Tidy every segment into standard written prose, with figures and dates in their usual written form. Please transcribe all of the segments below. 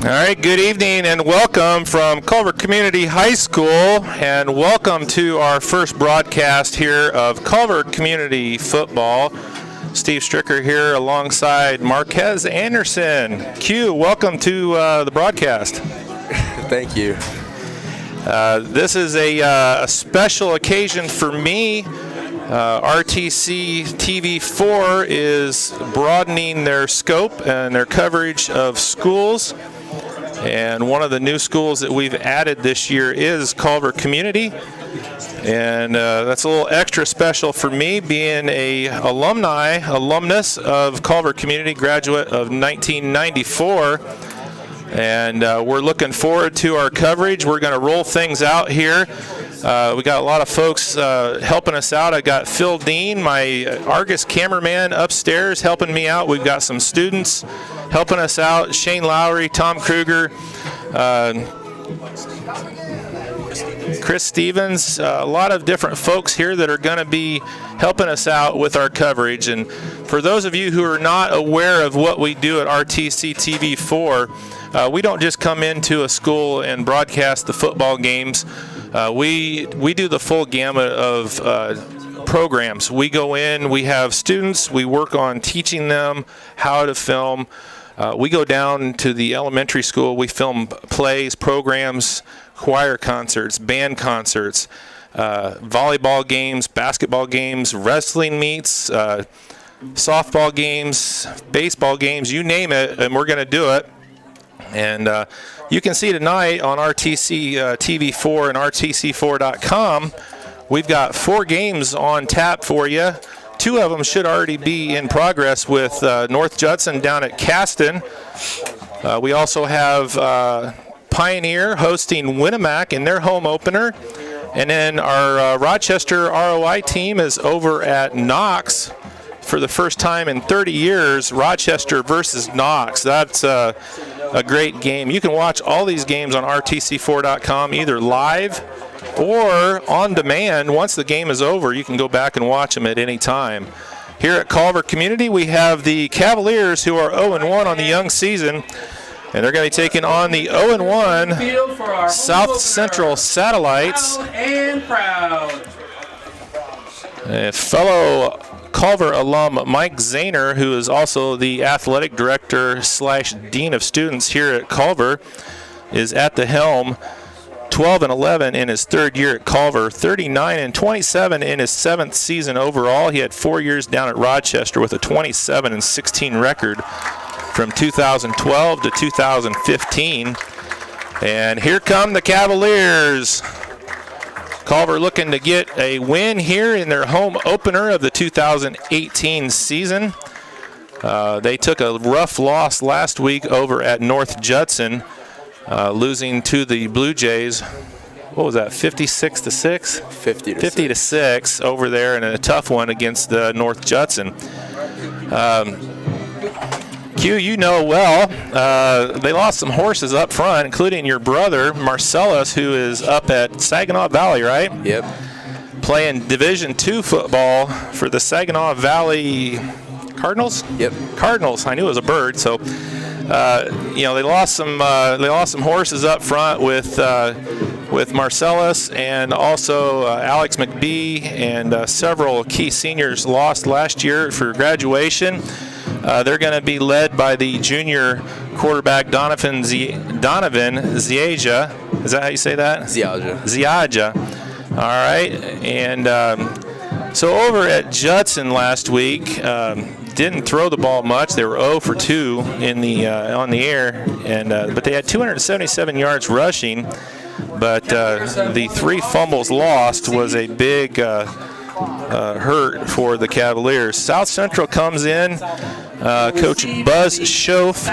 All right, good evening and welcome from Culver Community High School, and welcome to our first broadcast here of Culver Community Football. Steve Stricker here alongside Marquez Anderson. Q, welcome to the broadcast. Thank you. This is a special occasion for me. RTC TV4 is broadening their scope and their coverage of schools. And one of the new schools that we've added this year is Culver Community. And that's a little extra special for me, being a alumnus of Culver Community, graduate of 1994. And we're looking forward to our coverage. We're going to roll things out here. We got a lot of folks helping us out. I got Phil Dean, my Argus cameraman, upstairs helping me out. We've got some students helping us out. Shane Lowry, Tom Kruger, Chris Stevens, a lot of different folks here that are going to be helping us out with our coverage. And for those of you who are not aware of what we do at RTC TV4, we don't just come into a school and broadcast the football games. We do the full gamut of programs. We go in, we have students, we work on teaching them how to film. We go down to the elementary school, we film plays, programs, choir concerts, band concerts, volleyball games, basketball games, wrestling meets, softball games, baseball games, you name it, and we're going to do it. And you can see tonight on RTC TV4 and RTC4.com, we've got 4 games on tap for you. 2 of them should already be in progress with North Judson down at Caston. We also have Pioneer hosting Winnemac in their home opener. And then our Rochester ROI team is over at Knox for the first time in 30 years, Rochester versus Knox. That's a great game. You can watch all these games on RTC4.com, either live or on demand. Once the game is over, you can go back and watch them at any time. Here at Culver Community, we have the Cavaliers, who are 0-1 on the young season, and they're going to be taking on the 0-1 South Central Satellites. And proud. Fellow Culver alum Mike Zahner, who is also the athletic director / dean of students here at Culver, is at the helm. 12-11 in his 3rd year at Culver, 39-27 in his 7th season overall. He had 4 years down at Rochester with a 27-16 record from 2012 to 2015. And here come the Cavaliers. Culver looking to get a win here in their home opener of the 2018 season. They took a rough loss last week over at North Judson, losing to the Blue Jays. What was that, 56-6? 50-6 over there, and a tough one against North Judson. Q, you know well, they lost some horses up front, including your brother, Marcellus, who is up at Saginaw Valley, right? Yep. Playing Division II football for the Saginaw Valley Cardinals? Yep. Cardinals. I knew it was a bird. So, they lost some horses up front with Marcellus, and also Alex McBee, and several key seniors lost last year for graduation. They're going to be led by the junior quarterback Donovan Ziaja. Is that how you say that? Ziaja. All right. And so over at Judson last week, didn't throw the ball much. They were 0 for 2 in the on the air, and but they had 277 yards rushing. But the 3 fumbles lost was a big hurt for the Cavaliers. South Central comes in. Coach Buzz Schoaf,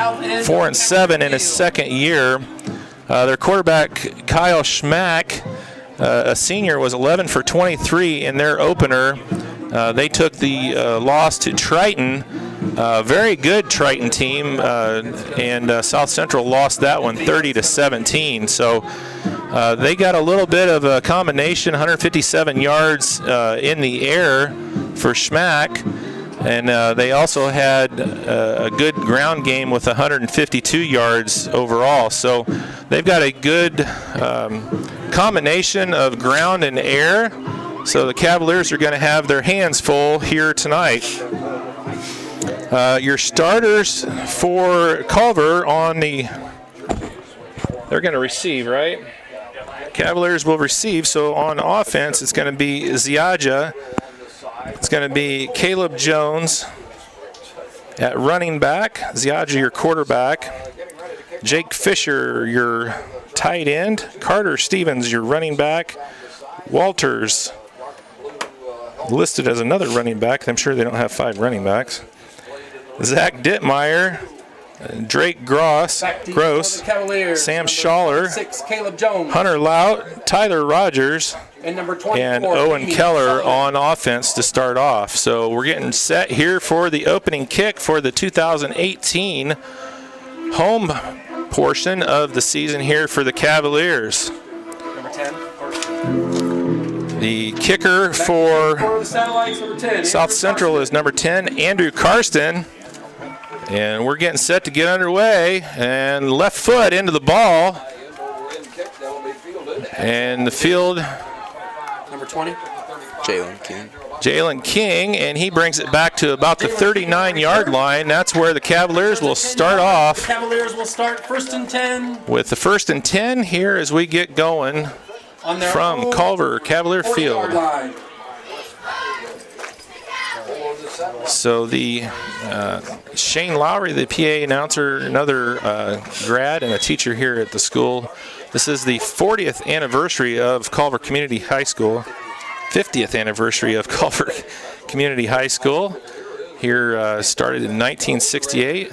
4-7 in his 2nd year. Their quarterback Kyle Schmack, a senior, was 11 for 23 in their opener. They took the loss to Triton, very good Triton team, and South Central lost that one 30-17. So they got a little bit of a combination, 157 yards in the air for Schmack. And they also had a good ground game with 152 yards overall. So they've got a good combination of ground and air. So the Cavaliers are going to have their hands full here tonight. Your starters for Culver on the, they're going to receive, right? Cavaliers will receive. So on offense, it's going to be Ziaja. It's going to be Caleb Jones at running back. Ziaja, your quarterback. Jake Fisher, your tight end. Carter Stevens, your running back. Walters, listed as another running back. I'm sure they don't have 5 running backs. Zach Dittmeyer, Drake Gross, Sam Schaller, 6, Caleb Jones, Hunter Lout, Tyler Rogers, and number 24, and Owen Keller on offense to start off. So we're getting set here for the opening kick for the 2018 home portion of the season here for the Cavaliers. Number 10. The kicker for South Central is number 10, Andrew Karsten. And we're getting set to get underway. And left foot into the ball. And the field, number 20, Jalen King, and he brings it back to about the 39-yard line. That's where the Cavaliers will start off. The Cavaliers will start 1st and 10. With the 1st and 10 here as we get going from Culver Cavalier Field. So the Shane Lowry, the PA announcer, another grad and a teacher here at the school. This is the 40th anniversary of Culver Community High School, 50th anniversary of Culver Community High School. Here started in 1968.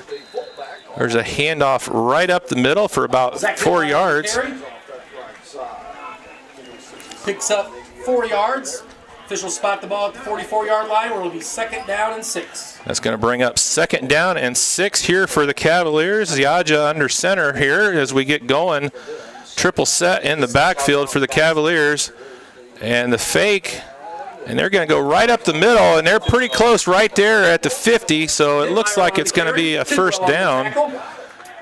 There's a handoff right up the middle for about 4 yards. Picks up 4 yards. Officials spot the ball at the 44-yard line where it will be 2nd down and 6. That's going to bring up 2nd down and 6 here for the Cavaliers. Ziaja under center here as we get going. Triple set in the backfield for the Cavaliers. And the fake, and they're going to go right up the middle, and they're pretty close right there at the 50, so it looks like it's going to be a 1st down.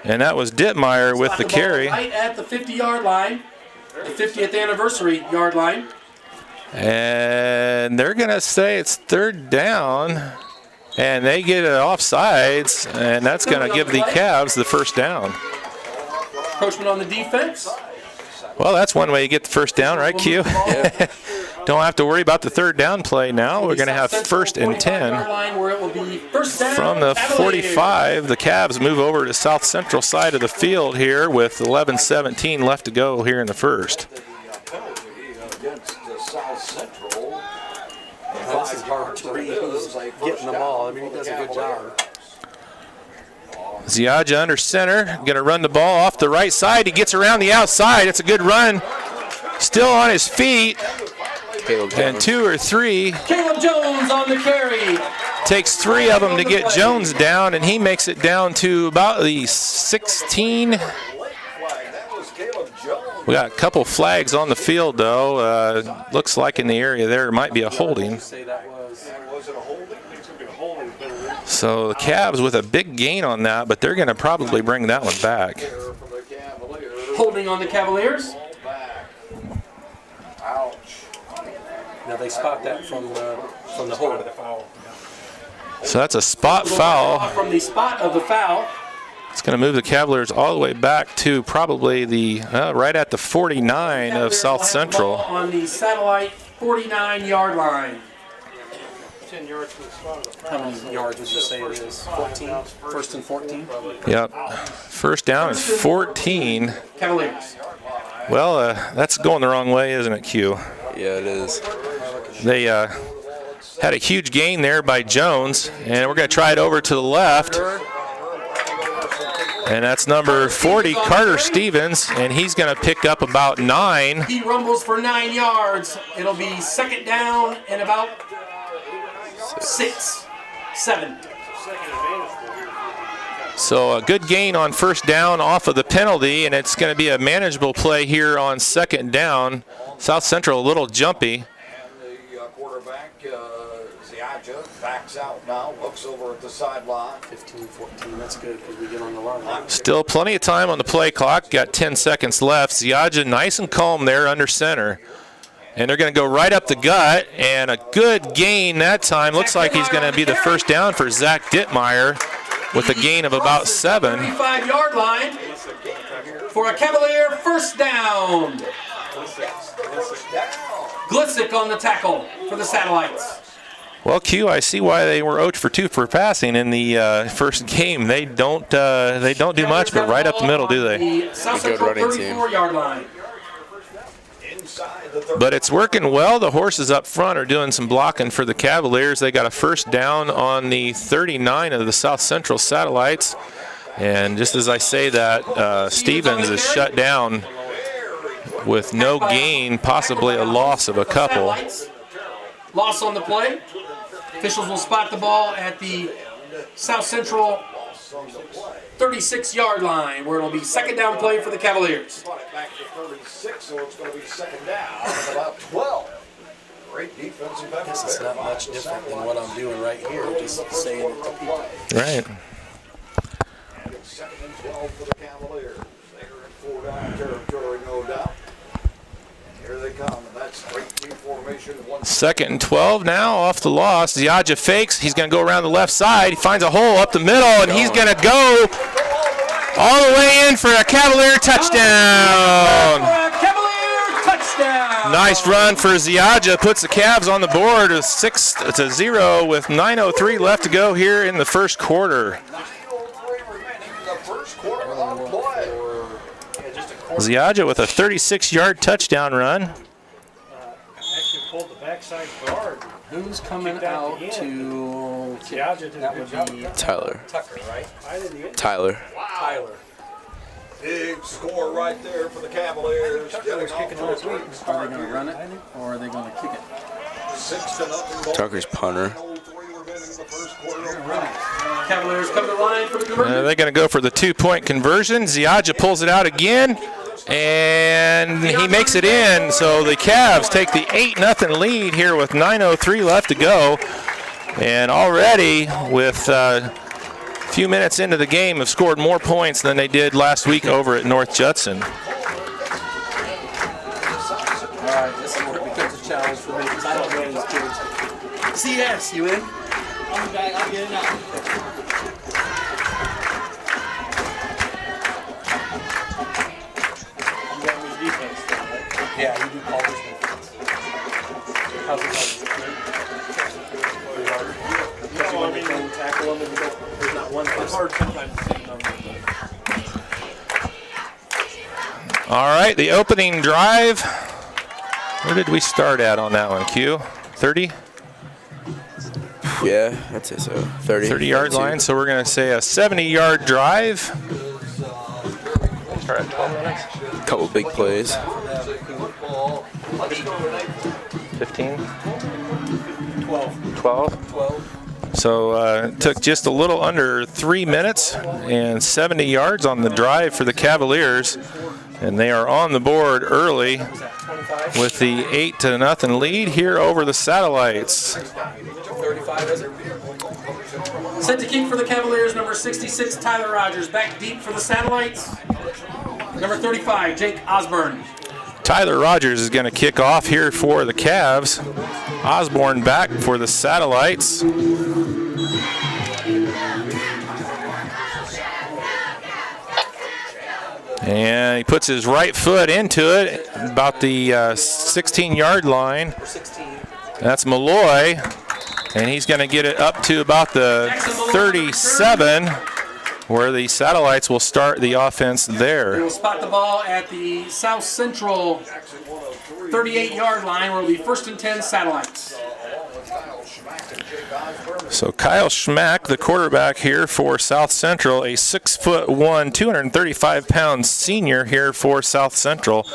And that was Dittmeyer with the carry. Right at the 50-yard line, the 50th anniversary yard line. And they're going to say it's 3rd down, and they get it offsides, and that's going to give the Cavs the 1st down. Coachman on the defense. Well, that's one way you get the 1st down, right, Q? Yeah. Don't have to worry about the 3rd down play now. We're going to have 1st and 10. From the 45, the Cavs move over to South Central side of the field here with 11:17 left to go here in the 1st. This is hard to read who's getting the ball. I mean, he does a good job. Ziaja under center, going to run the ball off the right side. He gets around the outside. It's a good run. Still on his feet. And 2 or 3. Caleb Jones on the carry. Takes 3 of them to get Jones down, and he makes it down to about the 16. We got a couple flags on the field, though. Looks like in the area there might be a holding. So the Cavs with a big gain on that, but they're going to probably bring that one back. Holding on the Cavaliers. Now they spot that from the hold. So that's a spot foul. From the spot of the foul. It's going to move the Cavaliers all the way back to probably the right at the 49 of South Central. On the satellite 49-yard line. 10 yards from the spot. How many yards would you say it is? 14? 1st and 14? Yep. 1st down is 14. Cavaliers. Well, that's going the wrong way, isn't it, Q? Yeah, it is. They had a huge gain there by Jones, and we're going to try it over to the left. And that's number 40, Carter Stevens, and he's going to pick up about 9. He rumbles for 9 yards. It'll be 2nd down and about 6, 7. So a good gain on 1st down off of the penalty, and it's going to be a manageable play here on 2nd down. South Central a little jumpy. And the quarterback, Ziaja. Backs out now, looks over at the sideline. 15-14, that's good because we get on the line. Still plenty of time on the play clock. Got 10 seconds left. Ziadja nice and calm there under center. And they're going to go right up the gut, and a good gain that time. Looks like he's going to be the first down for Zach Dittmeyer with a gain of about 7. 35-yard line for a Cavalier first down. Glisick on the tackle for the Satellites. Well, Q, I see why they were 0 for 2 for passing in the first game. They don't do much, but right up the middle, do they? South Central 34-yard line. But it's working well. The horses up front are doing some blocking for the Cavaliers. They got a first down on the 39 of the South Central Satellites. And just as I say that, Stevens is shut down with no gain, possibly a loss of a couple. Loss on the play. Officials will spot the ball at the South Central 36-yard line, where it'll be second down play for the Cavaliers. Back to 36, so it's going to be second down at about 12. Great defensive effort. This is not much different than what I'm doing right here, just saying it to people. Right. Second and 12 for the Cavaliers. They're in 4-down territory, no doubt. Here they come, and that's straight T formation. Second and 12 now off the loss. Ziadja fakes. He's going to go around the left side. He finds a hole up the middle, and he's going to go all the way in for a Cavalier touchdown. Cavalier touchdown. Nice run for Ziadja. Puts the Cavs on the board 6-0 with 9:03 left to go here in the first quarter. Ziadja with a 36-yard touchdown run. Actually pulled the backside guard. Who's coming out to That would be Tyler. Tucker, right? Tyler. Tyler. Big score right there for the Cavaliers. Tucker was kicking last week. Are they going to run it or are they going to kick it? 6-0. Tucker's punter. Cavaliers come to the line for the conversion. They're going to go for the 2-point conversion. Ziadja pulls it out again, and he makes it in. So the Cavs take the 8-0 lead here with 9:03 left to go. And already with a few minutes into the game have scored more points than they did last week over at North Judson. All right, this is where it becomes a challenge for me because I don't know these kids. CS, you in? I'll get it now. Yeah, you do call this defense. How's it going? You can tackle them and you don't, there's not one person. It's hard sometimes to see numbers. All right, the opening drive. Where did we start at on that one, Q? 30? Yeah, I'd say so. 30-yard line, so we're going to say a 70-yard drive. All right, 12 minutes. Couple big plays. 15? 12. So it took just a little under 3 minutes and 70 yards on the drive for the Cavaliers. And they are on the board early with the 8-0 lead here over the Satellites. 35, is it? Set to kick for the Cavaliers, number 66, Tyler Rogers. Back deep for the Satellites, number 35, Jake Osborne. Tyler Rogers is going to kick off here for the Cavs. Osborne back for the Satellites. And he puts his right foot into it, about the 16-yard line. That's Malloy, and he's going to get it up to about the 37, where the Satellites will start the offense there. They will spot the ball at the South Central 38-yard line, where it will be 1st and 10 Satellites. So Kyle Schmack, the quarterback here for South Central, a 6'1", 235-pound senior here for South Central.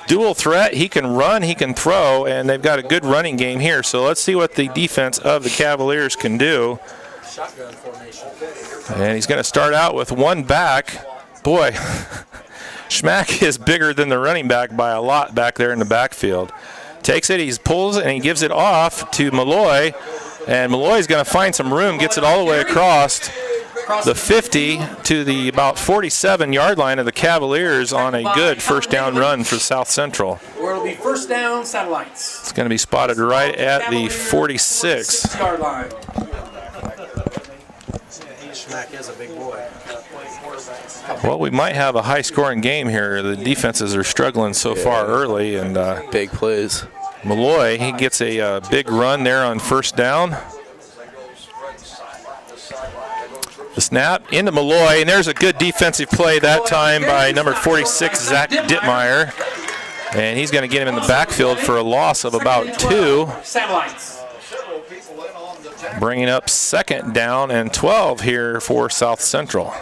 Dual threat, he can run, he can throw, and they've got a good running game here. So let's see what the defense of the Cavaliers can do. Shotgun formation. And he's going to start out with one back. Boy, Schmack is bigger than the running back by a lot back there in the backfield. Takes it, he pulls, and he gives it off to Malloy. And Malloy's going to find some room, gets it all the way across the 50 to the about 47-yard line of the Cavaliers on a good first down run for South Central. Where it'll be first down, Satellites. It's going to be spotted right at the 46. Yard line. Schmack is a big boy. Well, we might have a high-scoring game here. The defenses are struggling so far early, and Big plays. Malloy, he gets a big run there on first down. The snap into Malloy, and there's a good defensive play that time by number 46, Zach Dittmeyer. And he's going to get him in the backfield for a loss of about 2. Satellites. Bringing up second down and 12 here for South Central.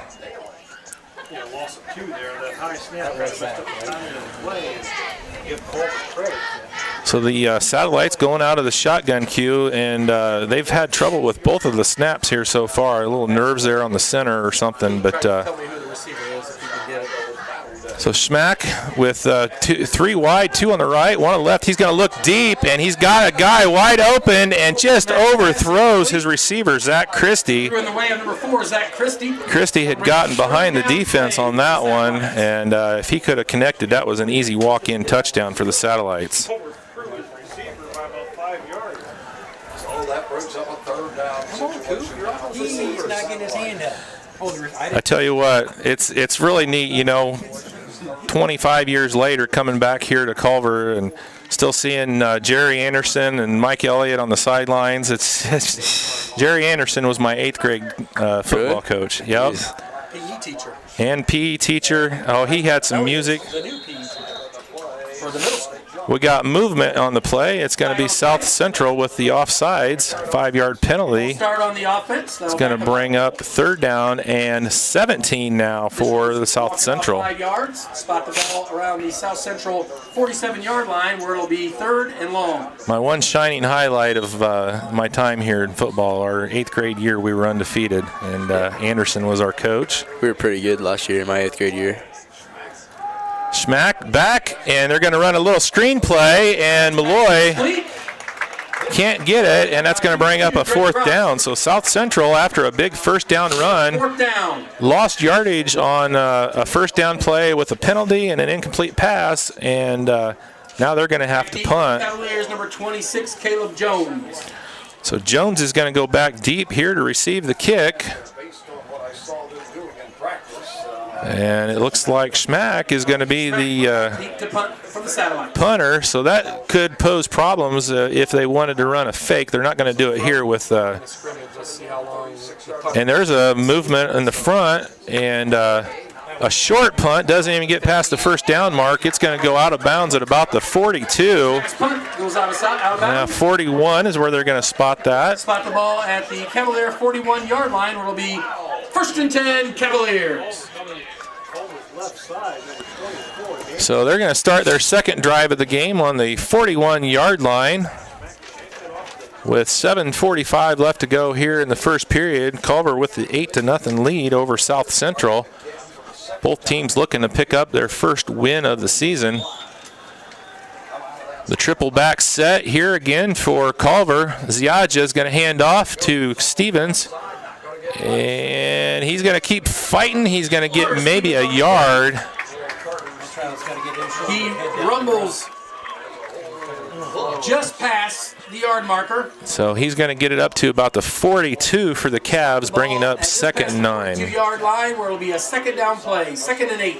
Yeah, loss of 2 there. That high snap was just took the time to play and give Culver credit. So the Satellites going out of the shotgun queue, and they've had trouble with both of the snaps here so far. A little nerves there on the center or something, but Tell me who the receiver is if you can get it. so Schmack with 3 wide, 2 on the right, 1 on the left. He's going to look deep, and he's got a guy wide open and just overthrows his receiver, Zach Christie. In the way of number 4, Zach Christie. Christie had gotten behind the defense on that one, and if he could have connected, that was an easy walk-in touchdown for the Satellites. Culver threw his receiver by about 5 yards. Oh, that brings up a third down situation. He's not getting his hand up. I tell you what, it's really neat, you know, 25 years later coming back here to Culver and still seeing Jerry Anderson and Mike Elliott on the sidelines. It's Jerry Anderson was my 8th grade football coach. Yep. PE teacher. And PE teacher. Oh, he had some music. The new PE teacher for the middle school. We got movement on the play. It's going to be South Central with the offsides, 5-yard penalty. Start on the offense. It's going to bring up third down and 17 now for the South Central. 5 yards. Spot the ball around the South Central 47-yard line where it'll be third and long. My one shining highlight of my time here in football, our 8th grade year, we were undefeated, and Anderson was our coach. We were pretty good last year, my 8th grade year. Schmack back, and they're going to run a little screen play, and Malloy can't get it, and that's going to bring up a 4th down. So South Central, after a big first down run, 4th down. lost yardage on a first down play with a penalty and an incomplete pass, and now they're going to have to punt. Cavaliers number 26, Caleb Jones. So Jones is going to go back deep here to receive the kick. Based on what I saw them doing in practice, And it looks like Schmack is going to be the Deep to punt from the satellite. punter, so that could pose problems if they wanted to run a fake. They're not going to do it here with. And there's a movement in the front, and a short punt doesn't even get past the first down mark. It's going to go out of bounds at about the 42. Next punt goes out of bounds. 41 is where they're going to spot that. Spot the ball at the Cavalier 41-yard line where it'll be first and 10 Cavaliers. So they're going to start their second drive of the game on the 41-yard line with 7:45 left to go here in the first period. Culver with the 8-0 lead over South Central. Both teams looking to pick up their first win of the season. The triple back set here again for Culver. Ziaja is going to hand off to Stevens. And he's going to keep fighting. He's going to get maybe a yard. He rumbles just past the yard marker. So he's going to get it up to about the 42 for the Cavs, bringing up second and 9. 2-yard line where it'll be a second down play, 2nd and 8.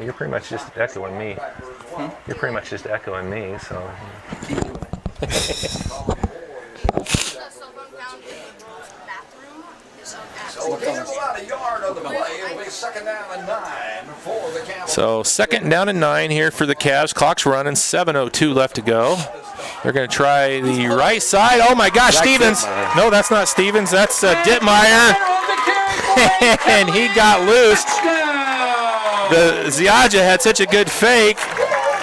You're pretty much just echoing me. You're pretty much just echoing me, so. so gain of about a yard of the play. It'll be second down and 9 for the Cavaliers. So second down and 9 here for the Cavs. Clock's running, 7:02 left to go. They're going to try the right side. Oh my gosh, Stevens. No, that's not Stevens. That's Dittmeyer. And he got loose. The Ziaja had such a good fake.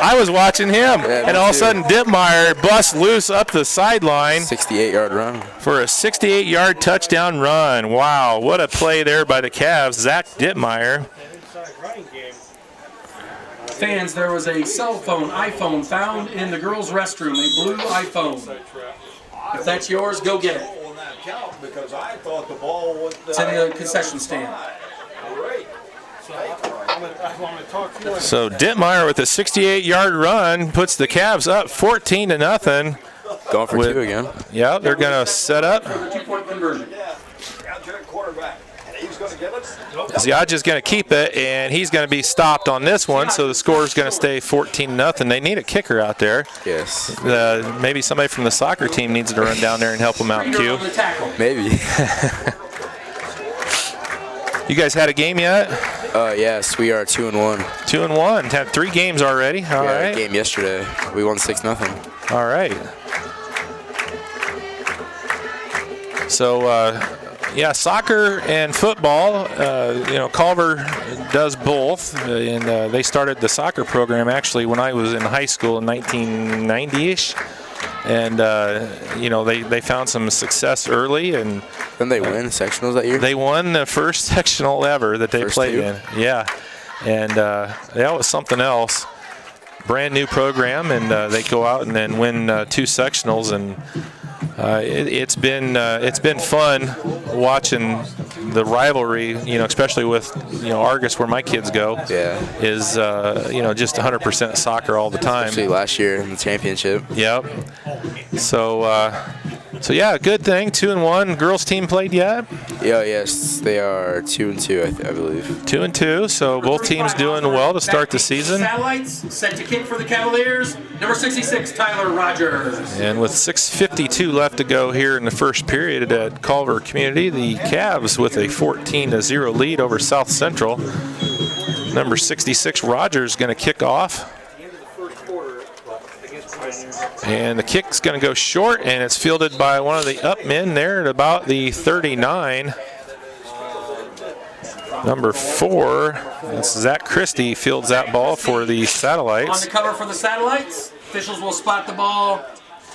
I was watching him, and all of a sudden Dittmeyer busts loose up the sideline 68-yard run for a 68-yard touchdown run. Wow, what a play there by the Cavs. Zach Dittmeyer. Fans, there was a cell phone, iPhone, found in the girls' restroom, a blue iPhone. If that's yours, go get it. On that count because I thought the ball was. It's in the concession stand. Great. I'm gonna talk to you. So Dittmeyer with a 68-yard run puts the Cavs up 14-0. Going for With- 2 again. Yeah, they're going to set up. For the 2-point conversion. Yeah. Got your quarterback. And he's going to give it. Ziadj is going to keep it, and he's going to be stopped on this one, so the score is going to stay 14-0. They need a kicker out there. Yes. Maybe somebody from the soccer team needs to run down there and help them out, Reader Q. on the tackle. Maybe. You guys had a game yet? Yes, we are 2-1. 2-1. Had 3 games already. All We had a right. game yesterday. We won 6-0. All right. So, yeah, soccer and football, Culver does both. And they started the soccer program actually when I was in high school in 1990-ish. And, they found some success early. And Didn't they win sectionals that year? they won the first sectional ever that they First played 2? in. Yeah. And that was something else. Brand new program, and they go out and then win 2 sectionals, and it's been fun watching the rivalry. Especially with Argus, where my kids go. Yeah. Is just 100% soccer all the time. Actually, last year in the championship. Yep. So yeah, good thing. 2-1. Girls team played yet? Yeah, yes, they are 2-2, I believe. 2-2. So both teams doing well to start the season. Satellites set to kick for the Cavaliers. Number 66, Tyler Rogers. And with 6:52 left to go here in the first period at Culver Community, the Cavs with a 14-0 lead over South Central. Number 66, Rogers, going to kick off. And the kick's going to go short, and it's fielded by one of the up men there at about the 39. Number 4, that's Zach Christie, fields that ball for the On Satellites. the cover for the Satellites, officials will spot the ball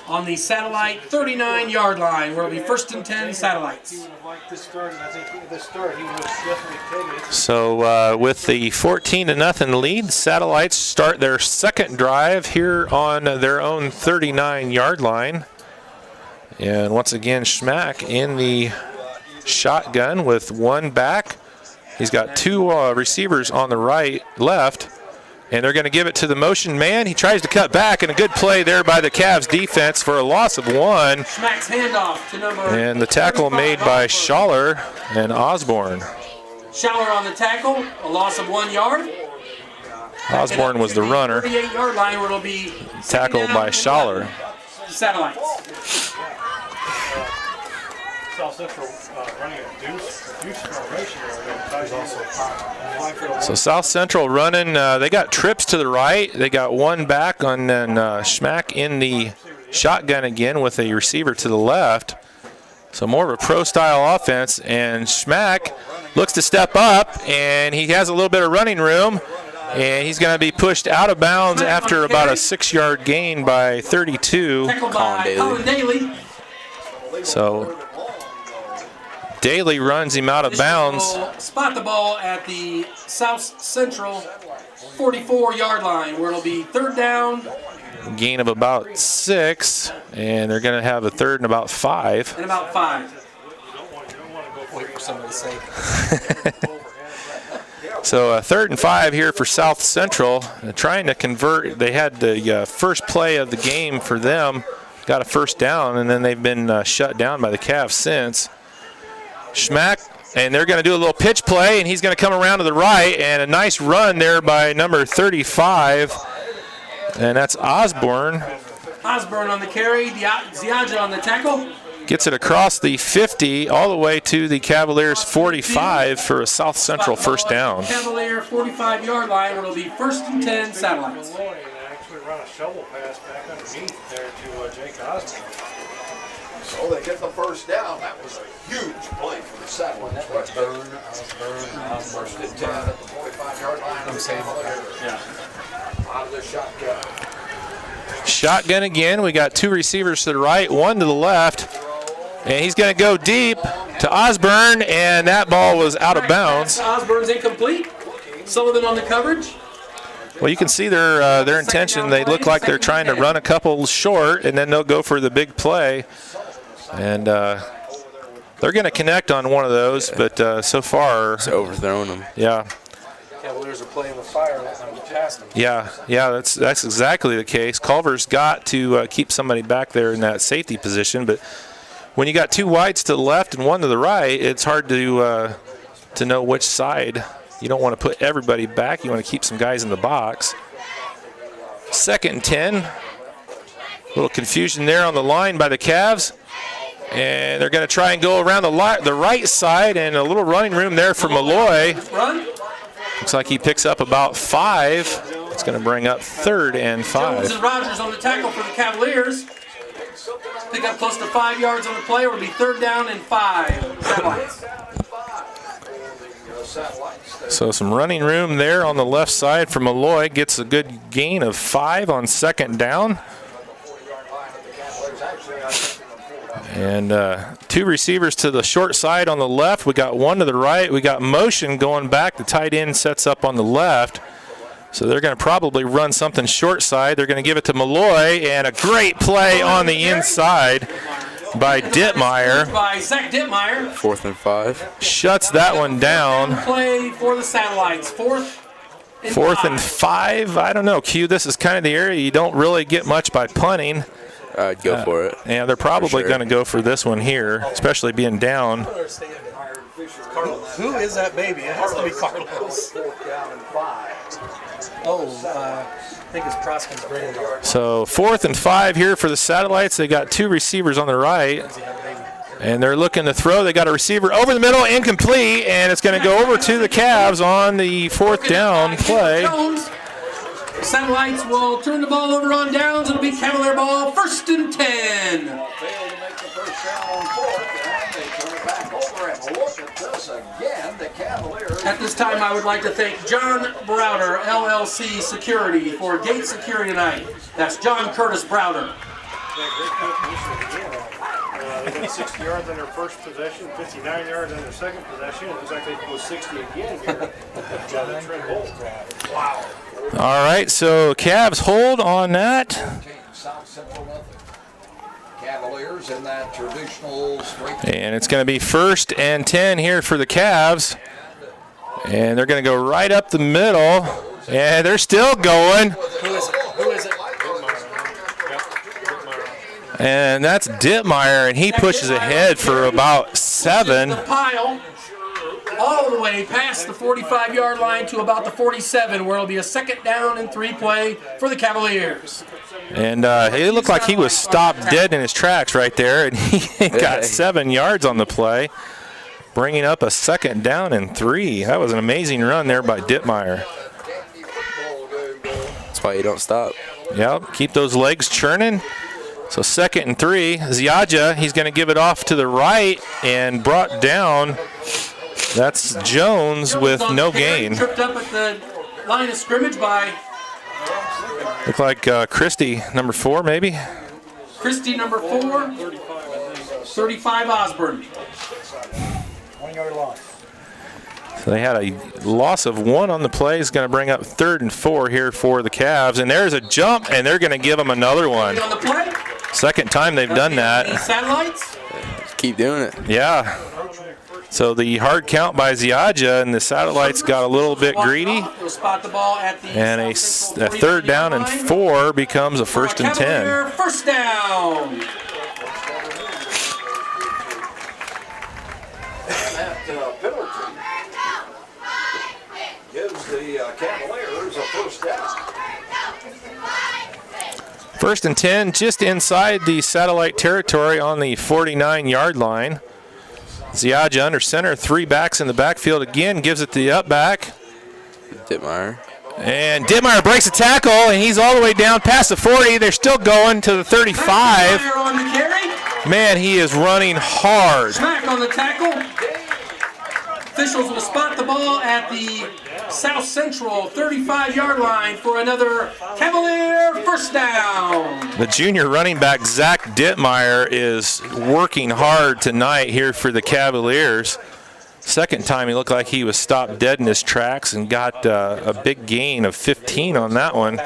on the Satellite 39-yard line, where it'll be 1st and 10 Satellites. Like this start, and I think at the start he was definitely taking it. So with the 14-0 lead, Satellites start their second drive here on their own 39-yard line. And once again, Schmack in the shotgun with one back. He's got 2 receivers on the left, and they're going to give it to the motion man. He tries to cut back, and a good play there by the Cavs defense for a loss of 1. Schmack's handoff to number And the tackle 35, made by Schaller and Osborne. Schaller on the tackle, a loss of 1 yard. Osborne was the runner, 38-yard line, where it'll be tackled by Schaller. Satellites. South Central running a deuce formation there. So South Central running, they got trips to the right. They got one back, and then Schmack in the shotgun again with a receiver to the left. So more of a pro-style offense, and Schmack looks to step up, and he has a little bit of running room, and he's going to be pushed out of bounds after about a 6-yard gain by 32. Tackled by Colin Daly. So Daly runs him out of bounds. Spot the ball at the South Central 44-yard line, where it'll be 3rd down Gain of about 6, and they're going to have a 3rd and about 5. and about 5. Wait for somebody to say. So 3rd and 5 here for South Central. Trying to convert. They had the first play of the game for them. Got a 1st down, and then they've been shut down by the Cavs since. Schmack, and they're going to do a little pitch play, and he's going to come around to the right, and a nice run there by number 35, and that's Osborne. Osborne on the carry, Ziadj on the tackle. Gets it across the 50 all the way to the Cavaliers 45 for a South Central 1st down. Cavalier 45-yard line, where it'll be 1st and 10 Satellites. And actually run a shovel pass back underneath there to Jake Osborne. So they get the 1st down. That was a huge play for the Satellites. First and 10 at the 45-yard line. I'm saying out of the shotgun. Shotgun again. We got 2 receivers to the right, 1 to the left. And he's going to go deep to Osborne, and that ball was out of bounds. Osborne's incomplete. Sullivan on the coverage. Well, you can see their intention. They look like they're trying to run a couple short, and then they'll go for the big play. And they're going to connect on one of those, but so far, It's overthrown them. yeah. Cavaliers are playing with fire past them. Yeah, that's exactly the case. Culver's got to keep somebody back there in that safety position, but when you got two wides to the left and one to the right, it's hard to know which side. You don't want to put everybody back. You want to keep some guys in the box. 2nd and 10. A little confusion there on the line by the Cavs. And they're going to try and go around the right side, and a little running room there for Malloy. Run. Looks like he picks up about 5. It's going to bring up 3rd and 5. Jones and Rogers on the tackle for the Cavaliers. Pick up close to 5 yards on the play. It'll be 3rd down and 5. Satellites. So some running room there on the left side for Malloy. Gets a good gain of 5 on 2nd down. And 2 receivers to the short side on the left. We got 1 to the right. We got motion going back. The tight end sets up on the left. So they're going to probably run something short side. They're going to give it to Malloy, and a great play on the inside by Dittmeyer. By Zach Dittmeyer. 4th and 5. Shuts that one down. Play for the Satellites. 4th and 5. I don't know, Q. This is kind of the area you don't really get much by punting. I'd go for it. And they're probably sure. going to go for this one here, especially being down. Who is that baby? It has to be Carlos. Oh, I think it's Proskin's granddaughter. So 4th and 5 here for the Satellites. They got 2 receivers on the right. And they're looking to throw. They got a receiver over the middle, incomplete, and it's going to go over to the Cavs on the 4th down play. Satellites will turn the ball over on downs. It'll be Cavalier ball, 1st and 10. Failed to make the first down on 4th, and they turn it back over. And look at this again, the Cavaliers. At this time, I would like to thank John Browder, LLC Security, for gate security tonight. That's John Curtis Browder. They got 60 yards on their first possession, 59 yards on their second possession. It looks like they go 60 again here. Wow. All right, so Cavs hold on that. South Central nothing. Cavaliers in that traditional straight. And it's going to be 1st and 10 here for the Cavs. And they're going to go right up the middle. And they're still going. Who is it? And that's Dittmeyer, and he pushes ahead for about 7. The pile all the way past the 45-yard line to about the 47, where it'll be a 2nd down and 3 play for the Cavaliers. And it looked like he was stopped dead in his tracks right there, and he got 7 yards on the play, bringing up a 2nd down and 3. That was an amazing run there by Dittmeyer. That's why you don't stop. Yep, keep those legs churning. So 2nd and 3. Ziadja, he's going to give it off to the right and brought down. That's Jones with no gain. Tripped up at the line of scrimmage by Look like Christie, number 4, maybe. Christie, number 4, 35 Osborne. 1-yard loss. So they had a loss of 1 on the play. Is going to bring up 3rd and 4 here for the Cavs. And there's a jump, and they're going to give them another one. On the play. 2nd time they've done The that. Satellites. Keep doing it. Yeah. So the hard count by Ziadja, and the Satellites got a little bit greedy. They'll spot the ball at the And a 3rd down and 4 becomes a 1st and 10. Cavalier 1st down. That penalty gives the Cavaliers a 1st down. 1st and 10, just inside the Satellite territory on the 49-yard line. Ziadja under center, 3 backs in the backfield again, gives it to the up back. Dittmeyer. And Dittmeyer breaks a tackle, and he's all the way down past the 40. They're still going to the 35. On the carry. Man, he is running hard. Smack on the tackle. Officials will spot the ball at the South Central 35-yard line for another Cavalier 1st down. The junior running back, Zach Dittmeyer, is working hard tonight here for the Cavaliers. Second time, he looked like he was stopped dead in his tracks and got a big gain of 15 on that one.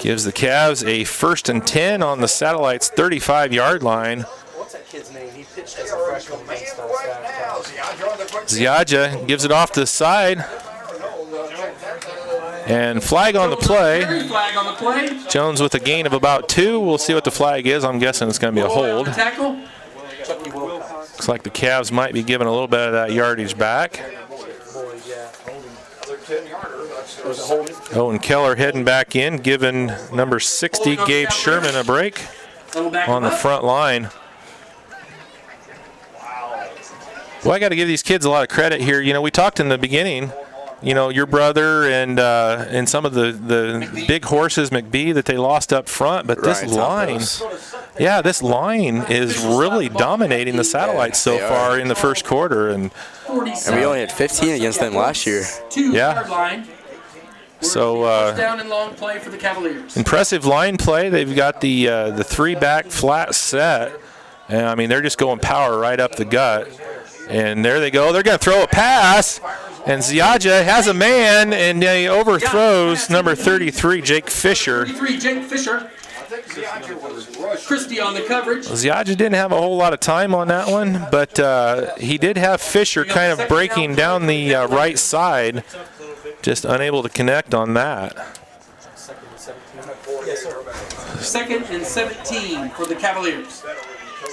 Gives the Cavs a 1st and 10 on the Satellites' 35-yard line. What's that kid's name? He pitched as a freshman against Ziaja gives it off to the side. And flag on the play. Flag on the play. Jones with a gain of about 2. We'll see what the flag is. I'm guessing it's going to be a hold. Tackle. Looks like the Cavs might be giving a little bit of that yardage back. Owen Keller heading back in, giving number 60, Gabe Sherman, a break on the front line. Well, I got to give these kids a lot of credit here. You know, we talked in the beginning, you know, your brother and some of the big horses, McBee, that they lost up front, but this line, this line is really dominating the Satellites so far in the first quarter. And we only had 15 against them last year. Yeah. So down and long play for the Cavaliers. Impressive line play. They've got the 3-back flat set. And I mean, they're just going power right up the gut. And there they go. They're going to throw a pass. And Ziaja has a man, and he overthrows number 33, Jake Fisher. 33, Jake Fisher. Christie on the coverage. Ziaja didn't have a whole lot of time on that one, but he did have Fisher kind of breaking down the right side, just unable to connect on that. 2nd and 17 for the Cavaliers.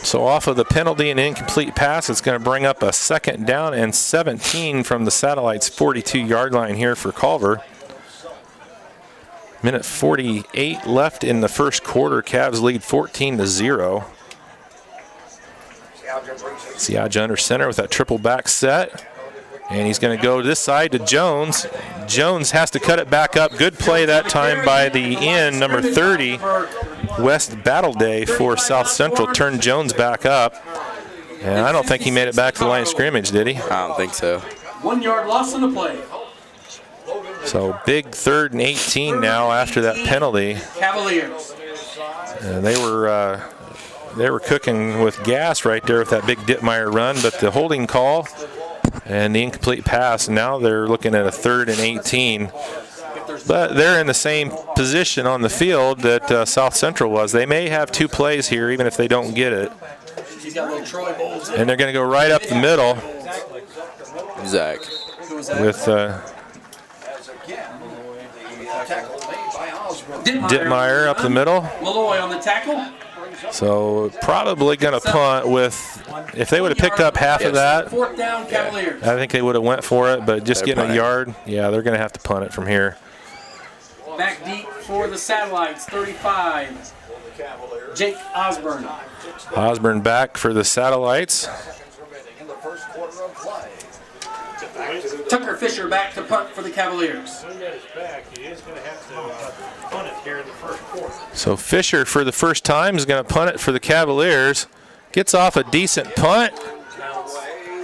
So off of the penalty and incomplete pass, it's going to bring up a 2nd down and 17 from the Satellites' 42-yard line here for Culver. Minute 48 left in the first quarter. Cavs lead 14-0. Ziaja under center with that triple back set. And he's going to go this side to Jones. Jones has to cut it back up. Good play that time by the end, number 30, West Battle Day for South Central. Turned Jones back up. And I don't think he made it back to the line of scrimmage, did he? I don't think so. 1 yard loss on the play. So big 3rd and 18 now after that penalty. Cavaliers. They were cooking with gas right there with that big Dittmeyer run, but the holding call and the incomplete pass, now they're looking at a 3rd and 18. But they're in the same position on the field that South Central was. They may have 2 plays here, even if they don't get it. And they're going to go right up the middle. Zach. With Dittmeyer up the middle. Malloy on the tackle. So probably going to punt with, if they would have picked up half of that, 4th down, Cavaliers. I think they would have went for it, but just getting a yard, yeah, they're going to have to punt it from here. Back deep for the Satellites, 35, Jake Osborne. Osborne back for the Satellites. Tucker Fisher back to punt for the Cavaliers. So Fisher, for the first time, is going to punt it for the Cavaliers. Gets off a decent punt.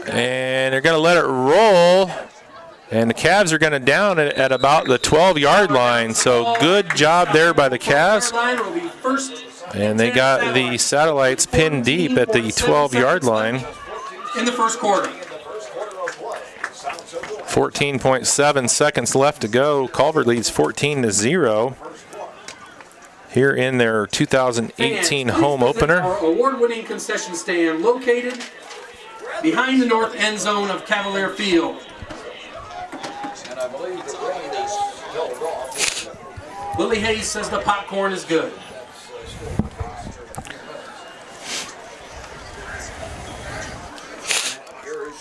And they're going to let it roll. And the Cavs are going to down it at about the 12-yard line. So good job there by the Cavs. And they got the Satellites pinned deep at the 12-yard line. In the first quarter. 14.7 seconds left to go. Culver leads 14-0 here in their 2018 home opener. Our award-winning concession stand located behind the north end zone of Cavalier Field. Willie Hayes says the popcorn is good.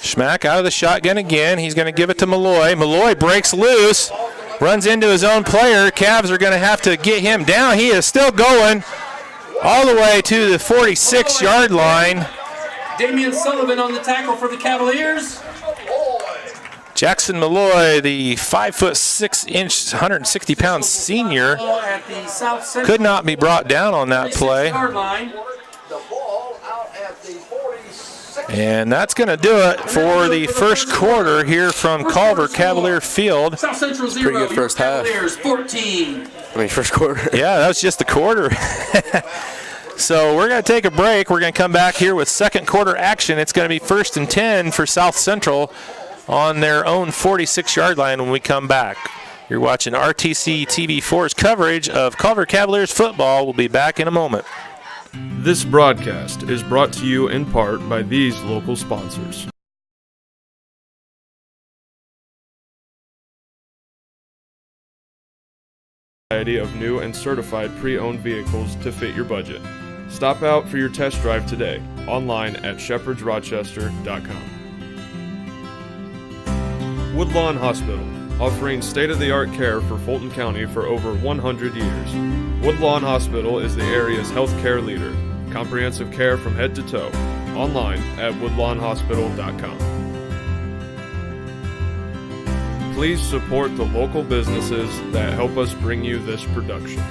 Schmack out of the shotgun again. He's going to give it to Malloy. Malloy breaks loose, runs into his own player. Cavs are going to have to get him down. He is still going all the way to the 46-yard line. Damian Sullivan on the tackle for the Cavaliers. Jackson Malloy, the 5'6" 160-pound senior, could not be brought down on that play. And that's going to do it for the first quarter here from Culver Cavalier Field. South Central 0, pretty good first half. Cavaliers 14. I mean, first quarter. Yeah, that was just the quarter. So we're going to take a break. We're going to come back here with second quarter action. It's going to be 1st and 10 for South Central on their own 46-yard line when we come back. You're watching RTC TV4's coverage of Culver Cavaliers football. We'll be back in a moment. This broadcast is brought to you in part by these local sponsors. Variety of new and certified pre-owned vehicles to fit your budget. Stop out for your test drive today, online at shepherdsrochester.com. Woodlawn Hospital, offering state-of-the-art care for Fulton County for over 100 years. Woodlawn Hospital is the area's healthcare leader. Comprehensive care from head to toe. Online at woodlawnhospital.com. Please support the local businesses that help us bring you this production.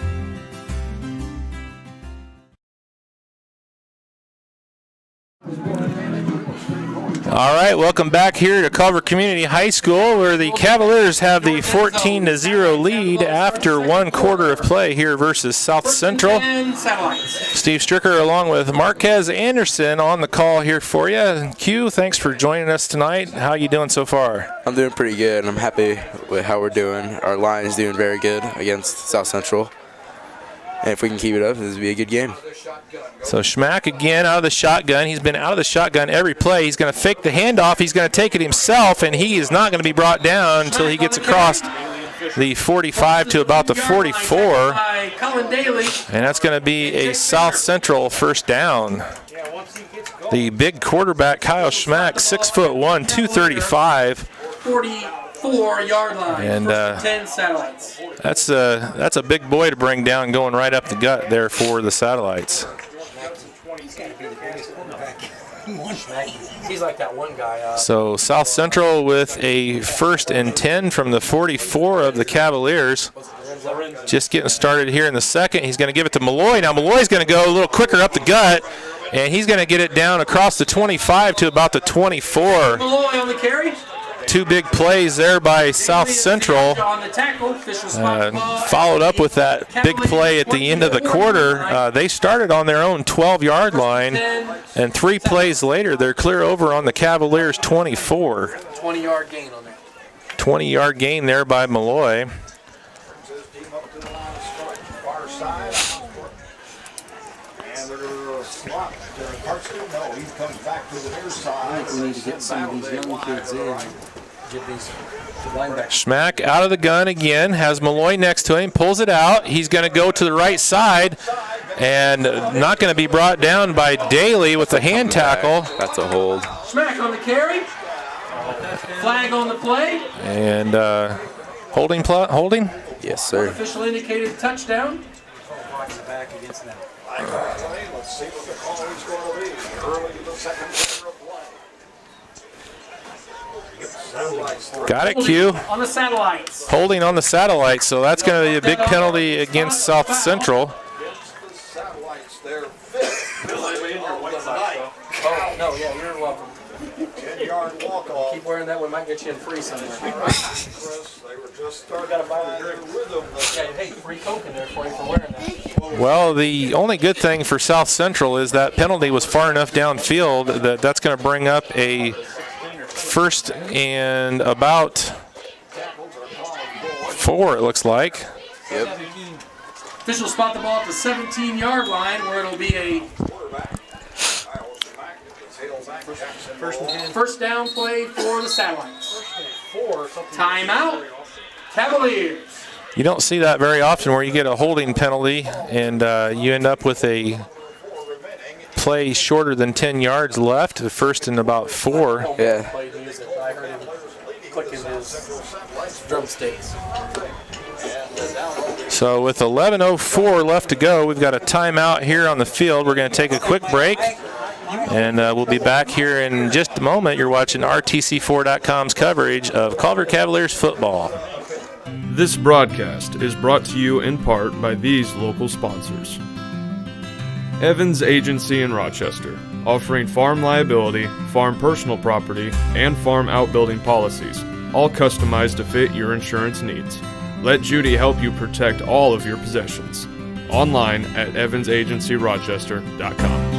All right, welcome back here to Culver Community High School, where the Cavaliers have the 14-0 lead after one quarter of play here versus South Central. Steve Stricker along with Marquez Anderson on the call here for you. Q, thanks for joining us tonight. How are you doing so far? I'm doing pretty good. I'm happy with how we're doing. Our line is doing very good against South Central. And if we can keep it up, this will be a good game. So Schmack again out of the shotgun. He's been out of the shotgun every play. He's going to fake the handoff. He's going to take it himself, and he is not going to be brought down until he gets across the 45 to about the 44. And that's going to be a South Central first down. The big quarterback, Kyle Schmack, 6'1", 235. 44-yard line, and 10 satellites. That's a big boy to bring down, going right up the gut there for the Satellites. He's like that one guy. So South Central with a 1st and 10 from the 44 of the Cavaliers. Just getting started here in the second. He's going to give it to Malloy. Now Malloy's going to go a little quicker up the gut, and he's going to get it down across the 25 to about the 24. Malloy on the carry. Two big plays there by South Central, followed up with that big play at the end of the quarter. They started on their own 12-yard line, and 3 plays later, they're clear over on the Cavaliers' 24. 20-yard gain on that. 20-yard gain there by Malloy. We need to get some of these young kids in. Schmack out of the gun again, has Malloy next to him, pulls it out. He's going to go to the right side and not going to be brought down by Daly with the hand tackle. That's a hold. Schmack on the carry. Flag on the play. And holding? Yes, sir. Official indicated touchdown. Back against them. Let's see what the call is going to be early in the second quarter of play. Got it, Q. On the Satellites. Holding on the Satellites, so that's going to be a big penalty against South Central. Satellites, they're fifth of the night. Oh, no, yeah, you're welcome. 10-yard walk-off. Keep wearing that one, might get you in free somewhere. They were just starting to find their rhythm. Yeah, hey, free Coke in there for you for wearing that. Well, the only good thing for South Central is that penalty was far enough downfield that that's going to bring up a 1st and about 4, it looks like. Yep. Officials spot the ball at the 17-yard line, where it'll be a first down play for the Satellites. Timeout, Cavaliers. You don't see that very often where you get a holding penalty and you end up with a play shorter than 10 yards left, the 1st and about 4. Yeah. I heard him clicking his drumsticks. So with 11:04 left to go, we've got a timeout here on the field. We're going to take a quick break, and we'll be back here in just a moment. You're watching RTC4.com's coverage of Culver Cavaliers football. This broadcast is brought to you in part by these local sponsors. Evans Agency in Rochester, offering farm liability, farm personal property, and farm outbuilding policies, all customized to fit your insurance needs. Let Judy help you protect all of your possessions. online at evansagencyrochester.com.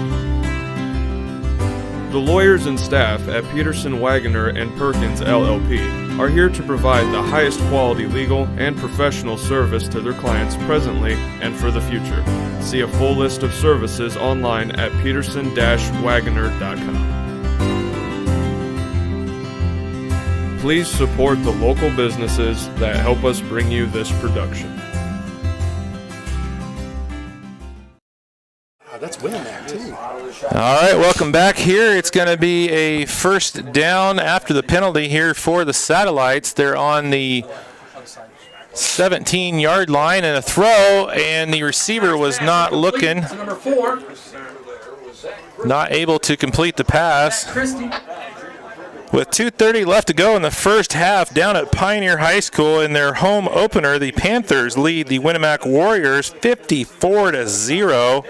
The lawyers and staff at Peterson, Wagoner & Perkins LLP are here to provide the highest quality legal and professional service to their clients presently and for the future. See a full list of services online at peterson-wagoner.com. Please support the local businesses that help us bring you this production. That's winning that too. All right, welcome back here. It's going to be a first down after the penalty here for the Satellites. They're on the 17-yard line and a throw, and the receiver was not looking, Number 4. not able to complete the pass. Christie. With 2:30 left to go in the first half down at Pioneer High School in their home opener, the Panthers lead the Winamac Warriors 54-0.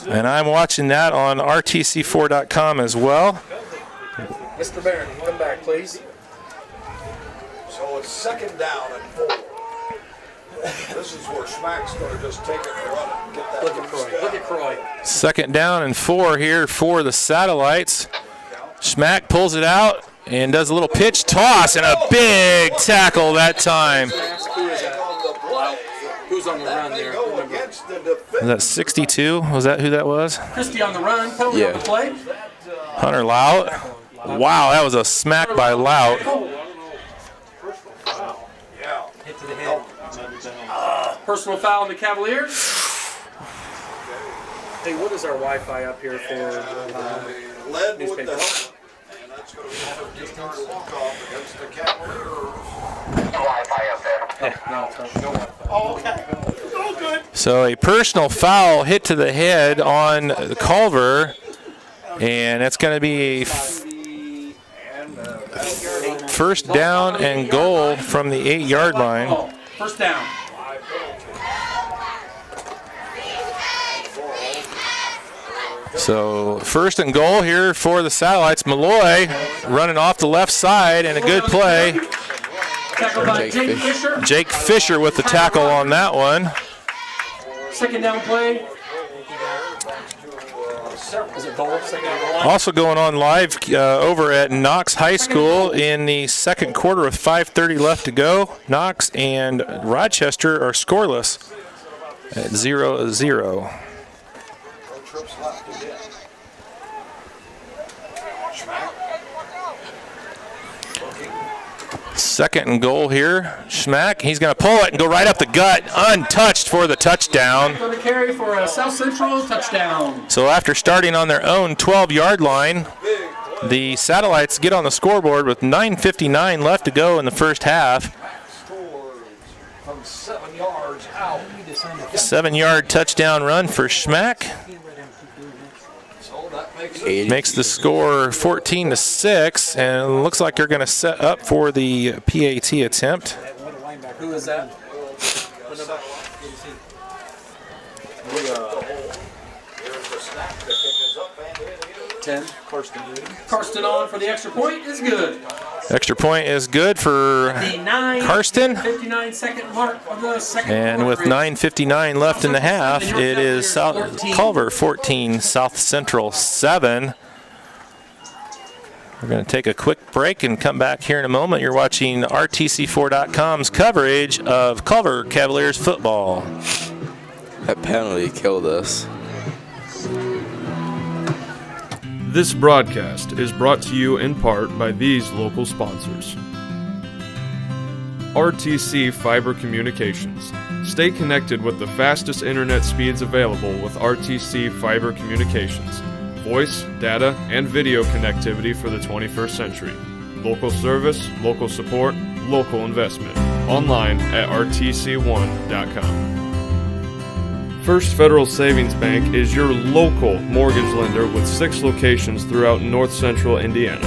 And I'm watching that on rtc4.com as well. Mr. Barron, come back, please. So it's second down and 4. This is where Schmack's going to just take it and run it. Get that Look at Croy. Look at Croy. Second down and 4 here for the Satellites. Schmack pulls it out and does a little pitch toss and a big tackle that time. Who's on the run there? Was that 62? Was that who that was? Christie on the run. Penalty on the play. Hunter Lout. Wow, that was a smack by Lout. Hit to the head. Personal foul on the Cavaliers. Hey, what is our Wi-Fi up here for Led with the newspaper? helmet. And that's going to be a 15-yard walk-off against the Cavaliers. Oh, okay. Oh, good. So a personal foul hit to the head on Culver, and that's going to be a first down and goal from the 8-yard line. First down. So first and goal here for the Satellites. Malloy running off the left side, and a good play. Tackled by Jake Fisher. Jake Fisher with the tackle on that one. Second down play. Is it goal? Second goal? Also going on live over at Knox High School in the second quarter with 5:30 left to go. Knox and Rochester are scoreless at 0-0. Trips left again. Second and goal here. Schmack, he's going to pull it and go right up the gut, untouched for the touchdown. Going to carry for a South Central touchdown. So after starting on their own 12-yard line, the Satellites get on the scoreboard with 9:59 left to go in the first half. Scores from 7 yards out. 7-yard touchdown run for Schmack. So that makes Makes the score 14-6, and it looks like they're going to set up for the PAT attempt. Who is that? Here's the snap. The kick is up and in. 10. Karsten. Karsten on for the extra point is good. Extra point is good for The 9:59 Karsten. second mark of the second And with quarter. 9:59 left in the half, it is Culver 14, South Central 7. We're going to take a quick break and come back here in a moment. You're watching RTC4.com's coverage of Culver Cavaliers football. That penalty killed us. This broadcast is brought to you in part by these local sponsors. RTC Fiber Communications. Stay connected with the fastest internet speeds available with RTC Fiber Communications. Voice, data, and video connectivity for the 21st century. Local service, local support, local investment. Online at rtc1.com. First Federal Savings Bank is your local mortgage lender with 6 locations throughout North Central Indiana.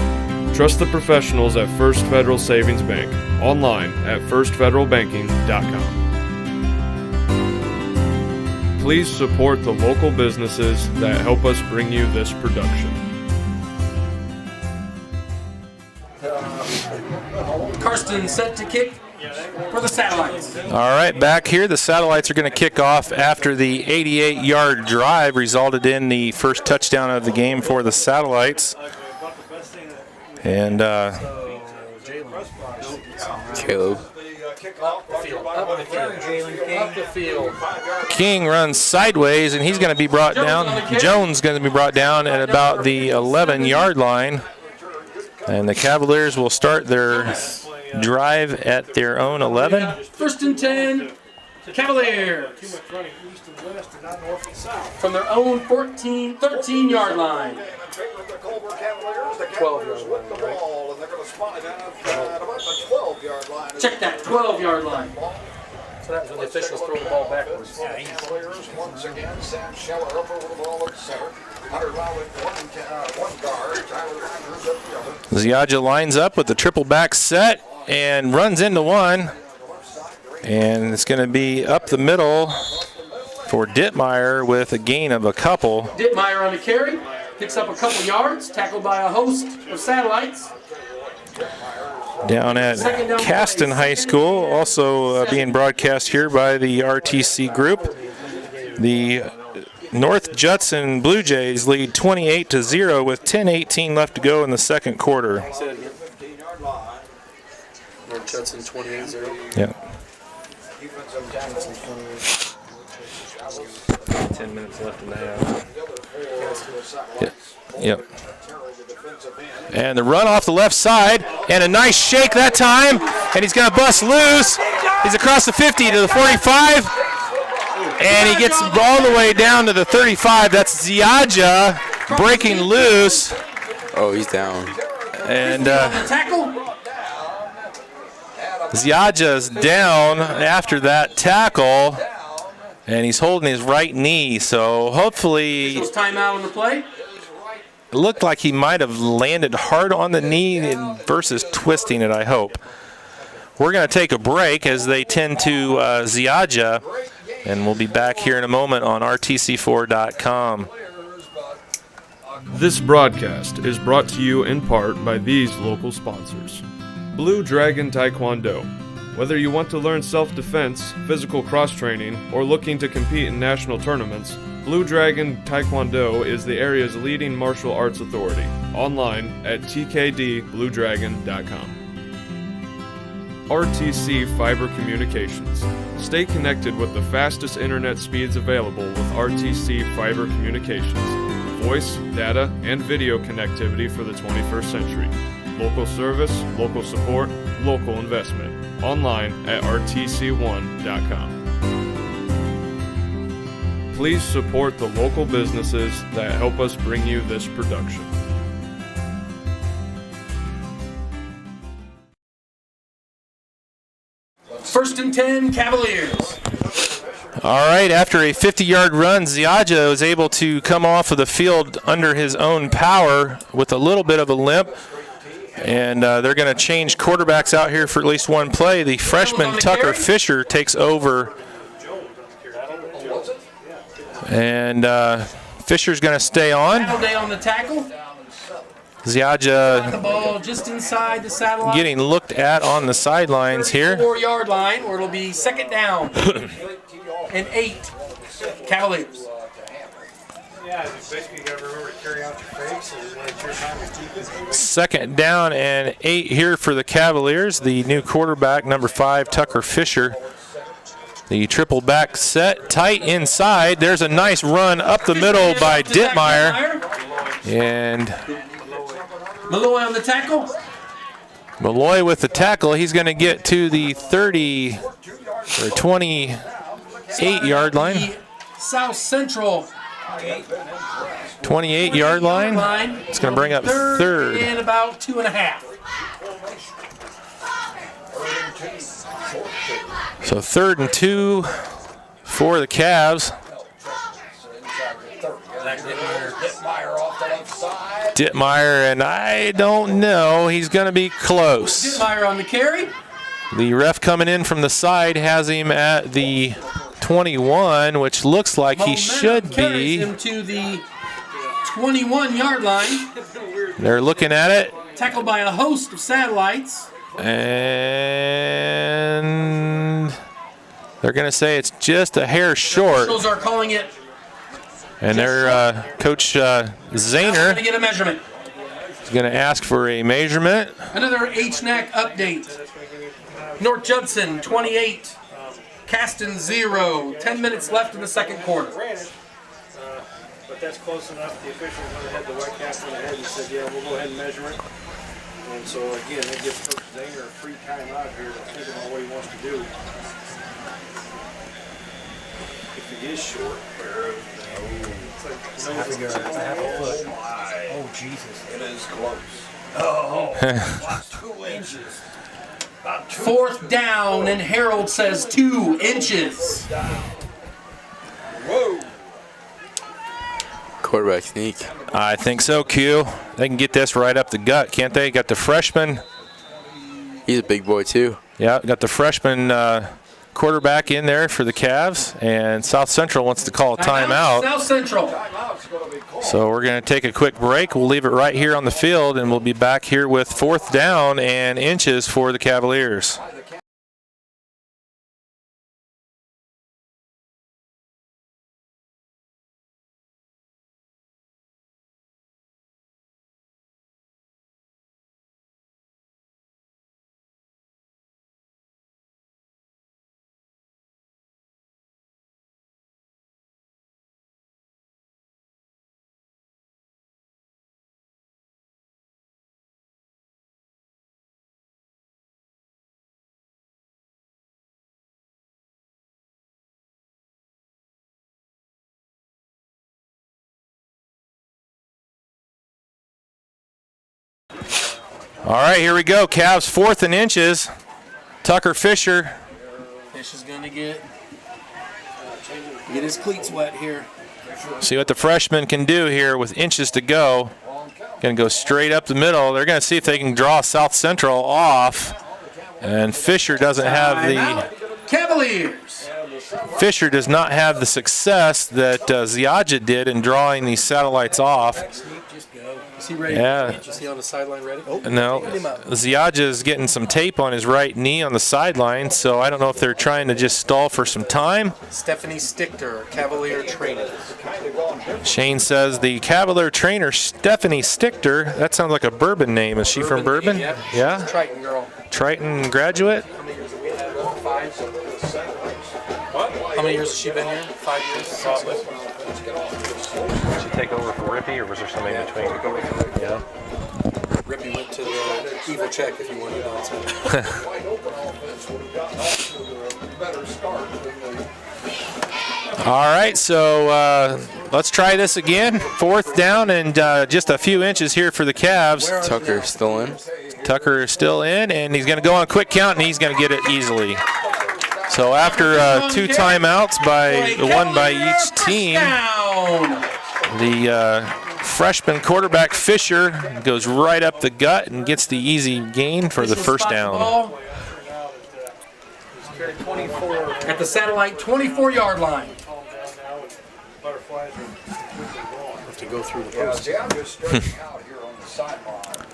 Trust the professionals at First Federal Savings Bank. Online at firstfederalbanking.com. Please support the local businesses that help us bring you this production. Karsten set to kick. for the Satellites. All right, back here, the Satellites are going to kick off after the 88-yard drive resulted in the first touchdown of the game for the Satellites. And Caleb. King runs sideways, and he's going to be brought down. Jones going to be brought down at about the 11-yard line. And the Cavaliers will start their drive at their own 11. First and 10, Cavaliers. From their own 13-yard line. 12-yard line. And they're going to spot it at about the 12-yard line. Check that, 12-yard line. So that was when the officials throw the ball backwards. Cavaliers once again. Sam Scheller up over the ball at center. Hunter Rowlett, one guard. Tyler Rogers up the other. Ziaja lines up with the triple back set and runs into one. And it's going to be up the middle for Dittmeyer with a gain of a couple. Dittmeyer on the carry. Picks up a couple yards. Tackled by a host of Satellites. Down at Caston High School, also being broadcast here by the RTC group. The North Judson Blue Jays lead 28-0 with 10:18 left to go in the second quarter. North Judson 28-0. Yeah. 10 minutes left in the half. Yep. And the run off the left side, and a nice shake that time, and he's going to bust loose. He's across the 50 to the 45, and he gets all the way down to the 35. That's Ziaja breaking loose. Oh, he's down. And Tackle. Ziaja's down after that tackle, and he's holding his right knee, so hopefully Timeout on the play. it looked like he might have landed hard on the knee versus twisting it, I hope. We're going to take a break as they tend to Ziaja, and we'll be back here in a moment on rtc4.com. This broadcast is brought to you in part by these local sponsors. Blue Dragon Taekwondo. Whether you want to learn self-defense, physical cross-training, or looking to compete in national tournaments, Blue Dragon Taekwondo is the area's leading martial arts authority. Online at tkdbluedragon.com. RTC Fiber Communications. Stay connected with the fastest internet speeds available with RTC Fiber Communications. Voice, data, and video connectivity for the 21st century. Local service, local support, local investment. Online at rtc1.com. Please support the local businesses that help us bring you this production. First and 10, Cavaliers. All right, after a 50-yard run, Ziaja was able to come off of the field under his own power with a little bit of a limp. And they're going to change quarterbacks out here for at least one play. The freshman Tucker Fisher takes over. And Fisher's going to stay on. Day on the tackle. Ziaja The ball just inside the Satellite. getting looked at on the sidelines here. 4-yard line, or it'll be second down and 8. Cavaliers. Yeah, basically you got to remember to carry out your fakes, and when it's your time to keep it. Second down and 8 here for the Cavaliers. The new quarterback, number 5, Tucker Fisher. The triple back set, tight inside. There's a nice run up the middle by Dittmeyer. And Malloy on the tackle. Malloy with the tackle. He's going to get to the 30 or 28-yard line. The South Central 28-yard line. It's going to bring up third. And about 2.5. So 3rd and 2 for the Cavs. Dittmeyer, and I don't know. He's going to be close. Dittmeyer on the carry. The ref coming in from the side has him at the 21, which looks like he should Carries be. him to the 21-yard line. They're looking at it. Tackled by a host of Satellites. And they're going to say it's just a hair short. Officials are calling it. And their Coach Going Zahner to get a measurement. is going to ask for a measurement. Another HNAC update. North Judson 28, Caston 0. 10 minutes left in the second quarter. But that's close enough. The official went ahead, the Whitecaps went ahead and said, yeah, we'll go ahead and measure it. And so again, it gives Coach Zahner a free timeout here to think about what he wants to do. If it is short, It's a half a foot. Oh, Jesus. It is close. about 2 inches. Fourth down, and Harold says 2 inches. Whoa. Quarterback sneak. I think so, Q. They can get this right up the gut, can't they? Got the freshman. He's a big boy too. Yeah, got the freshman quarterback in there for the Cavs, and South Central wants to call a timeout. South Central. So we're going to take a quick break. We'll leave it right here on the field, and we'll be back here with fourth down and inches for the Cavaliers. All right, here we go. Cavs 4th and inches. Tucker Fisher. Fish is going to get his cleats wet here. See what the freshman can do here with inches to go. Going to go straight up the middle. They're going to see if they can draw South Central off. And Fisher doesn't have the Cavaliers. Fisher does not have the success that Ziaja did in drawing these satellites off. Is he ready? Yeah. Is he on the sideline ready? Oh, No, Ziaja is getting some tape on his right knee on the sideline, so I don't know if they're trying to just stall for some time. Stephanie Stichter, Cavalier trainer. Shane says the Cavalier trainer, Stephanie Stichter, that sounds like a Bourbon name. Is she from Bourbon? Yep. Yeah? Triton girl. Triton graduate? How many years has she been here? 5 years? Probably. Did she take over for Rippy, or was there somebody in between? Yeah. Rippy went to the evil check, if you want to know. All right, so let's try this again. 4th down and just a few inches here for the Cavs. Tucker still in. Tucker is still in, and he's going to go on a quick count, and he's going to get it easily. So after 2 timeouts one by each team, the freshman quarterback Fisher goes right up the gut and gets the easy gain for the first down. At the satellite 24-yard line. Have to go through the post.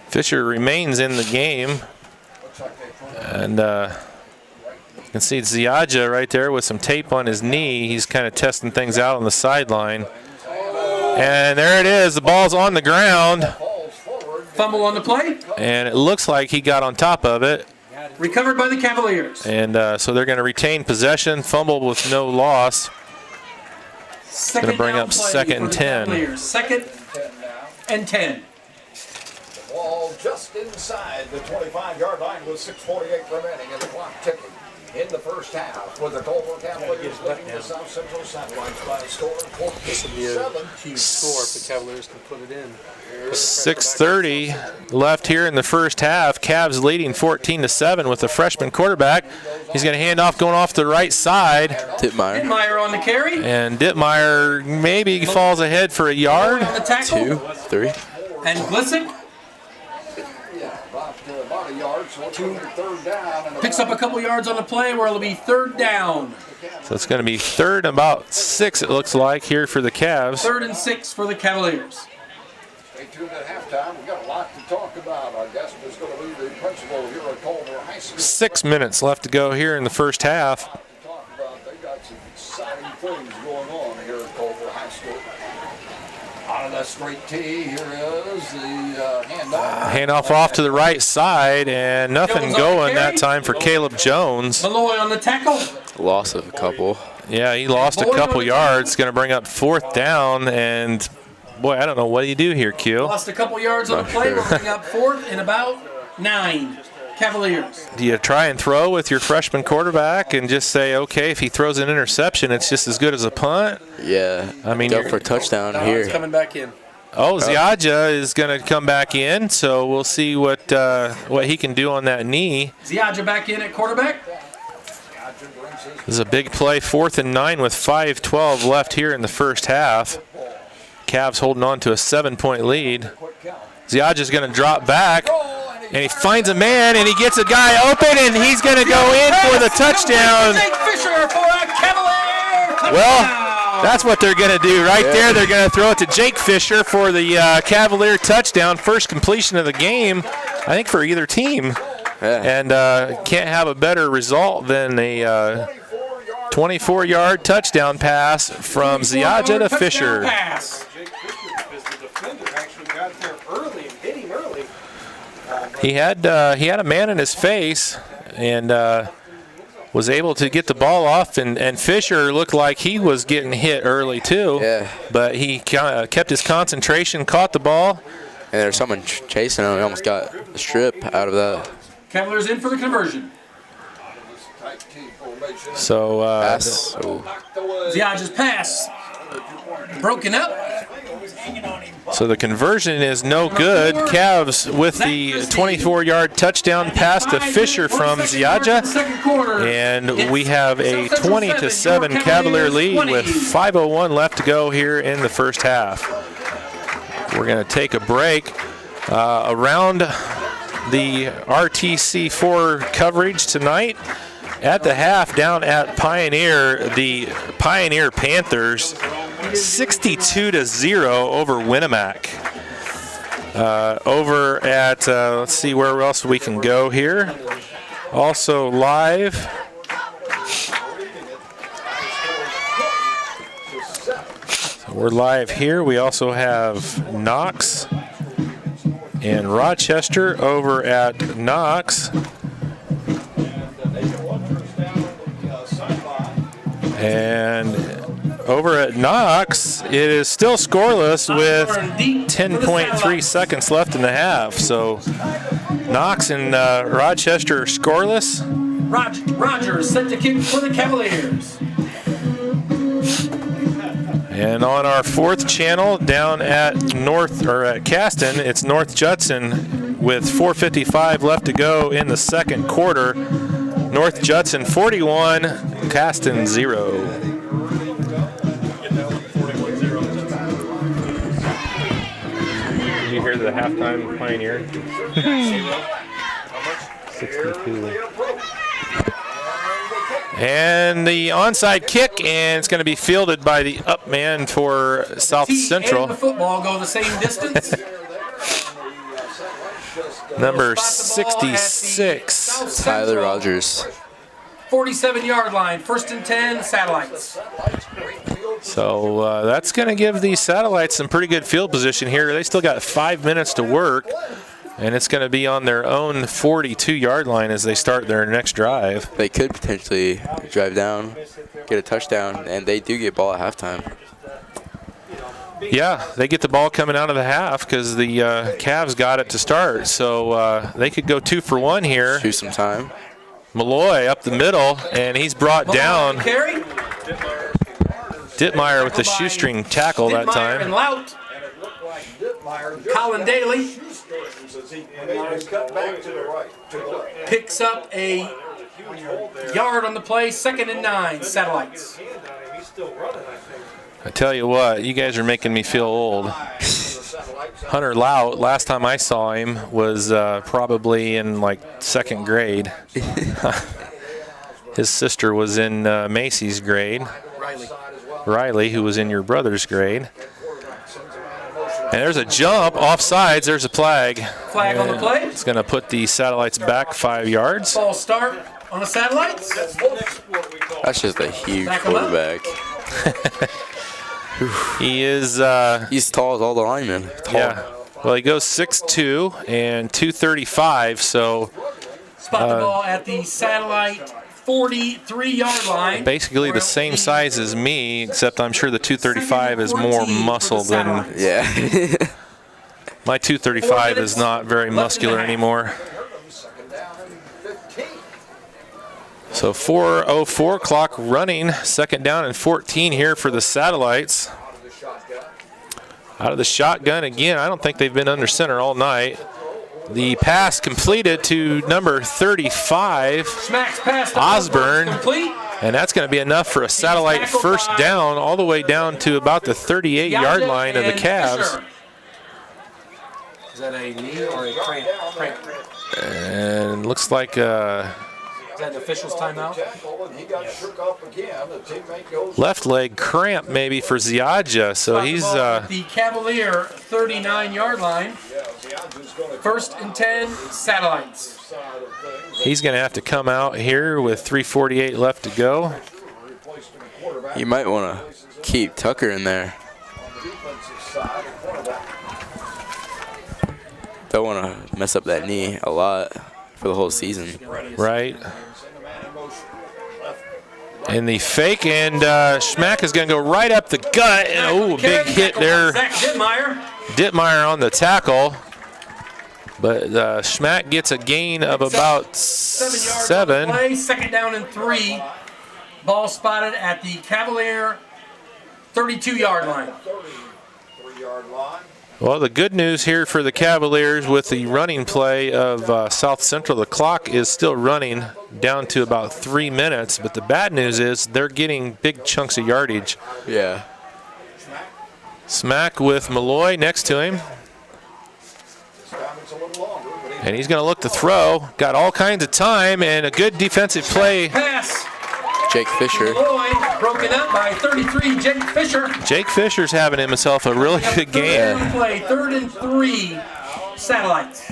Fisher remains in the game, and you can see Ziaja right there with some tape on his knee. He's kind of testing things out on the sideline. And there it is. The ball's on the ground. Fumble on the play. And it looks like he got on top of it. Recovered by the Cavaliers. And so they're going to retain possession, fumble with no loss. It's going to bring up 2nd and 10. 2nd and 10. The ball just inside the 25-yard line with 6:48 remaining and the clock ticking. In the first half, with the Culver Cavaliers leading the South Central Satellites by a score of 14-7. This would be a huge score if the Cavaliers can put it in. 6:30 left here in the first half. Cavs leading 14-7 with the freshman quarterback. He's going to hand off going off the right side. Dittmeyer on the carry. And Dittmeyer maybe falls ahead for a yard. On the tackle. 2, 3. And Glissick About a yard, so it's going to be 3rd down. And picks up a couple yards on the play where it'll be 3rd down. So it's going to be 3rd and about 6, it looks like, here for the Cavs. 3rd and 6 for the Cavaliers. Stay tuned at halftime. We've got a lot to talk about. Our guest is going to be the principal here at Culver 6 minutes left to go here in the first half. They got some exciting things going on here at Culver High School. Out of that straight tee, here is the handoff. Handoff off to the right side, and nothing going that time for Caleb Jones. Malloy on the tackle. Loss of a couple. Yeah, he lost a couple yards. Going to bring up 4th down, and boy, I don't know what do you do here, Q. Lost a couple yards on the play. We're bringing up 4th and about 9. Cavaliers. Do you try and throw with your freshman quarterback and just say, okay, if he throws an interception, it's just as good as a punt? Yeah. I mean, go for a touchdown It's here. coming back in. Oh, Ziadja is going to come back in, so we'll see what he can do on that knee. Ziadja back in at quarterback. This is a big play, 4th and 9 with 5:12 left here in the first half. Cavs holding on to a 7-point lead. Ziadja's going to drop back. And he finds a man, and he gets a guy open, and he's going to go in for the touchdown. Jake Fisher for a Cavalier touchdown. Well, that's what they're going to do right there. They're going to throw it to Jake Fisher for the Cavalier touchdown. First completion of the game, I think, for either team. Yeah. And can't have a better result than a 24-yard touchdown pass from Ziadja to Fisher. Pass. Jake Fisher, because the defender actually got there early and hit him early. He had a man in his face and was able to get the ball off, and Fisher looked like he was getting hit early too. Yeah. But he kept his concentration, caught the ball. And there's someone chasing him. He almost got the strip out of that. Cavaliers in for the conversion. So Pass. Ziadja's pass broken up. So the conversion is no good. Cavs with the 24-yard touchdown pass to Fisher from Ziadja. And we have a 20-7 Cavalier lead with 5:01 left to go here in the first half. We're going to take a break. Around the RTC4 coverage tonight, at the half down at Pioneer, the Pioneer Panthers 62-0 over Winnemac. Over at, let's see where else we can go here. Also live. So we're live here. We also have Knox and Rochester over at Knox. And over at Knox, it is still scoreless with 10.3 seconds left in the half. So Knox and Rochester are scoreless. Rogers set to kick for the Cavaliers. And on our 4th channel down at at Caston, it's North Judson with 4:55 left to go in the second quarter. North Judson 41, Caston 0. Did you hear the halftime Pioneer? 62. And the onside kick, and it's going to be fielded by the up man for South Central. And the football go the same distance. Number 66. Tyler Rogers. 47-yard line, 1st and 10, Satellites. So that's going to give the Satellites some pretty good field position here. They still got 5 minutes to work, and it's going to be on their own 42-yard line as they start their next drive. They could potentially drive down, get a touchdown, and they do get ball at halftime. Yeah, they get the ball coming out of the half because the Cavs got it to start. So they could go 2 for 1 here. Shoot some time. Malloy up the middle, and he's brought down. Carry. Dittmeyer with the shoestring tackle that Dittmeyer and time. Lout. Colin Daly picks up a yard on the play, 2nd and 9, Satellites. I tell you what, you guys are making me feel old. Hunter Lout, last time I saw him was probably in like 2nd grade. His sister was in Macy's grade. Riley, who was in your brother's grade. And there's a jump, offsides, there's a flag. Flag on the play. It's going to put the Satellites back 5 yards. Ball start on the Satellites. That's just a huge Back 'em up. quarterback. He is, He's tall as all the linemen. Tall. yeah. Well, he goes 6'2" and 235, so Spot the ball at the Satellite 43-yard line. basically the same size as me, except I'm sure the 235 is more muscle than Yeah. my 235 is not very muscular anymore. So 4:04 clock running, second down and 14 here for the Satellites. Out of the shotgun again. I don't think they've been under center all night. The pass completed to number 35, Smacks pass to Osborne, complete. and that's going to be enough for a Satellite first down all the way down to about the 38-yard line of the Cavs. Fisher. Is that a knee or a cramp? And looks like Is that an official's timeout? left leg cramp maybe for Ziadja, so he's The Cavalier 39-yard line. First and 10, Satellites. he's going to have to come out here with 3:48 left to go. You might want to keep Tucker in there. Don't want to mess up that knee a lot for the whole season. Right. And the fake, and Schmack is going to go right up the gut. And, oh, big hit there. Zach Dittmeyer. Dittmeyer on the tackle. But Schmack gets a gain of about 7 yards on the 7. play. Second down and 3. Ball spotted at the Cavalier 32-yard line. 33-yard line. Well, the good news here for the Cavaliers with the running play of South Central, the clock is still running down to about 3 minutes. But the bad news is they're getting big chunks of yardage. Yeah. Smack with Malloy next to him. And he's going to look to throw. Got all kinds of time and a good defensive play. Pass. Jake Fisher. Lloyd broken up by 33, Jake Fisher. Jake Fisher's having himself a really good game. Third and 3, Satellites.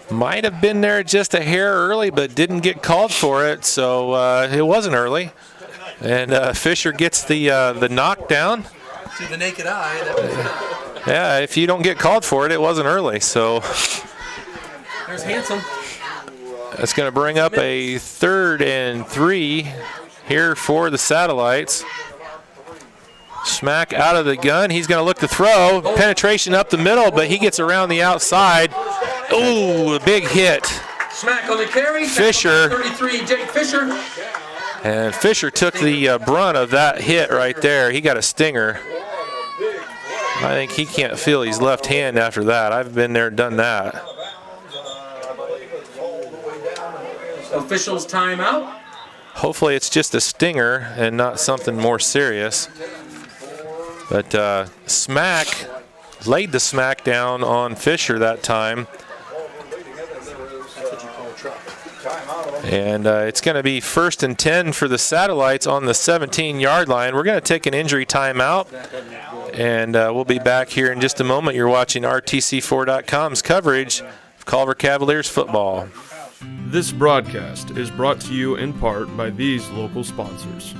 Might have been there just a hair early, but didn't get called for it, so it wasn't early. And Fisher gets the knockdown. To the naked eye, that was Yeah, if you don't get called for it, it wasn't early. So there's Handsome. that's going to bring up a 3rd and 3 here for the Satellites. Smack out of the gun. He's going to look to throw. Penetration up the middle, but he gets around the outside. Ooh, a big hit. Smack on the carry. Fisher. 33, Jake Fisher. And Fisher took the brunt of that hit right there. He got a stinger. I think he can't feel his left hand after that. I've been there, done that. Officials timeout. Hopefully it's just a stinger and not something more serious. But Smack laid the smack down on Fisher that time. And it's going to be 1st and 10 for the Satellites on the 17-yard line. We're going to take an injury timeout, and we'll be back here in just a moment. You're watching RTC4.com's coverage of Culver Cavaliers football. This broadcast is brought to you in part by these local sponsors.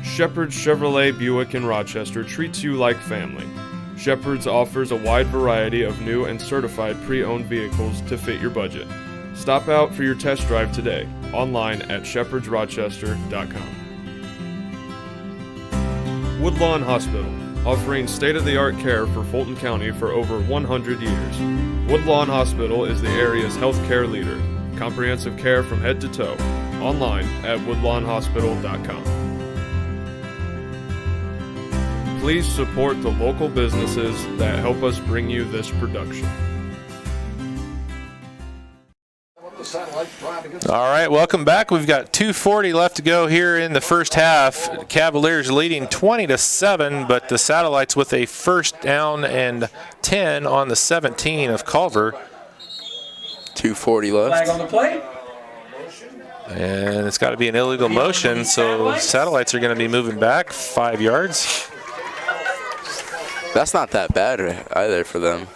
Shepherd's Chevrolet Buick in Rochester treats you like family. Shepherd's offers a wide variety of new and certified pre-owned vehicles to fit your budget. Stop out for your test drive today, online at shepherdsrochester.com. Woodlawn Hospital, offering state-of-the-art care for Fulton County for over 100 years. Woodlawn Hospital is the area's healthcare leader. Comprehensive care from head to toe, online at woodlawnhospital.com. Please support the local businesses that help us bring you this production. All right, welcome back. We've got 2:40 left to go here in the first half. Cavaliers leading 20-7, but the Satellites with a 1st down and 10 on the 17 of Culver. 2:40 left. Flag on the play. And it's got to be an illegal motion, so Satellites are going to be moving back 5 yards. That's not that bad either for them.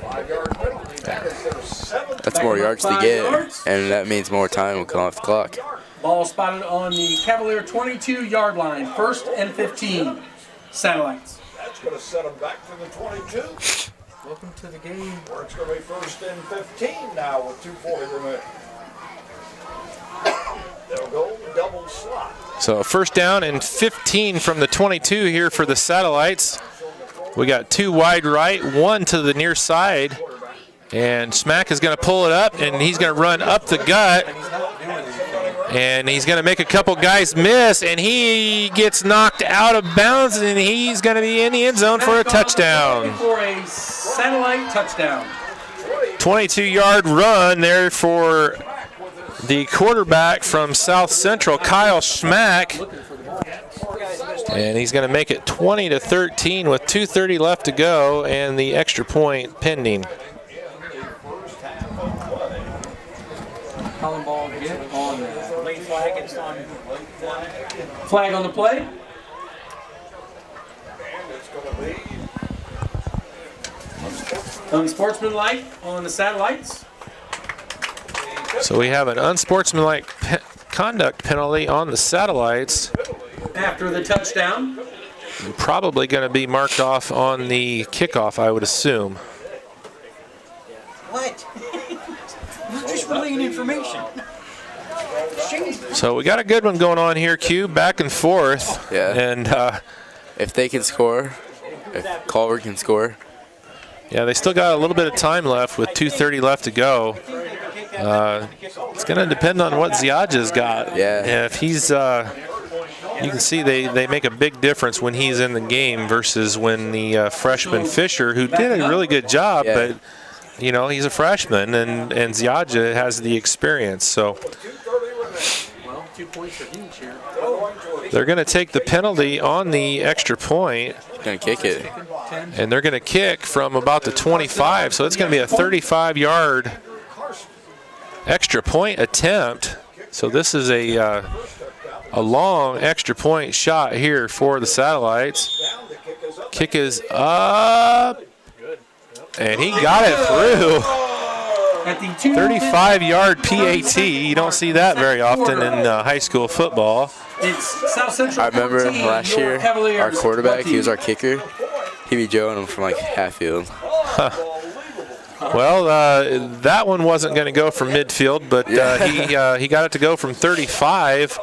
5-yard penalty. That is their 7th. That's more yards to 5 get, yards. and that means more time will come off the clock. Ball spotted on the Cavalier 22-yard line. 1st and 15. Satellites. That's going to set them back to the 22. Welcome to the game. Where it's going to be 1st and 15 now with 2:40 remaining. They'll go double slot. So 1st down and 15 from the 22 here for the Satellites. We got 2 wide right, 1 to the near side. And Smack is going to pull it up, and he's going to run up the gut. And he's going to make a couple guys miss, and he gets knocked out of bounds, and he's going to be in the end zone for a touchdown. For a Satellite touchdown. 22-yard run there for the quarterback from South Central, Kyle Schmack. And he's going to make it 20-13 with 2:30 left to go and the extra point pending. Calling ball hit on late flag. It's on Flag on the play. And it's going to be Unsportsmanlike on the Satellites. So we have an unsportsmanlike conduct penalty on the Satellites. After the touchdown. Probably going to be marked off on the kickoff, I would assume. what? You're just relaying information. So we got a good one going on here, Q, back and forth. Yeah. And If they can score, if Culver can score, yeah, they still got a little bit of time left with 2:30 left to go. It's going to depend on what Ziadja's got. Yeah. If he's, you can see they make a big difference when he's in the game versus when the freshman Fisher, who did a really good job, Yeah. but you know he's a freshman and Ziadja has the experience. So Well, 2 points are huge here. they're going to take the penalty on the extra point, gonna kick it. and they're going to kick from about the 25. So it's going to be a 35-yard extra point attempt. So this is a long extra point shot here for the Satellites. Kick is up, and he got it through. At the 35-yard PAT. You don't see that very often in high school football. It's South Central. I remember 14, last your year, Cavaliers our quarterback, 20. he was our kicker. He'd be joeing him from like half field. Well, that one wasn't going to go from midfield, but he got it to go from 35.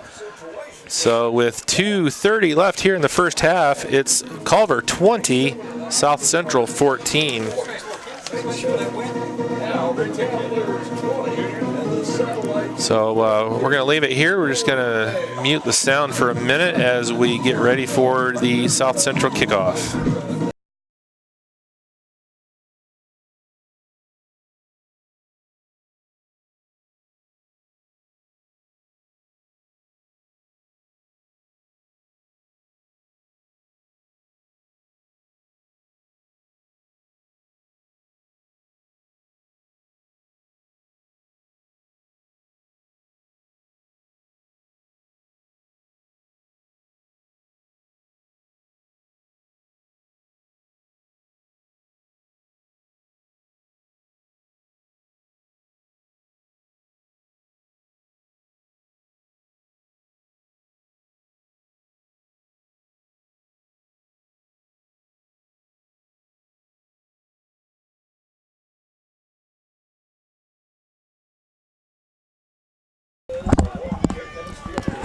So with 2:30 left here in the first half, it's Culver 20, South Central 14. So we're going to leave it here. We're just going to mute the sound for a minute as we get ready for the South Central kickoff.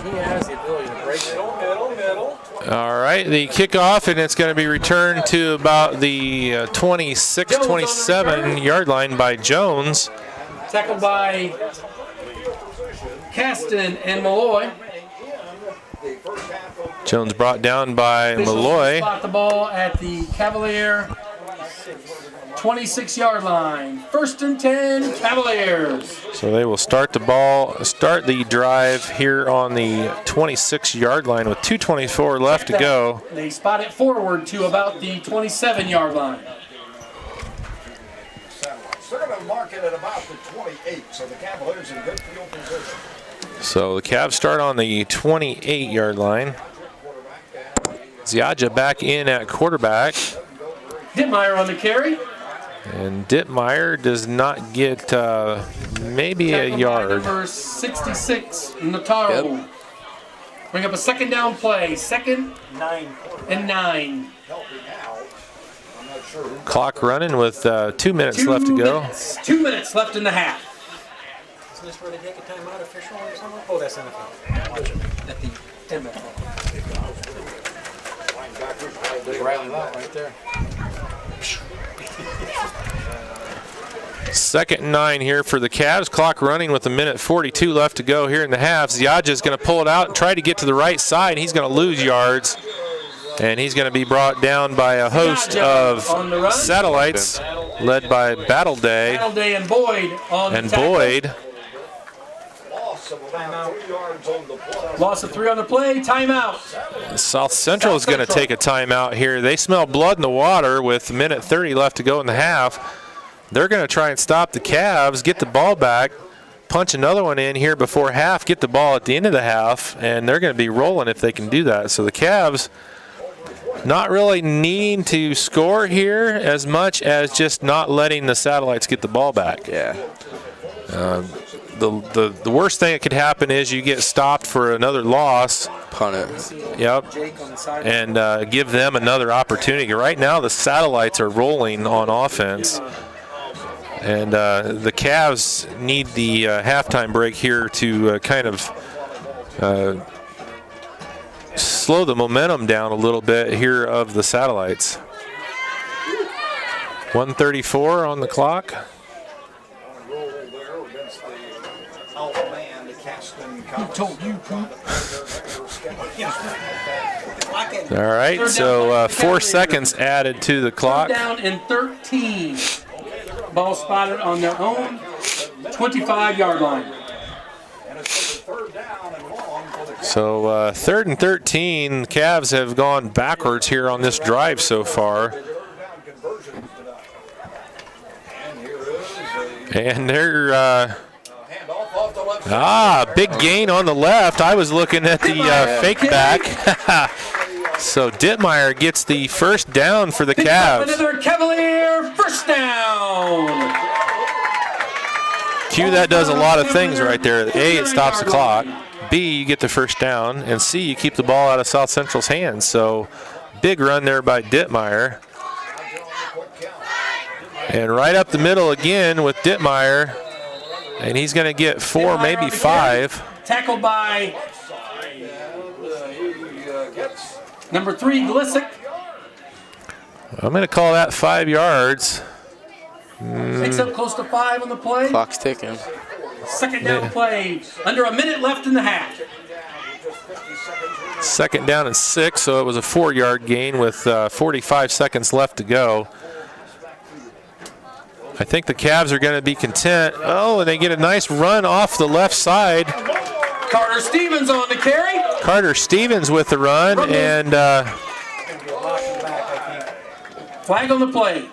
He has the ability to break it. All right, the kickoff, and it's going to be returned to about the 26, 27-yard line by Jones. Tackled by Caston and Malloy. Jones brought down by Malloy. Spot the ball at the Cavalier 26-yard line. 1st and 10, Cavaliers. So they will start the drive here on the 26-yard line with 2:24 left to go. They spot it forward to about the 27-yard line. They're going to mark it at about the 28, so the Cavaliers in good field position. So the Cavs start on the 28-yard line. Ziadja back in at quarterback. Dittmeyer on the carry. And Dittmeyer does not get maybe a Tackled by yard. Number 66, Notaro. Yep. Bring up a second down play. 2nd and 9. Clock running with 2 minutes left to go. 2 minutes left in the half. Isn't this where they take a timeout official or something? Oh, that's NFL. Watch it. At the 10-minute mark. They rally out right there. 2nd and 9 here for the Cavs. Clock running with 1:42 left to go here in the half. Ziadja is going to pull it out and try to get to the right side. He's going to lose yards. And he's going to be brought down by a host of satellites led by Battle Day. Battle Day and Boyd on And the tackle. Boyd. Loss of 3 on the play. Timeout. South Central is going to take a timeout here. They smell blood in the water with 1:30 left to go in the half. They're going to try and stop the Cavs, get the ball back, punch another one in here before half, get the ball at the end of the half, and they're going to be rolling if they can do that. So the Cavs not really needing to score here as much as just not letting the Satellites get the ball back. Yeah. The worst thing that could happen is you get stopped for another loss. Punt it. Yep. And give them another opportunity. Right now the Satellites are rolling on offense. And the Cavs need the halftime break here to kind of slow the momentum down a little bit here of the Satellites. 1:34 on the clock. Who told you, Poop? All right, so 4 seconds added to the clock. Down in 13. Ball spotted on their own 25-yard line. So 3rd and 13, Cavs have gone backwards here on this drive so far. And they're big gain on the left. I was looking at the fake back. So Dittmeyer gets the first down for the Cavs. Another Cavalier first down. Q, that does a lot of things right there. A, it stops the clock. B, you get the first down. And C, you keep the ball out of South Central's hands. So big run there by Dittmeyer. And right up the middle again with Dittmeyer. And he's going to get 4, maybe 5. Tackled by number 3, Glissick. I'm going to call that 5 yards. Picks up close to 5 on the play. Clock's ticking. Second down play. Under a minute left in the half. 2nd down and 6, so it was a 4-yard gain with 45 seconds left to go. I think the Cavs are going to be content. Oh, and they get a nice run off the left side. Carter Stevens on the carry. Carter Stevens with the run, and flag on the play.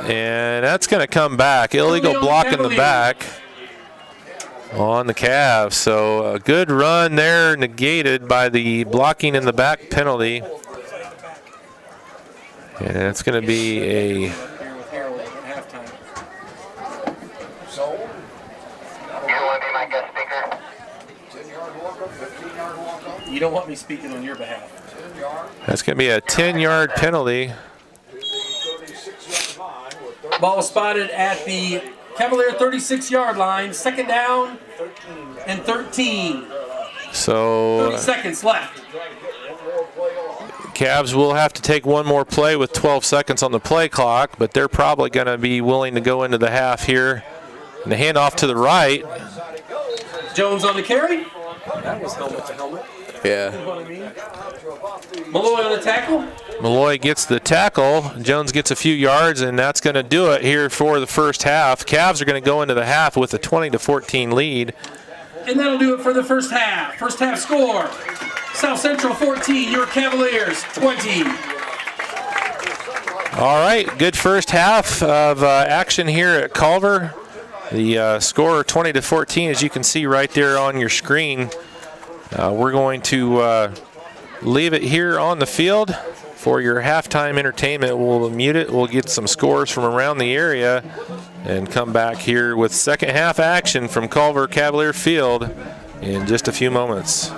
And that's going to come back. Illegal block in the back on the Cavs. So a good run there negated by the blocking in the back penalty. And it's going to be a... You don't want me speaking on your behalf. That's going to be a 10-yard penalty. Ball spotted at the Cavalier 36-yard line. 2nd down and 13. So 30 seconds left. Cavs will have to take one more play with 12 seconds on the play clock, but they're probably going to be willing to go into the half here. And the handoff to the right. Jones on the carry. That was helmet to helmet. Yeah. Malloy on the tackle. Malloy gets the tackle. Jones gets a few yards, and that's going to do it here for the first half. Cavs are going to go into the half with a 20-14 lead. And that'll do it for the first half. First half score. South Central 14, your Cavaliers 20. All right, good first half of action here at Culver. The score 20-14, as you can see right there on your screen. We're going to leave it here on the field for your halftime entertainment. We'll mute it. We'll get some scores from around the area and come back here with second half action from Culver Cavalier Field in just a few moments.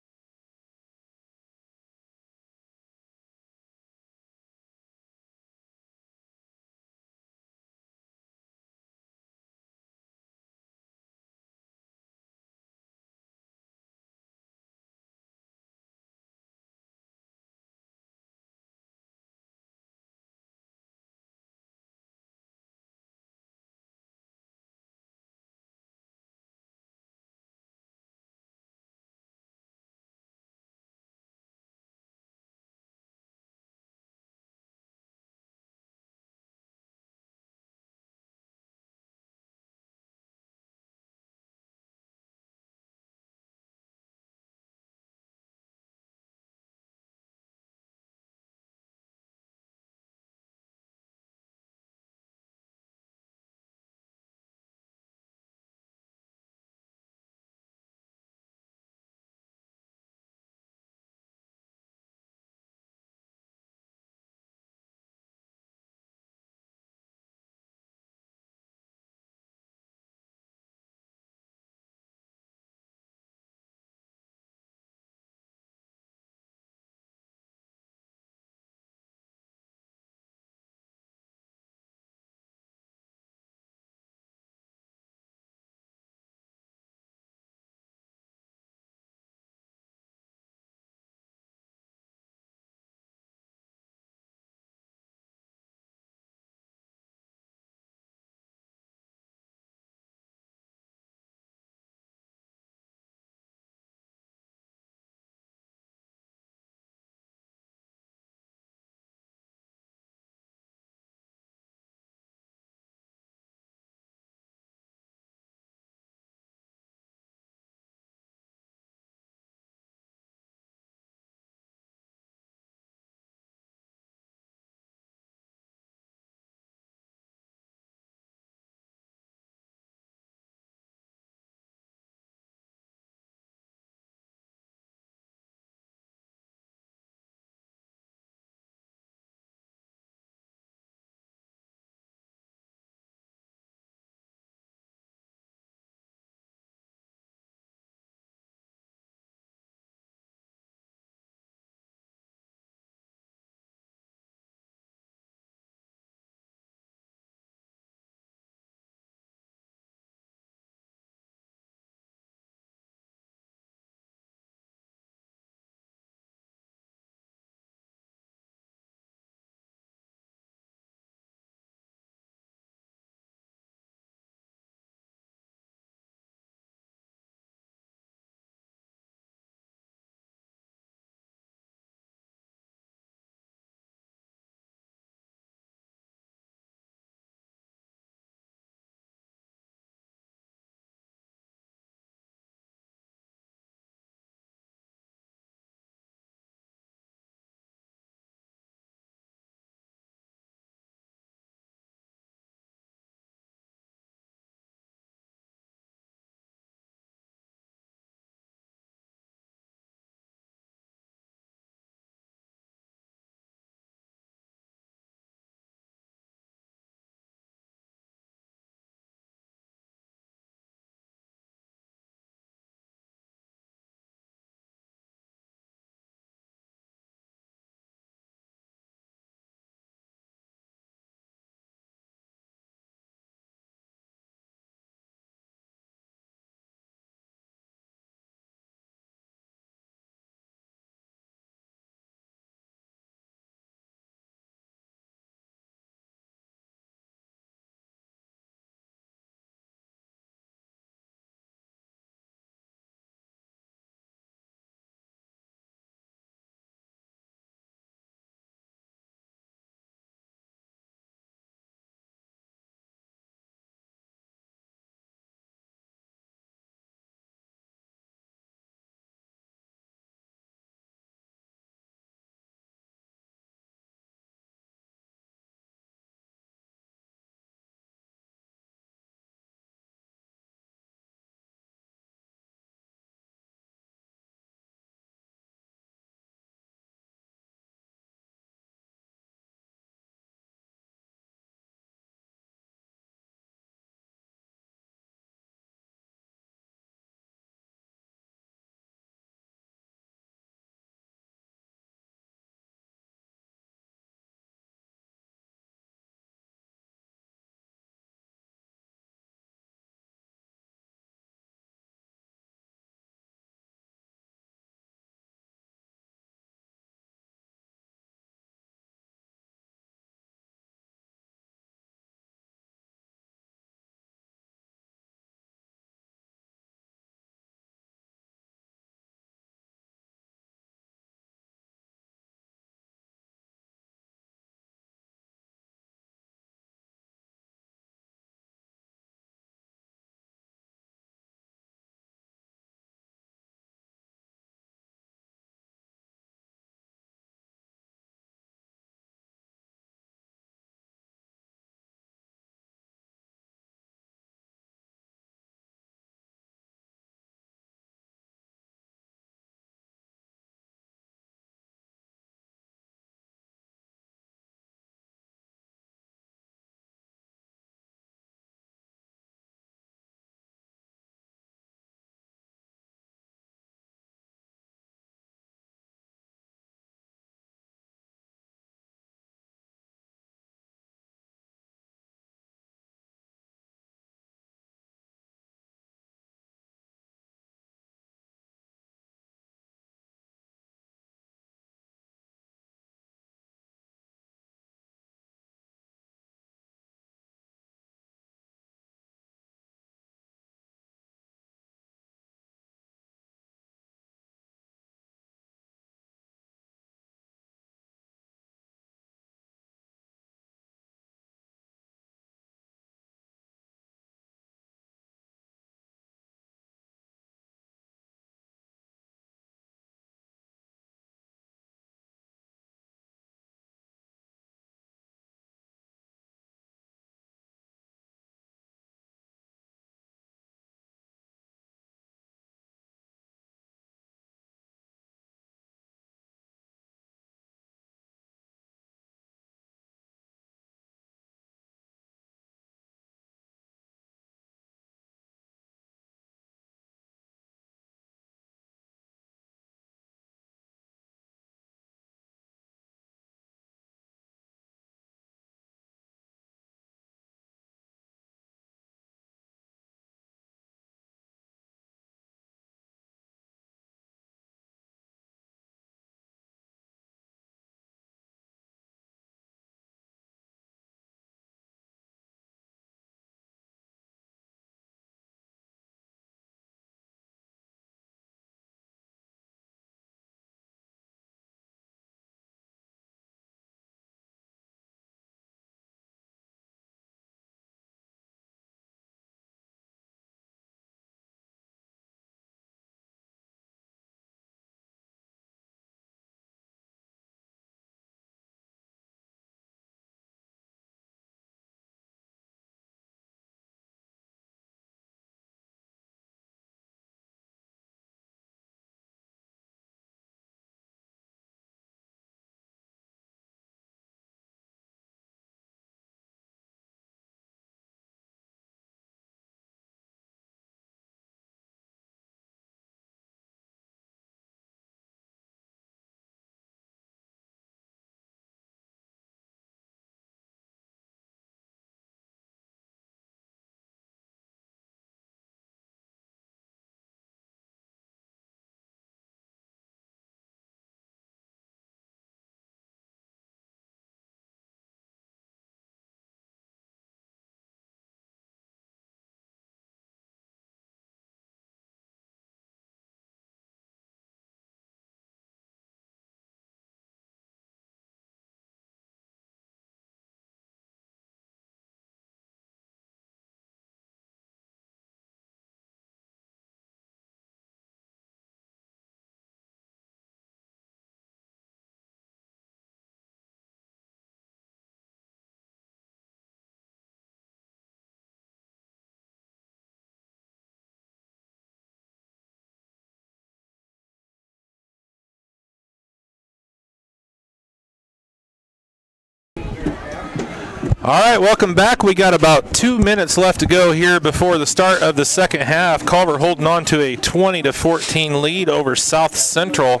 All right, welcome back. We got about 2 minutes left to go here before the start of the second half. Culver holding on to a 20-14 lead over South Central,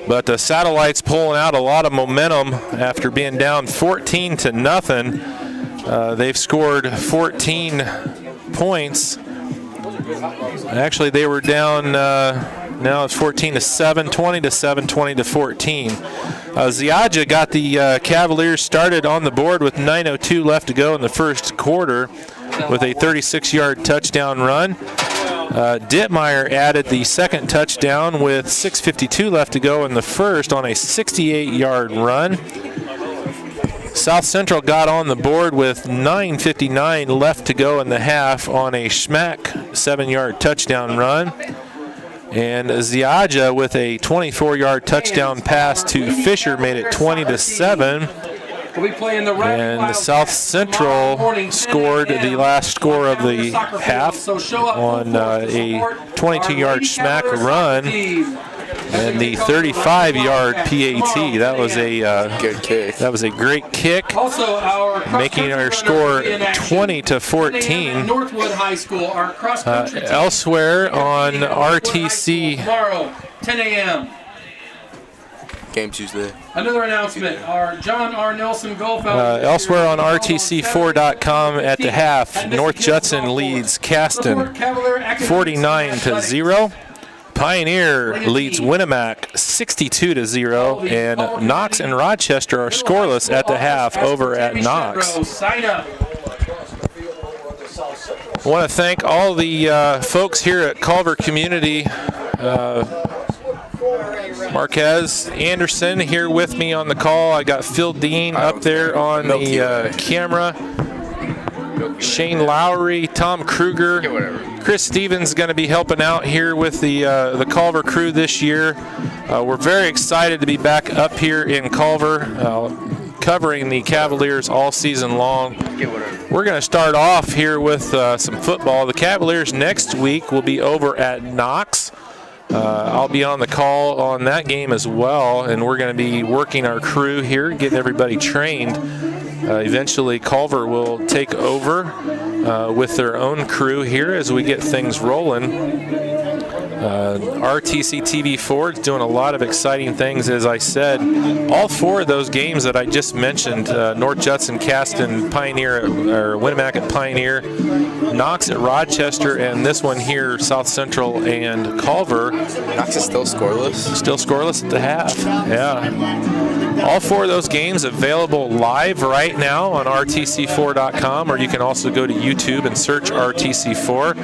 but the Satellites pulling out a lot of momentum after being down 14-0. They've scored 14 points. Actually, they were down. Now it's 14-7, 20-7, 20-14. Ziaja got the Cavaliers started on the board with 9:02 left to go in the first quarter with a 36-yard touchdown run. Dittmeyer added the second touchdown with 6:52 left to go in the first on a 68-yard run. South Central got on the board with 9:59 left to go in the half on a Schmack 7-yard touchdown run. And Ziaja with a 24-yard touchdown pass to Fisher made it 20-7. And South Central scored the last score of the half on a 22-yard Schmack run and the 35-yard PAT. That was a good kick. That was a great kick, making our score 20-14. Northwood High School, our cross country elsewhere on RTC. Tomorrow, 10 a.m. Game Tuesday. Another announcement: our John R. Nelson Golf. Elsewhere on RTC4.com at the half, North Judson leads Caston 49-0. Pioneer leads Winnemac 62-0, and Knox and Rochester are scoreless at the half over at Knox. Sign up. I want to thank all the folks here at Culver Community. Marquez Anderson here with me on the call. I got Phil Dean up there on the camera. Shane Lowry, Tom Kruger, Chris Stevens going to be helping out here with the Culver crew this year. We're very excited to be back up here in Culver, covering the Cavaliers all season long. We're going to start off here with some football. The Cavaliers next week will be over at Knox. I'll be on the call on that game as well, and we're going to be working our crew here, getting everybody trained. Eventually, Culver will take over with their own crew here as we get things rolling. RTC TV4 is doing a lot of exciting things, as I said. All four of those games that I just mentioned, North Judson, Caston, Pioneer, or Winnemac at Pioneer, Knox at Rochester, and this one here, South Central and Culver. Knox is still scoreless? Still scoreless at the half, yeah. All four of those games available live right now on RTC4.com, or you can also go to YouTube and search RTC4.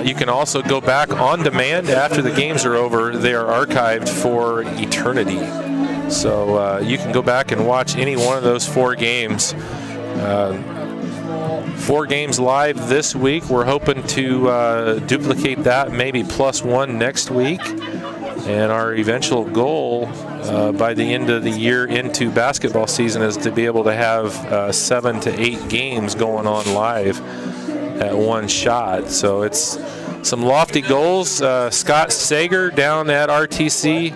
You can also go back on demand after the games are over. They are archived for eternity. So you can go back and watch any one of those four games. 4 games live this week. We're hoping to duplicate that, maybe +1 next week. And our eventual goal by the end of the year into basketball season is to be able to have 7 to 8 games going on live at one shot. So it's some lofty goals. Scott Sager down at RTC,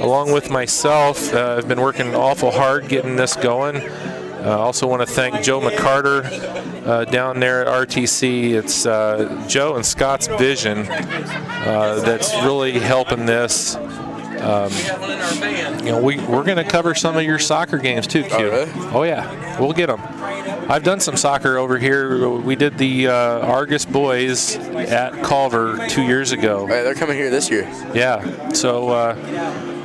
along with myself, have been working awful hard getting this going. I also want to thank Joe McCarter down there at RTC. It's Joe and Scott's vision that's really helping this. You know, we're going to cover some of your soccer games too, Q. Oh, really? Oh yeah, we'll get them. I've done some soccer over here. We did the Argus boys at Culver 2 years ago. Right, they're coming here this year. Yeah, so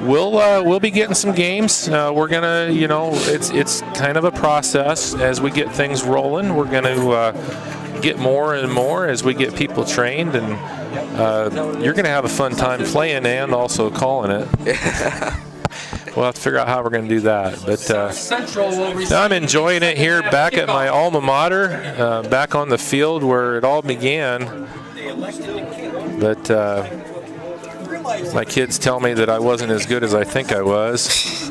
we'll be getting some games. We're gonna, you know, it's kind of a process as we get things rolling. We're gonna get more and more as we get people trained, and you're gonna have a fun time playing and also calling it. We'll have to figure out how we're going to do that. But I'm enjoying it here back at my alma mater, back on the field where it all began. But my kids tell me that I wasn't as good as I think I was.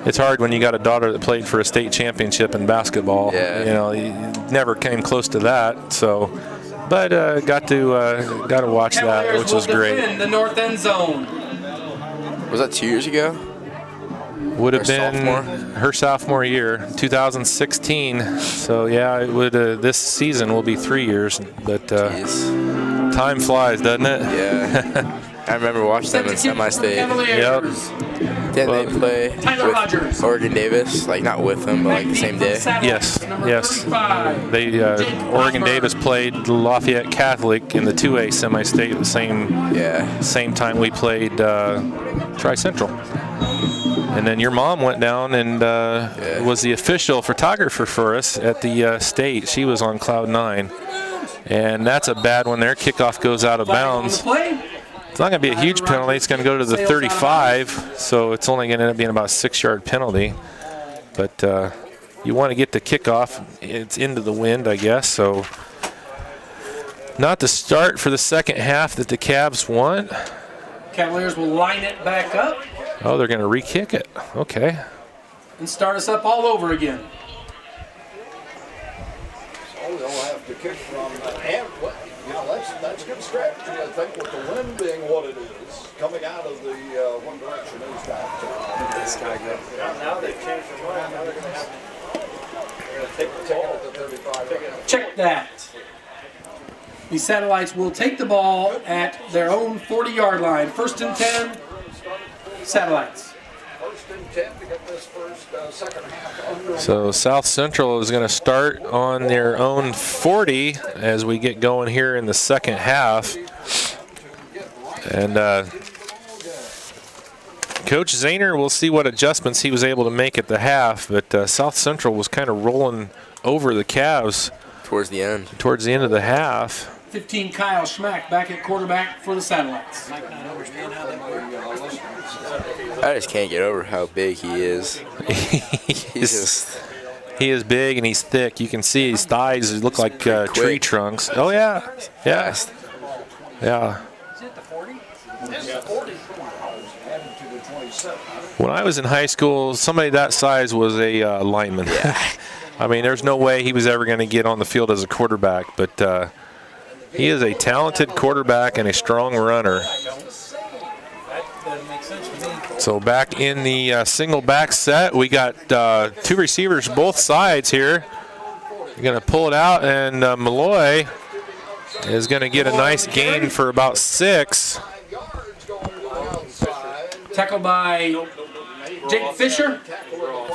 It's hard when you got a daughter that played for a state championship in basketball. Yeah. You know, you never came close to that. So, but got to watch that, which was great. The north end zone. Was that 2 years ago? would have Her been sophomore? her sophomore year, 2016. So yeah, it would. This season will be 3 years, but Jeez. time flies, doesn't it? Yeah. I remember watching them in semi-state. Yep. Didn't they play Tyler Rogers. with Oregon Davis? Like, not with them, but like the same day? Yes. Yes. They Oregon Davis played Lafayette Catholic in the 2A semi-state at the same time we played Tri-Central. And then your mom went down and was the official photographer for us at the state. She was on cloud 9. And that's a bad one there. Kickoff goes out of bounds. It's not going to be a huge penalty. It's going to go to the 35, so it's only going to end up being about a 6-yard penalty. But you want to get the kickoff. It's into the wind, I guess. So not the start for the second half that the Cavs want. Cavaliers will line it back up Oh, they're going to re-kick it. Okay. and start us up all over again. So they'll have to kick from that's good strategy, I think, with the wind being what it is, coming out of the one direction is back. Now they've changed their mind. Now they're going to take the ball at the 35. Check that. The Satellites will take the ball at their own 40-yard line. 1st and 10, Satellites. 1st and 10 to get this second half under. So South Central is going to start on their own 40 as we get going here in the second half. And Coach Zahner, we'll see what adjustments he was able to make at the half, but South Central was kind of rolling over the Cavs Towards the end. towards the end of the half. 15, Kyle Schmack back at quarterback for the Satellites. Might not understand how that works. I just can't get over how big he is. He is big and he's thick. You can see his thighs look like tree trunks. Oh, yeah. Yeah. Yeah. Is it the 40? When I was in high school, somebody that size was a lineman. I mean, there's no way he was ever going to get on the field as a quarterback, but he is a talented quarterback and a strong runner. So back in the single back set, we got 2 receivers both sides here. You're going to pull it out, and Malloy is going to get a nice gain for about 6. Tackled by Jake Fisher.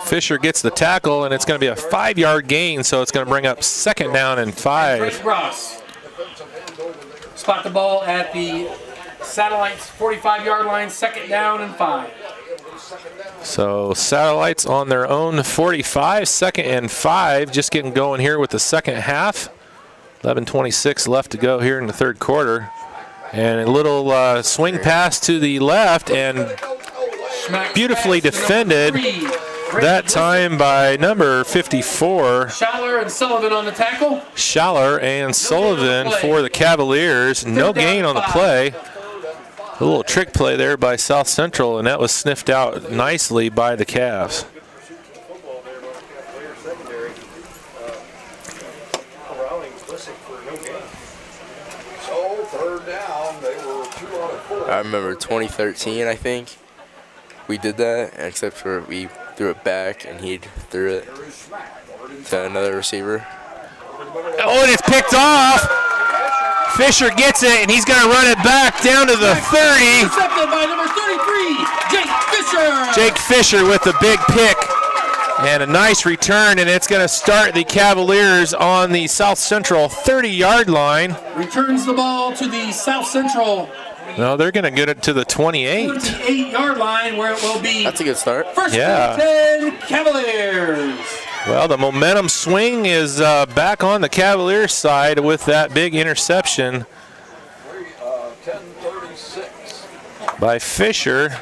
Fisher gets the tackle, and it's going to be a 5-yard gain, so it's going to bring up 2nd down and 5. Drake Ross. Spot the ball at the Satellites 45-yard line, 2nd down and 5. So Satellites on their own 45, 2nd and 5, just getting going here with the second half. 11:26 left to go here in the third quarter. And a little swing pass to the left, and beautifully defended that time by number 54. Schaller and Sullivan on the tackle. Schaller and Sullivan for the Cavaliers. No gain on the play. A little trick play there by South Central, and that was sniffed out nicely by the Cavs. So 3rd down, they were 2 out of 4. I remember 2013, I think. We did that, except for we threw it back, and he threw it to another receiver. Oh, and it's picked off. Fisher gets it, and he's going to run it back down to the 30. Intercepted by number 33, Jake Fisher. Jake Fisher with the big pick and a nice return, and it's going to start the Cavaliers on the South Central 30-yard line. Returns the ball to the South Central No, they're going to get it to the 28. 28-yard line, where it will be That's a good start. 1st Yeah. and 10 Cavaliers. Well, the momentum swing is back on the Cavaliers side with that big interception 10:36. by Fisher.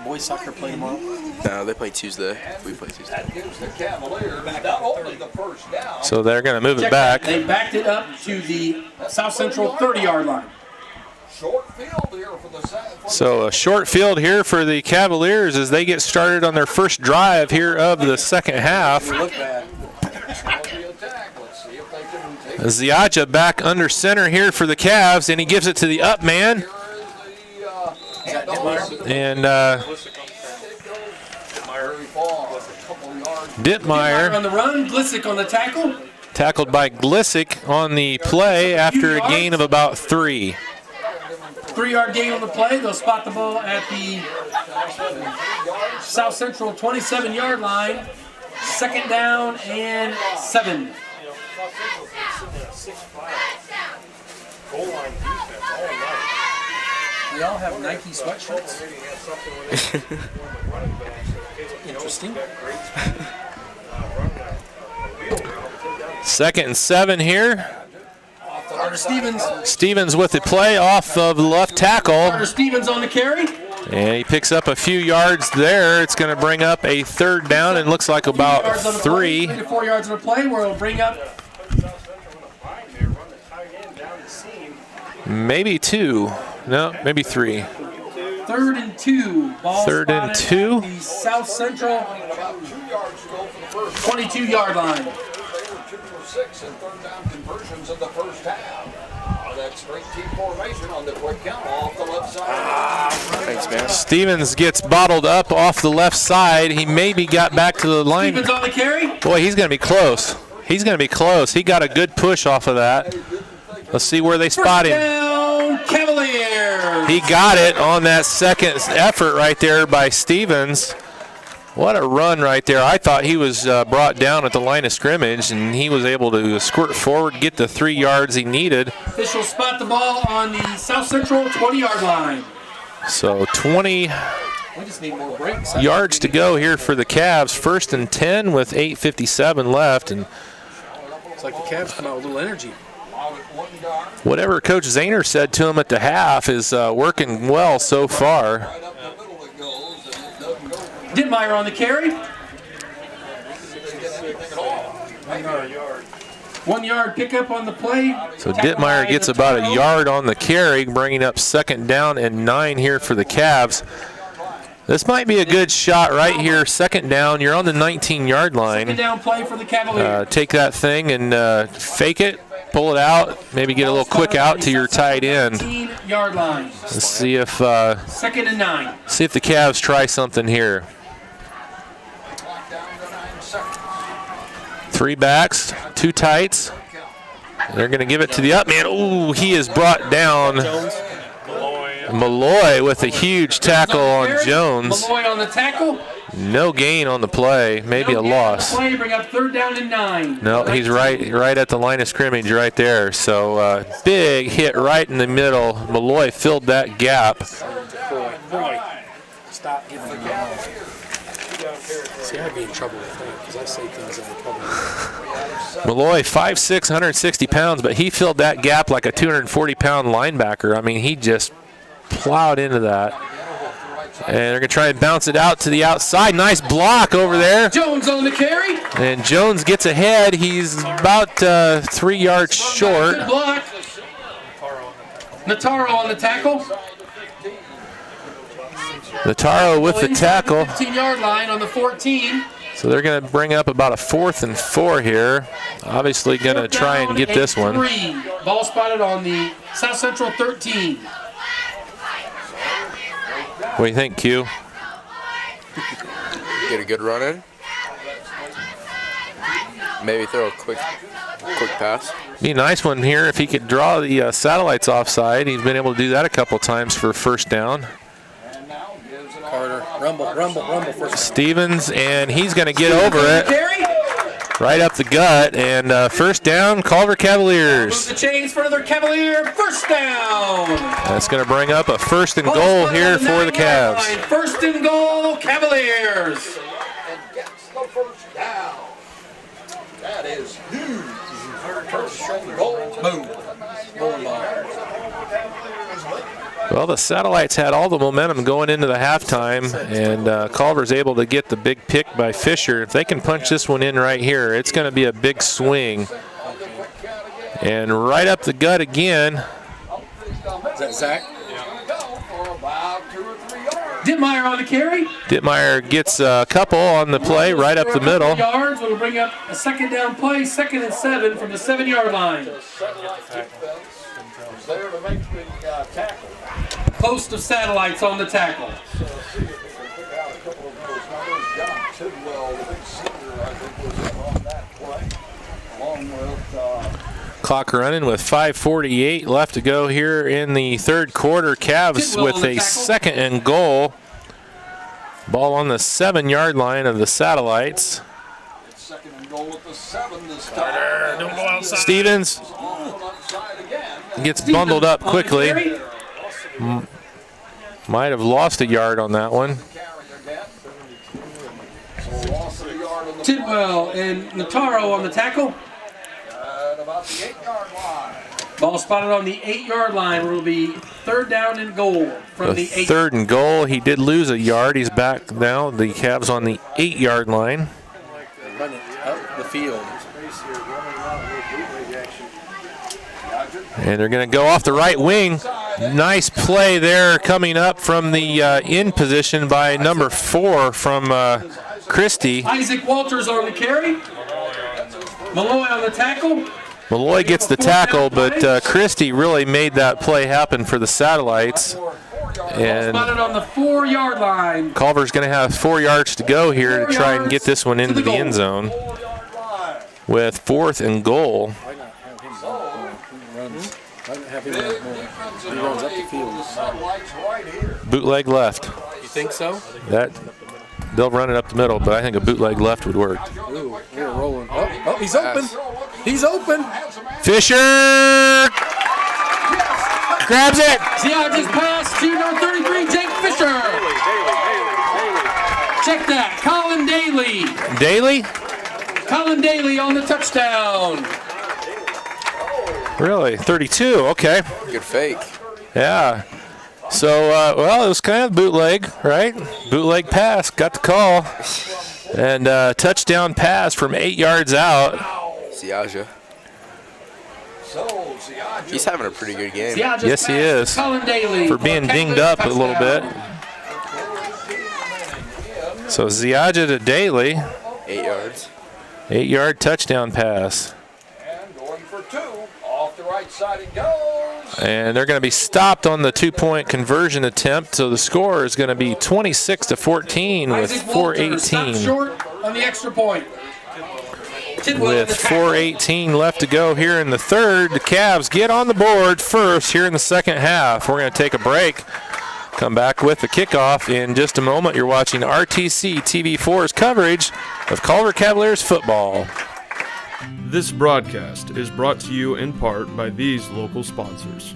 Boys soccer play tomorrow. No, they play Tuesday. We play Tuesday. That gives the Cavaliers not only the 1st down. So they're going to move it Check back. that. They backed it up to the South Central 30-yard line. Short field here for the So a short field here for the Cavaliers as they get started on their first drive here of the second half. Ziaja back under center here for the Cavs, and he gives it to the up man. And Dittmeyer on the run, Glissick on the tackle. tackled by Glissick on the play after a gain of about 3. 3-yard gain on the play. They'll spot the ball at the South Central 27-yard line. 2nd down and 7. They all have Nike sweatshirts. Interesting. 2nd and 7 here. Carter Stevens. Stevens with the play off of the left tackle. Carter Stevens on the carry. And he picks up a few yards there. It's going to bring up a 3rd down and looks like about 3. 3 to 4 yards on the play where it'll bring up maybe 2. No, maybe 3. 3rd and 2. Ball 3rd and 2. The South Central 22-yard line. 6 and 3rd down conversions in the first half. That straight T formation on the quick count off the left side. Thanks, man. Stevens gets bottled up off the left side. He maybe got back to the line. Stevens on the carry. Boy, he's going to be close. He's going to be close. He got a good push off of that. Let's see where they spot him. Down, Cavaliers. He got it on that second effort right there by Stevens. What a run right there. I thought he was brought down at the line of scrimmage, and he was able to squirt forward, get the 3 yards he needed. Officials spot the ball on the South Central 20-yard line. So 20 We just need more breaks. yards to go here for the Cavs. 1st and 10 with 8:57 left. And It's like the Cavs come out with a little energy. whatever Coach Zahner said to him at the half is working well so far. Dittmeyer on the carry. 1 yard pickup on the play. So Dittmeyer gets about a yard on the carry, bringing up 2nd down and 9 here for the Cavs. This might be a good shot right here. 2nd down, you're on the 19-yard line. 2nd down play for the Cavaliers. Take that thing and fake it, pull it out, maybe get a little quick out to your tight end. 19-yard line. Let's see if 2nd and 9. see if the Cavs try something here. 3 backs, 2 tights. They're going to give it to the up man. Ooh, he is brought down. Malloy with a huge tackle on Jones. Malloy on the tackle. No gain on the play, maybe a loss. Play, bring up 3rd down and 9. No, he's right at the line of scrimmage right there. So big hit right in the middle. Malloy filled that gap. Boy, stop giving me the ball. See, I'd be in trouble with that because I say things that are probably. Malloy, 5'6", 160 pounds, but he filled that gap like a 240-pound linebacker. I mean, he just plowed into that. And they're going to try and bounce it out to the outside. Nice block over there. Jones on the carry. And Jones gets ahead. He's about 3 yards short. Good block. Nataro on the tackle. Nataro with the tackle. 15-yard line on the 14. So they're going to bring up about a 4th and 4 here. Obviously going to try and get this one. 3. Ball spotted on the South Central 13. What do you think, Q? Get a good run in. Maybe throw a quick pass. Be a nice one here if he could draw the satellites offside. He's been able to do that a couple times for 1st down. Carter, rumble. Stevens, and he's going to get over it. Right up the gut, and 1st down, Culver Cavaliers. Move the chains for another Cavalier 1st down. That's going to bring up a 1st and goal here for the Cavs. 1st and goal, Cavaliers. And gets the 1st down. That is huge. 1st and goal. Boom. Well, the Satellites had all the momentum going into the halftime, and Culver's able to get the big pick by Fisher. If they can punch this one in right here, it's going to be a big swing. And right up the gut again. Is that Zach? Dittmeyer on the carry. Dittmeyer gets a couple on the play right up the middle. Yards will bring up a 2nd down play, 2nd and 7 from the 7-yard line. There to make the tackle. Post of Satellites on the tackle. Clock running with 5:48 left to go here in the third quarter. Cavs with a 2nd and goal. Ball on the 7-yard line of the Satellites. 2nd and goal at the 7 this time. Don't go outside. Stevens gets bundled up quickly. Might have lost a yard on that one. Tidwell and Notaro on the tackle. About the 8-yard line. Ball spotted on the 8-yard line, where it will be 3rd down and goal from the 8. 3rd and goal. He did lose a yard. He's back now. The Cavs on the 8-yard line. Run it up the field. And they're going to go off the right wing. Nice play there coming up from the in position by number 4 from Christie. Isaac Walters on the carry. Malloy on the tackle. Malloy gets the tackle, but Christie really made that play happen for the Satellites. And Spotted on the 4-yard line. Culver's going to have 4 yards to go here to try and get this one into the end zone with 4th and goal. He runs up the field. Bootleg left. You think so? They'll run it up the middle, but I think a bootleg left would work. Ooh, we're rolling. Oh, he's open. He's open. Fisher grabs it. Ziaja's pass to number 33, Jake Fisher. Check that. Colin Daly. Daly? Colin Daly on the touchdown. Really? 32. Okay. Good fake. Yeah. So, well, it was kind of bootleg, right? Bootleg pass. Got the call. And touchdown pass from 8 yards out. Ziaja. He's having a pretty good game. Yes, he is. Colin Daly for being dinged up a little bit. So Ziaja to Daly. 8 yards. 8-yard touchdown pass. And going for 2. Off the right side it goes. And they're going to be stopped on the 2-point conversion attempt. So the score is going to be 26-14 with 4:18. Short on the extra point. With 4:18 left to go here in the third, the Cavs get on the board first here in the second half. We're going to take a break. Come back with the kickoff in just a moment. You're watching RTC TV4's coverage of Culver Cavaliers football. This broadcast is brought to you in part by these local sponsors.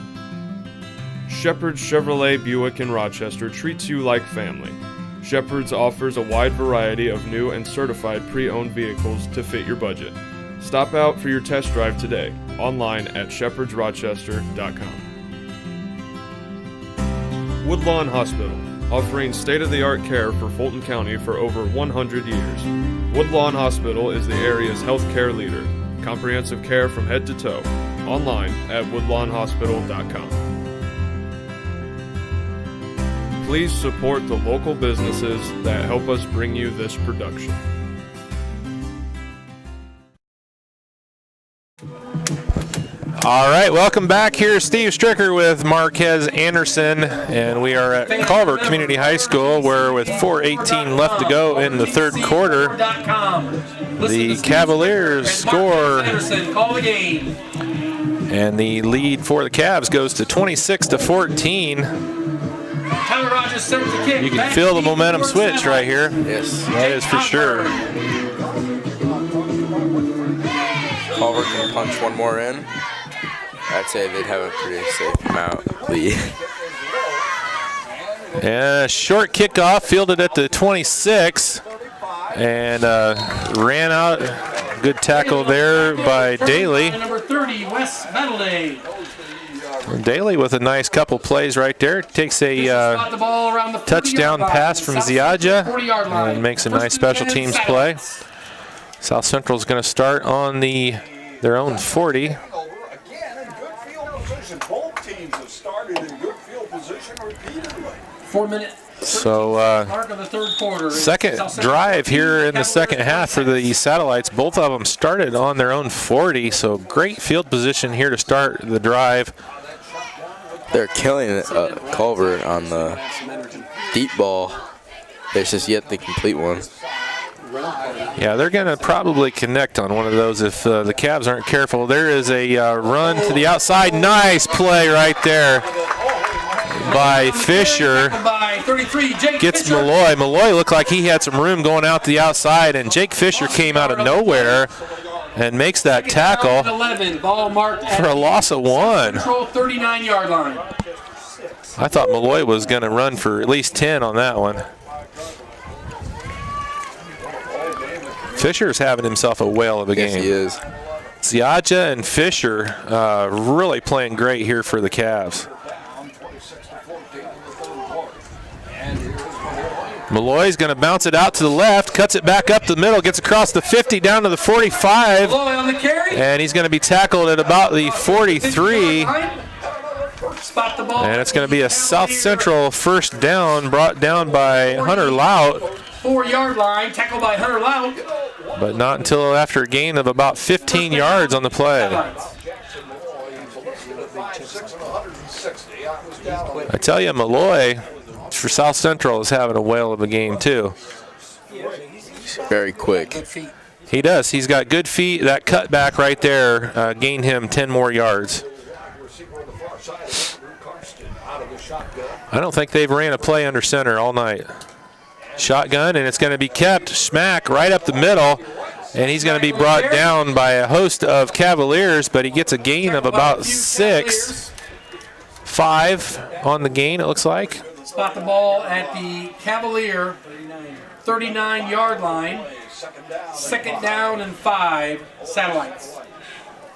Shepherd's Chevrolet Buick in Rochester treats you like family. Shepherd's offers a wide variety of new and certified pre-owned vehicles to fit your budget. Stop out for your test drive today, online at shepherdsrochester.com. Woodlawn Hospital, offering state-of-the-art care for Fulton County for over 100 years. Woodlawn Hospital is the area's healthcare leader. Comprehensive care from head to toe. Online at woodlawnhospital.com. Please support the local businesses that help us bring you this production. All right, welcome back. Here's Steve Stricker with Marquez Anderson, and we are at Culver Community High School, where with 4:18 left to go in the third quarter, the Cavaliers score, and the lead for the Cavs goes to 26-14. You can feel the momentum switch right here. Yes. That is for sure. Culver can punch one more in. I'd say they'd have a pretty safe amount lead. And a short kickoff fielded at the 26 and ran out. Good tackle there by Daly. Number 30, Wes Battleday. Daly with a nice couple plays right there. Takes a touchdown pass from Ziaja and makes a nice special teams play. South Central is going to start on their own 40. Both teams have started in good field position repeatedly. 4 minutes. So, Mark of the third quarter. second drive here in the second half for the Satellites. Both of them started on their own 40, so great field position here to start the drive. They're killing it, Culver on the deep ball. There's just yet the complete one. Yeah, they're going to probably connect on one of those if the Cavs aren't careful. There is a run to the outside. Nice play right there by Fisher. By 33, Jake Gets Fisher. Malloy. Malloy looked like he had some room going out to the outside, and Jake Fisher came out of nowhere and makes that tackle 11, ball marked for a loss of 1. Control 39-yard line. I thought Malloy was going to run for at least 10 on that one. Fisher's having himself a whale of a game. Yes, he is. Ziadja and Fisher really playing great here for the Cavs. Malloy's going to bounce it out to the left, cuts it back up the middle, gets across the 50 down to the 45, Malloy on the carry. and he's going to be tackled at about the 43. Spot the ball. And it's going to be a South Central first down brought down by Hunter Lout, 4-yard line, tackled by Hunter Lout. but not until after a gain of about 15 yards on the play. I tell you, Malloy for South Central is having a whale of a game too. Very quick. He does. He's got good feet. That cutback right there gained him 10 more yards. I don't think they've ran a play under center all night. Shotgun, and it's going to be kept. Smack right up the middle, and he's going to be brought down by a host of Cavaliers, but he gets a gain of about 5 on the gain, it looks like. Spot the ball at the Cavalier 39-yard line. Second down and 5, Satellites.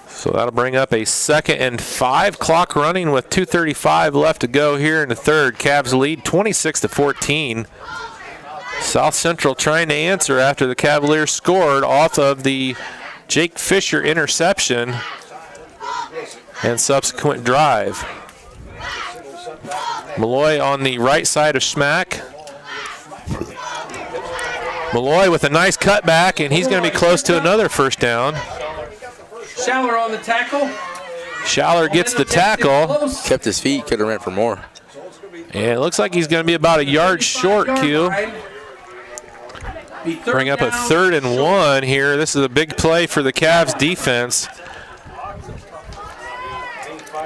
So that'll bring up a 2nd and 5. Clock running with 2:35 left to go here in the third. Cavs lead 26-14. South Central trying to answer after the Cavaliers scored off of the Jake Fisher interception and subsequent drive. Malloy on the right side of Smack. Malloy with a nice cutback, and he's going to be close to another first down. Schaller on the tackle. Schaller gets the tackle. Kept his feet, could have ran for more. And it looks like he's going to be about a yard short, Q. Bring up a 3rd and 1 here. This is a big play for the Cavs defense.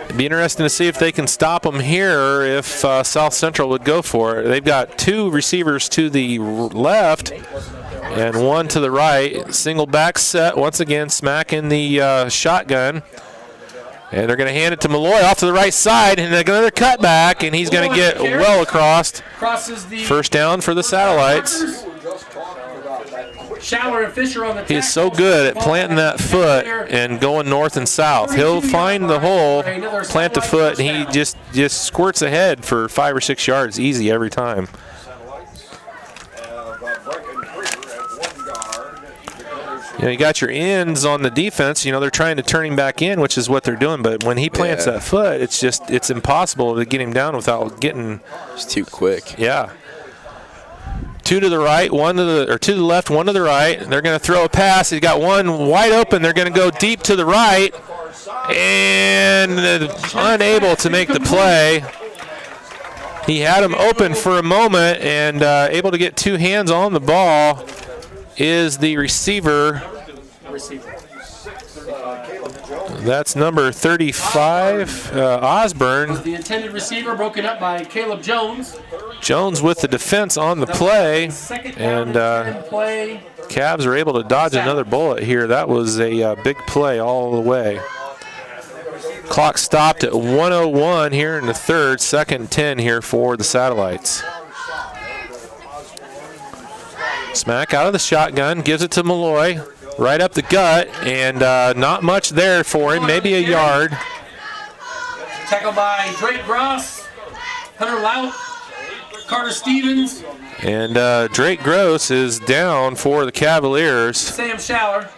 It'd be interesting to see if they can stop them here if South Central would go for it. They've got 2 receivers to the left and 1 to the right. Single back set, once again, Smack in the shotgun. And they're going to hand it to Malloy off to the right side, and another cutback, and he's going to get well across. First down for the Satellites. Schaller and Fisher on the tackle. He's so good at planting that foot and going north and south. He'll find the hole, plant the foot, and he just squirts ahead for 5 or 6 yards easy every time. You know, you got your ends on the defense. You know, they're trying to turn him back in, which is what they're doing. But when he plants that foot, it's impossible to get him down without getting. It's too quick. Yeah. 2 to the right, to the left, 1 to the right. They're going to throw a pass. He's got one wide open. They're going to go deep to the right, and unable to make the play. He had him open for a moment and able to get 2 hands on the ball is the receiver. That's number 35, Osborne. The intended receiver broken up by Caleb Jones. Jones with the defense on the play, and Cavs are able to dodge another bullet here. That was a big play all the way. Clock stopped at 1:01 here in the third, 2nd and 10 here for the Satellites. Smack out of the shotgun, gives it to Malloy, right up the gut, and not much there for him, maybe a yard. Tackled by Drake Gross, Hunter Lout, Carter Stevens. And Drake Gross is down for the Cavaliers. Sam Schaller.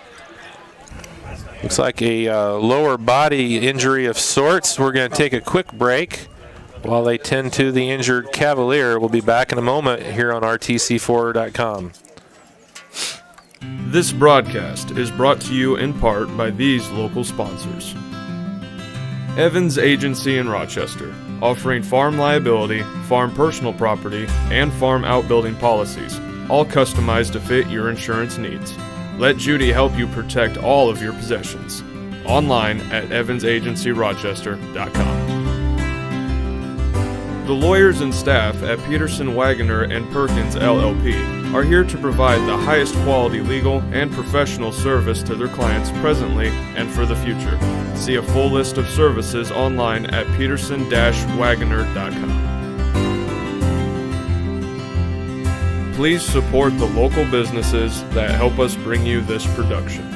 Looks like a lower body injury of sorts. We're going to take a quick break while they tend to the injured Cavalier. We'll be back in a moment here on RTC4.com. This broadcast is brought to you in part by these local sponsors. Evans Agency in Rochester, offering farm liability, farm personal property, and farm outbuilding policies. all customized to fit your insurance needs. Let Judy help you protect all of your possessions. Online at evansagencyrochester.com. The lawyers and staff at Peterson, Wagoner & Perkins LLP are here to provide the highest quality legal and professional service to their clients presently and for the future. See a full list of services online at peterson-wagoner.com. Please support the local businesses that help us bring you this production.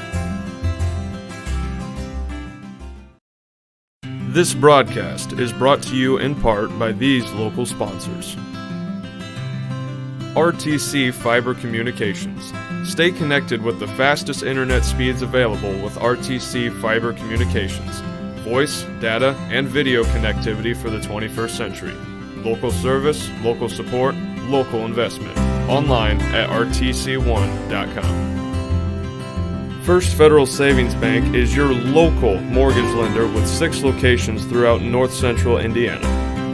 This broadcast is brought to you in part by these local sponsors. RTC Fiber Communications. Stay connected with the fastest internet speeds available with RTC Fiber Communications. Voice, data, and video connectivity for the 21st century. Local service, local support, local investment. Online at rtc1.com. First Federal Savings Bank is your local mortgage lender with 6 locations throughout north central Indiana.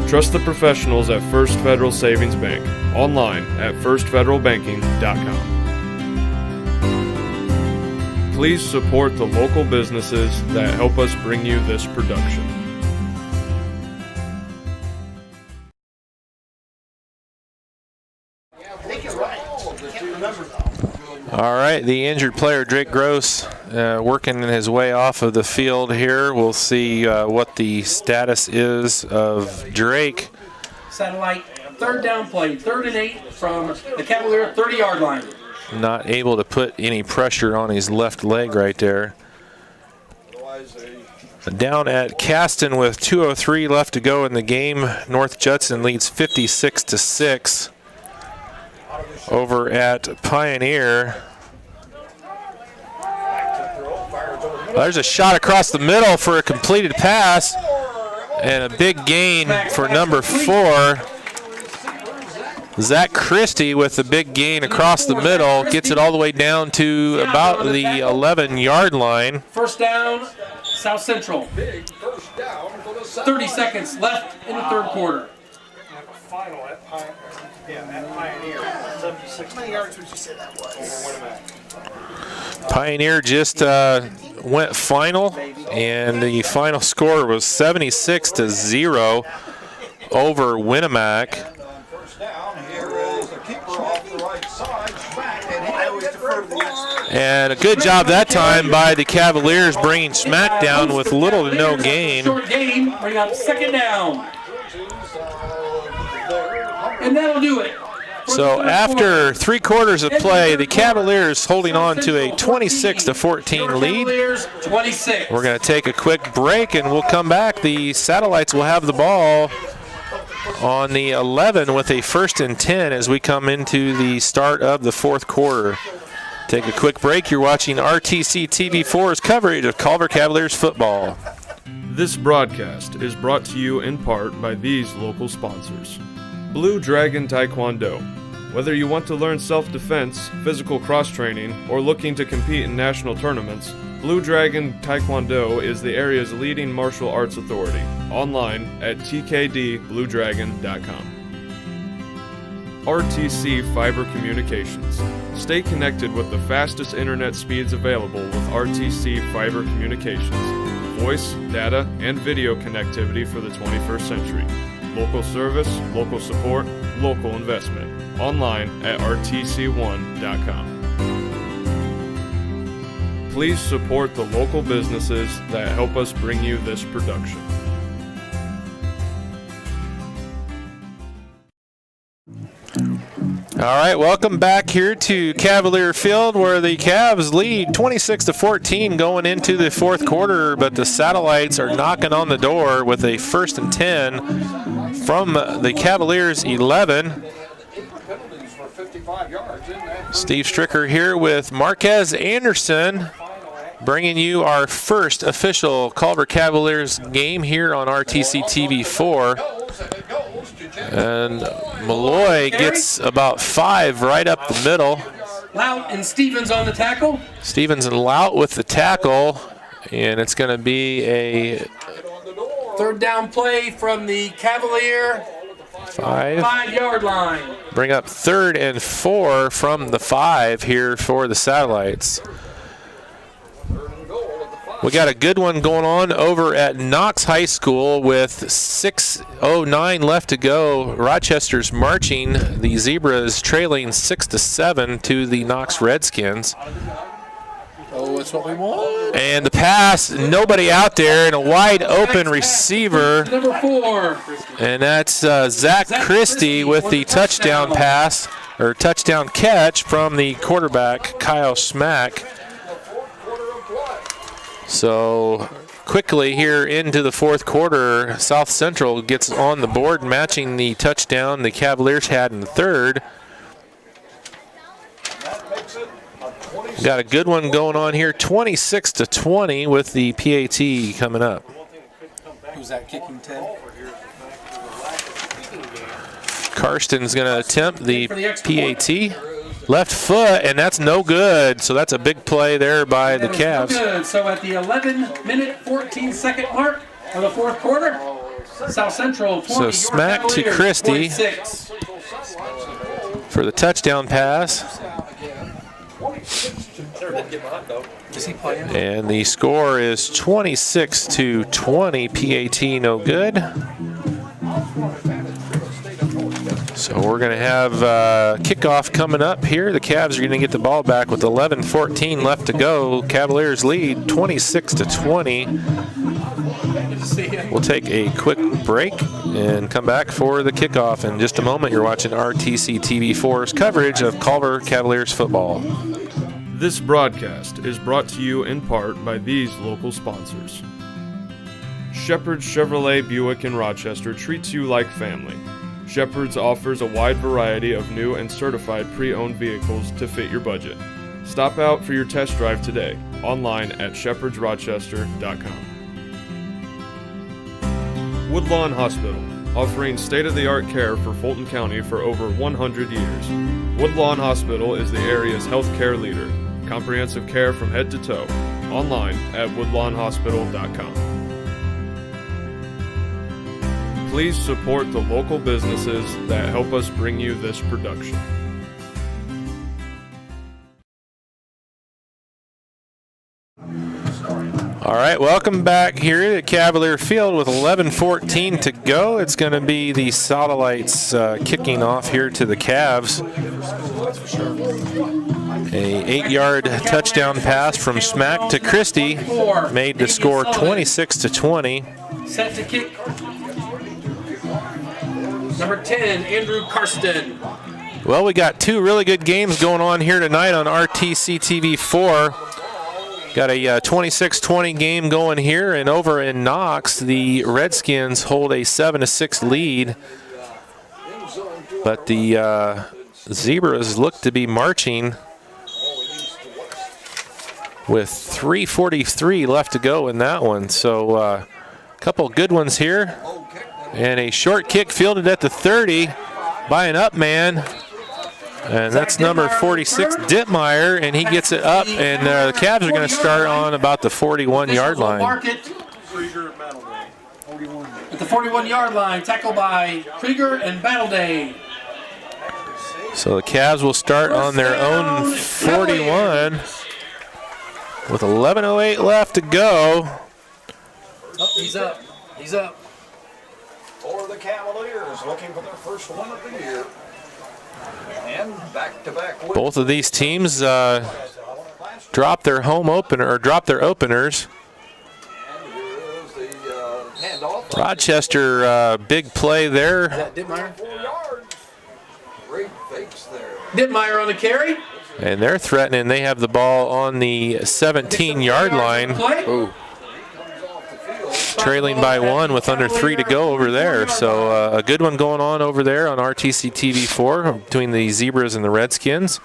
Trust the professionals at First Federal Savings Bank. Online at firstfederalbanking.com. Please support the local businesses that help us bring you this production. All right, the injured player, Drake Gross, working his way off of the field here. We'll see what the status is of Drake. Satellite, third down play, 3rd and 8 from the Cavalier 30-yard line. Not able to put any pressure on his left leg right there. Down at Caston with 2:03 left to go in the game. North Judson leads 56-6. Over at Pioneer. There's a shot across the middle for a completed pass. And a big gain for number 4. Zach Christie with the big gain across the middle. Gets it all the way down to about the 11-yard line. First down, South Central. 30 seconds left in the third quarter. Final at Pioneer. 76. How many yards would you say that was? Pioneer just went final, and the final score was 76-0 over Winnemac. And a good job that time by the Cavaliers bringing Smack down with little to no gain. Short gain, bring up second down. And that'll do it. So after 3 quarters of play, the Cavaliers holding on to a 26-14 lead. Cavaliers 26. We're going to take a quick break, and we'll come back. The Satellites will have the ball on the 11 with a 1st and 10 as we come into the start of the 4th quarter. Take a quick break. You're watching RTC TV4's coverage of Culver Cavaliers football. This broadcast is brought to you in part by these local sponsors. Blue Dragon Taekwondo. Whether you want to learn self-defense, physical cross-training, or looking to compete in national tournaments, Blue Dragon Taekwondo is the area's leading martial arts authority. Online at tkdbluedragon.com. RTC Fiber Communications. Stay connected with the fastest internet speeds available with RTC Fiber Communications. Voice, data, and video connectivity for the 21st century. Local service, local support, local investment. Online at rtc1.com. Please support the local businesses that help us bring you this production. All right, welcome back here to Cavalier Field, where the Cavs lead 26-14 going into the 4th quarter, but the Satellites are knocking on the door with a 1st and 10 from the Cavaliers 11. Steve Stricker here with Marquez Anderson, bringing you our first official Culver Cavaliers game here on RTC TV4. And Malloy gets about 5 right up the middle. Lout and Stevens on the tackle. Stevens and Lout with the tackle, and it's going to be a 3rd down play from the Cavalier 5-yard line. Bring up 3rd and 4 from the 5 here for the Satellites. We got a good one going on over at Knox High School with 6:09 left to go. Rochester's marching. The Zebras trailing 6-7 to the Knox Redskins. Oh, that's what we want. And the pass, nobody out there, and a wide open receiver. Number 4. And that's Zach Christie with the touchdown pass, or touchdown catch from the quarterback, Kyle Smack. So quickly here into the 4th quarter, South Central gets on the board, matching the touchdown the Cavaliers had in the 3rd. Got a good one going on here, 26-20 with the PAT coming up. Who's that kicking 10? Karsten's going to attempt the PAT. Left foot, and that's no good. So that's a big play there by the Cavs. No good. So at the 11-minute, 14-second mark of the 4th quarter, South Central 20. So Smack to Christie for the touchdown pass. Is he playing? And the score is 26-20. PAT no good. So we're going to have kickoff coming up here. The Cavs are going to get the ball back with 11:14 left to go. Cavaliers lead 26-20. We'll take a quick break and come back for the kickoff in just a moment. You're watching RTC TV4's coverage of Culver Cavaliers football. This broadcast is brought to you in part by these local sponsors. Shepherd's Chevrolet Buick in Rochester treats you like family. Shepherd's offers a wide variety of new and certified pre-owned vehicles to fit your budget. Stop out for your test drive today, online at shepherdsrochester.com. Woodlawn Hospital, offering state-of-the-art care for Fulton County for over 100 years. Woodlawn Hospital is the area's healthcare leader. Comprehensive care from head to toe, online at woodlawnhospital.com. Please support the local businesses that help us bring you this production. All right, welcome back here at Cavalier Field with 11:14 to go. It's going to be the Satellites kicking off here to the Cavs. A 8-yard touchdown pass from Smack to Christie made the score 26-20. Set to kick. Number 10, Andrew Karsten. Well, we got 2 really good games going on here tonight on RTC TV4. Got a 26-20 game going here, and over in Knox, the Redskins hold a 7-6 lead. But the Zebras look to be marching with 3:43 left to go in that one. So a couple good ones here. And a short kick fielded at the 30 by an up man. And that's number 46, Dittmeyer, and he gets it up, and the Cavs are going to start on about the 41-yard line. At the 41-yard line, tackled by Krieger and Battleday. So the Cavs will start on their own 41 with 11:08 left to go. Oh, he's up. He's up. For the Cavaliers, looking for their first one of the year. And back-to-back wins. Both of these teams drop their home opener, or drop their openers. And here is the handoff. Rochester, big play there. Is that Dittmeyer? 4 yards. Great fakes there. Dittmeyer on the carry. And they're threatening. They have the ball on the 17-yard line. Ooh. Trailing by 1 with under 3 to go over there. So a good one going on over there on RTC TV4 between the Zebras and the Redskins.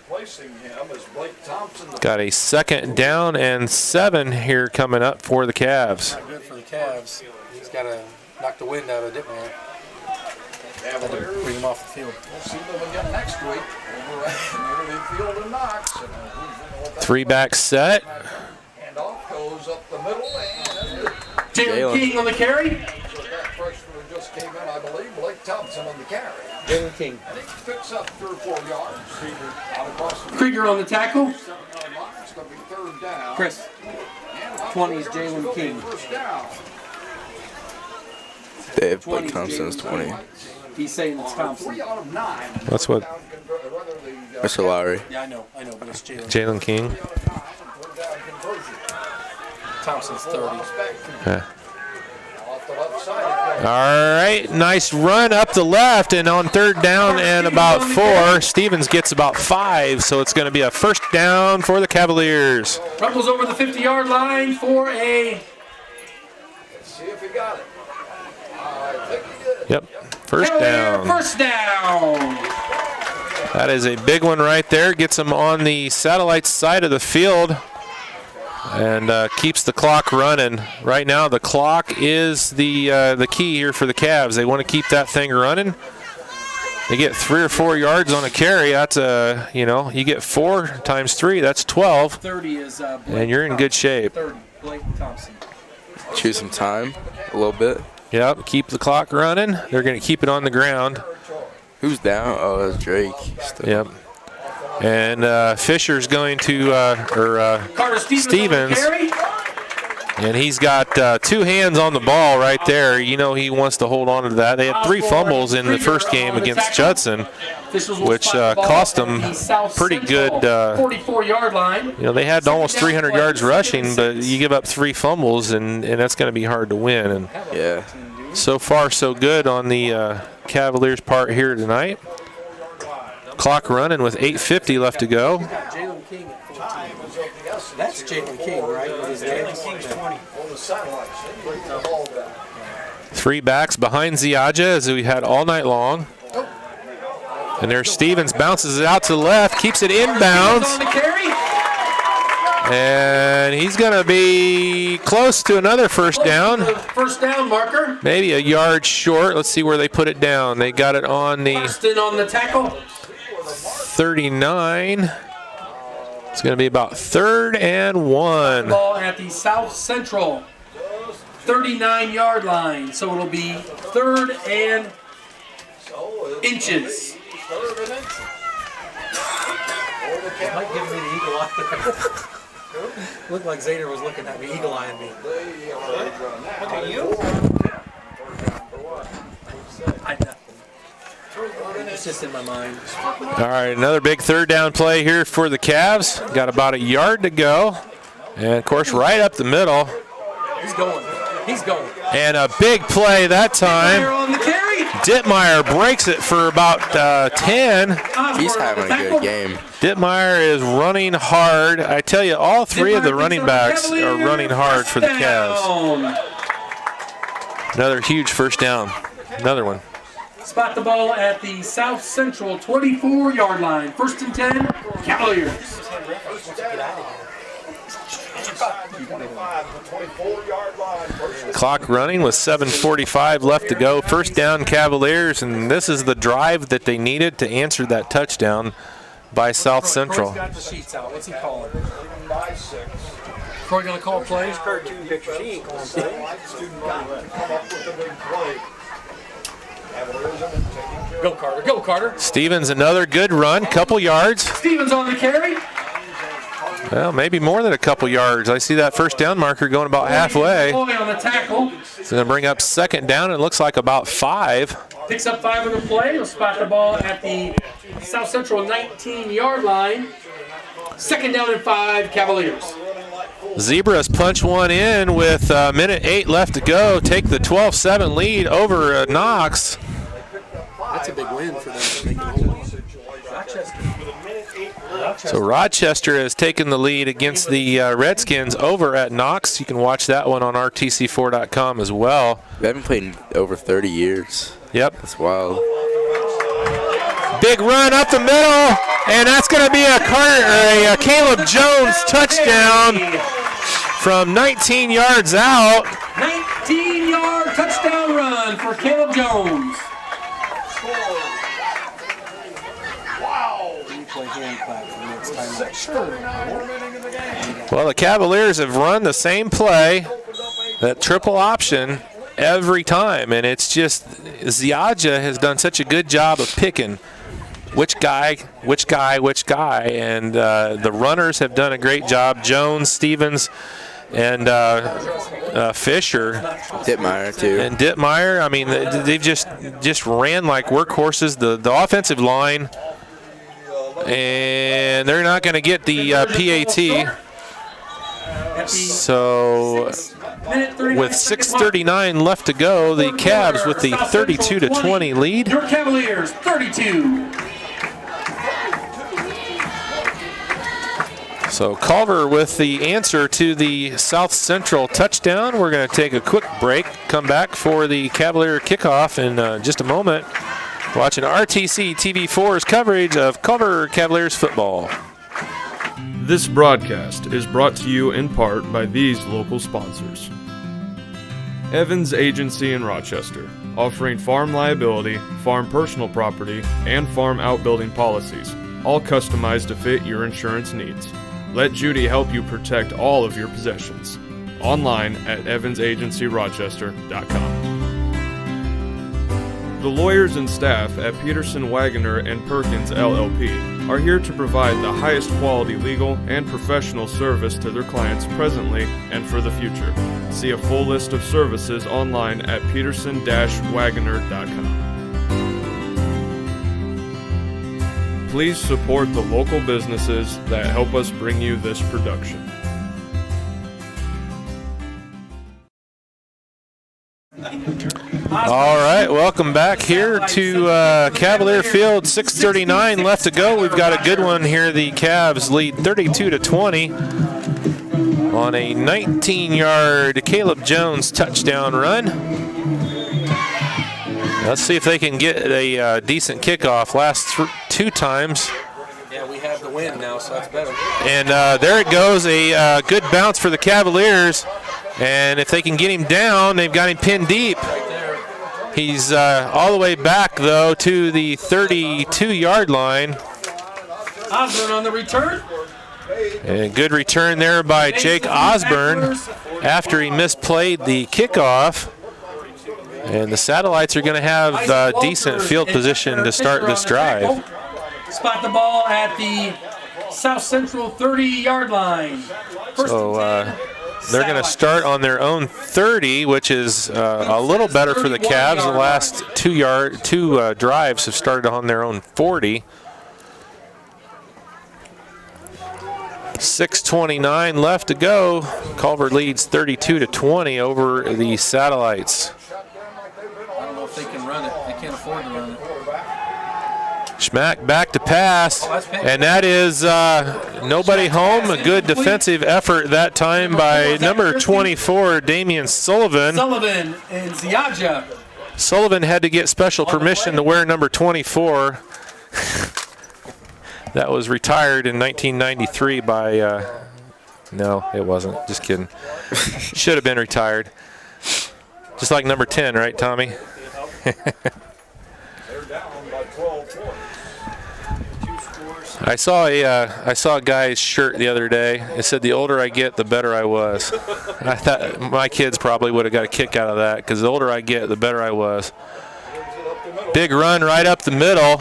Replacing him is Blake Thompson. Got a 2nd down and 7 here coming up for the Cavs. Not good for the Cavs. He's got to knock the wind out of Dittmeyer. Had to bring him off the field. We'll see them again next week over at Community Field in Knox. 3-back set. Handoff goes up the middle and Jalen King on the carry. so that freshman who just came in, I believe, Blake Thompson on the carry. Jalen King. And he picks up 3 or 4 yards. Out across the Krieger on the tackle. 7-yard line. It's going to be 3rd down. Chris. And about 20 is 4 yards, Jalen it'll be King. 1st down. Dave 20 Blake Thompson's 20. He's saying it's 3 Thompson. out of 9. That's what Mr. Lowry. Yeah, I know, but it's Jalen. Jalen King. Thompson's 30. Yeah. All right, nice run up the left, and on 3rd down and about 4, Stevens gets about 5, so it's going to be a 1st down for the Cavaliers. Rumbles over the 50-yard line for a... Let's see if he got it. I think he did. Yep, 1st Cavalier down. 1st down. That is a big one right there. Gets them on the satellite side of the field and keeps the clock running. Right now, the clock is the key here for the Cavs. They want to keep that thing running. They get 3 or 4 yards on a carry. That's you get 4 times 3. That's 12, 30 is Blake and you're in good shape. 30, Blake Thompson. Choose some time a little bit. Yep, keep the clock running. They're going to keep it on the ground. Who's down? Oh, that's Drake. Still. Yep. And Fisher's going to, Carter Stevens. on the carry. And he's got 2 hands on the ball right there. You know he wants to hold on to that. They had 3 fumbles in the first game against Judson, which cost them pretty good. 44-yard line. You know, they had almost 300 yards rushing, but you give up 3 fumbles, and that's going to be hard to win. And Yeah. so far, so good on the Cavaliers' part here tonight. Clock running with 8:50 left to go. Jalen King at 14. That's Jalen King, right? Jalen King's 20. 3 backs behind Ziaja, as we had all night long. And there's Stevens, bounces it out to the left, keeps it inbounds. On the carry. And he's going to be close to another 1st down. 1st down marker. Maybe a yard short. Let's see where they put it down. They got it on the Austin on the tackle. 39. It's going to be about 3rd and 1. Ball at the South Central 39-yard line. So it'll be 3rd and inches. Might give me the eagle eye. Looked like Zader was looking at me, eagle-eyeing me. Look at you. It's just in my mind. All right, another big 3rd down play here for the Cavs. Got about a yard to go. And, of course, right up the middle. He's going. He's going. And a big play that time. On the carry. Dittmeyer breaks it for about 10. He's having a good game. Dittmeyer is running hard. I tell you, all 3 of the running backs are running hard for the Cavs. Another huge 1st down. Another one. Spot the ball at the South Central 24-yard line. 1st and 10, Cavaliers. Clock running with 7:45 left to go. 1st down Cavaliers, and this is the drive that they needed to answer that touchdown by South Central. Croy's got the sheets out. What's he calling? Croy gonna call plays? Cartoon pictures. He ain't calling plays. Go Carter. Go Carter. Stevens, another good run, couple yards. Stevens on the carry. Well, maybe more than a couple yards. I see that 1st down marker going about halfway. Boy on the tackle. It's going to bring up 2nd down. It looks like about 5. Picks up 5 on the play. He'll spot the ball at the South Central 19-yard line. 2nd down and 5, Cavaliers. Zebras punch one in with minute 8 left to go. Take the 12-7 lead over Knox. That's a big win for them. They can hold on. So Rochester has taken the lead against the Redskins over at Knox. You can watch that one on rtc4.com as well. They haven't played in over 30 years. Yep. That's wild. Big run up the middle, and that's going to be a Caleb Jones touchdown from 19 yards out. 19-yard touchdown run for Caleb Jones. Well, the Cavaliers have run the same play, that triple option, every time, and it's just Ziaja has done such a good job of picking which guy, and the runners have done a great job. Jones, Stevens, and Fisher. Dittmeyer, too. And Dittmeyer. I mean, they've just ran like workhorses. The offensive line, and they're not going to get the PAT. So with 6:39 left to go, the Cavs with the 32-20 lead. Your Cavaliers 32. So Culver with the answer to the South Central touchdown. We're going to take a quick break, come back for the Cavalier kickoff in just a moment. Watching RTC TV4's coverage of Culver Cavaliers football. This broadcast is brought to you in part by these local sponsors. Evans Agency in Rochester, offering farm liability, farm personal property, and farm outbuilding policies, all customized to fit your insurance needs. Let Judy help you protect all of your possessions. Online at evansagencyrochester.com. The lawyers and staff at Peterson, Wagoner & Perkins LLP are here to provide the highest quality legal and professional service to their clients presently and for the future. See a full list of services online at peterson-wagoner.com. Please support the local businesses that help us bring you this production. All right, welcome back here to Cavalier Field. 6:39 left to go. We've got a good one here. The Cavs lead 32-20 on a 19-yard Caleb Jones touchdown run. Let's see if they can get a decent kickoff. Last two times. Yeah, we have the win now, so that's better. And there it goes, a good bounce for the Cavaliers. And if they can get him down, they've got him pinned deep. He's all the way back, though, to the 32-yard line. Osborne on the return. And good return there by Jake Osborne after he misplayed the kickoff. And the Satellites are going to have decent field position to start this drive. Spot the ball at the South Central 30-yard line. So they're going to start on their own 30, which is a little better for the Cavs. The last two drives have started on their own 40. 6:29 left to go. Culver leads 32-20 over the Satellites. I don't know if they can run it. They can't afford to run it. Schmack back to pass, and that is nobody home. A good defensive effort that time by number 24, Damian Sullivan. Sullivan and Ziaja. Sullivan had to get special permission to wear number 24. That was retired in 1993 by, no, it wasn't. Just kidding. Should have been retired. Just like number 10, right, Tommy? I saw a guy's shirt the other day. It said, "The older I get, the better I was." I thought my kids probably would have got a kick out of that, because the older I get, the better I was. Big run right up the middle,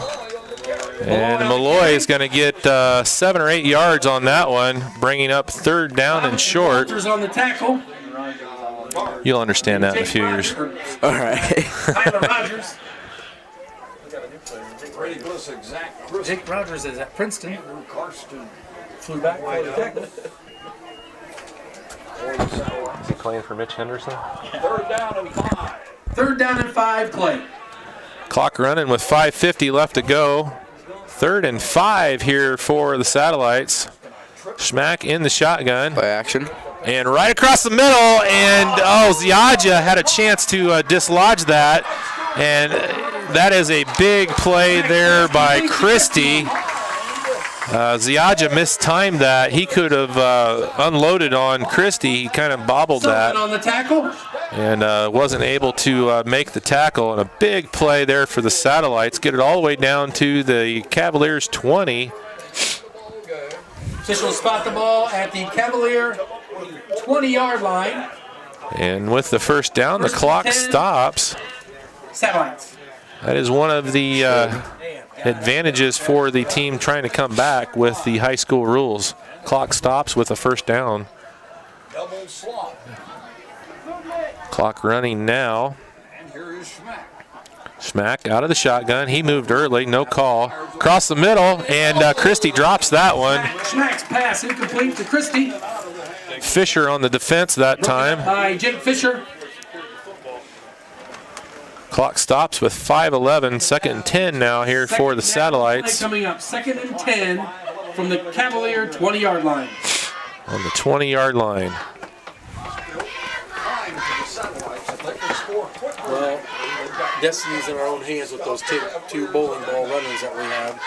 and Malloy is going to get 7 or 8 yards on that one, bringing up third down and short. On the tackle. You'll understand that in a few years. All right. Tyler Rogers. Jake Rogers is at Princeton. Flew back for the tackle. Is he playing for Mitch Henderson? Third down and 5 play. Clock running with 5:50 left to go. 3rd and 5 here for the Satellites. Schmack in the shotgun. Play action. And right across the middle, and Ziaja had a chance to dislodge that. And that is a big play there by Christie. Ziaja mistimed that. He could have unloaded on Christie. He kind of bobbled that. On the tackle. And wasn't able to make the tackle. And a big play there for the Satellites. Get it all the way down to the Cavaliers 20. Officials spot the ball at the Cavalier 20-yard line. And with the first down, the clock stops. Satellites. That is one of the advantages for the team trying to come back with the high school rules. Clock stops with a first down. Double slot. Clock running now. And here is Schmack. Schmack out of the shotgun. He moved early, no call. Across the middle, and Christie drops that one. Schmack's pass incomplete to Christie. Fisher on the defense that time. By Jake Fisher. Clock stops with 5:11. Second and 10 now here for the Satellites. Coming up, 2nd and 10 from the Cavalier 20-yard line. On the 20-yard line. Well, destiny's in our own hands with those two bowling ball runners that we have.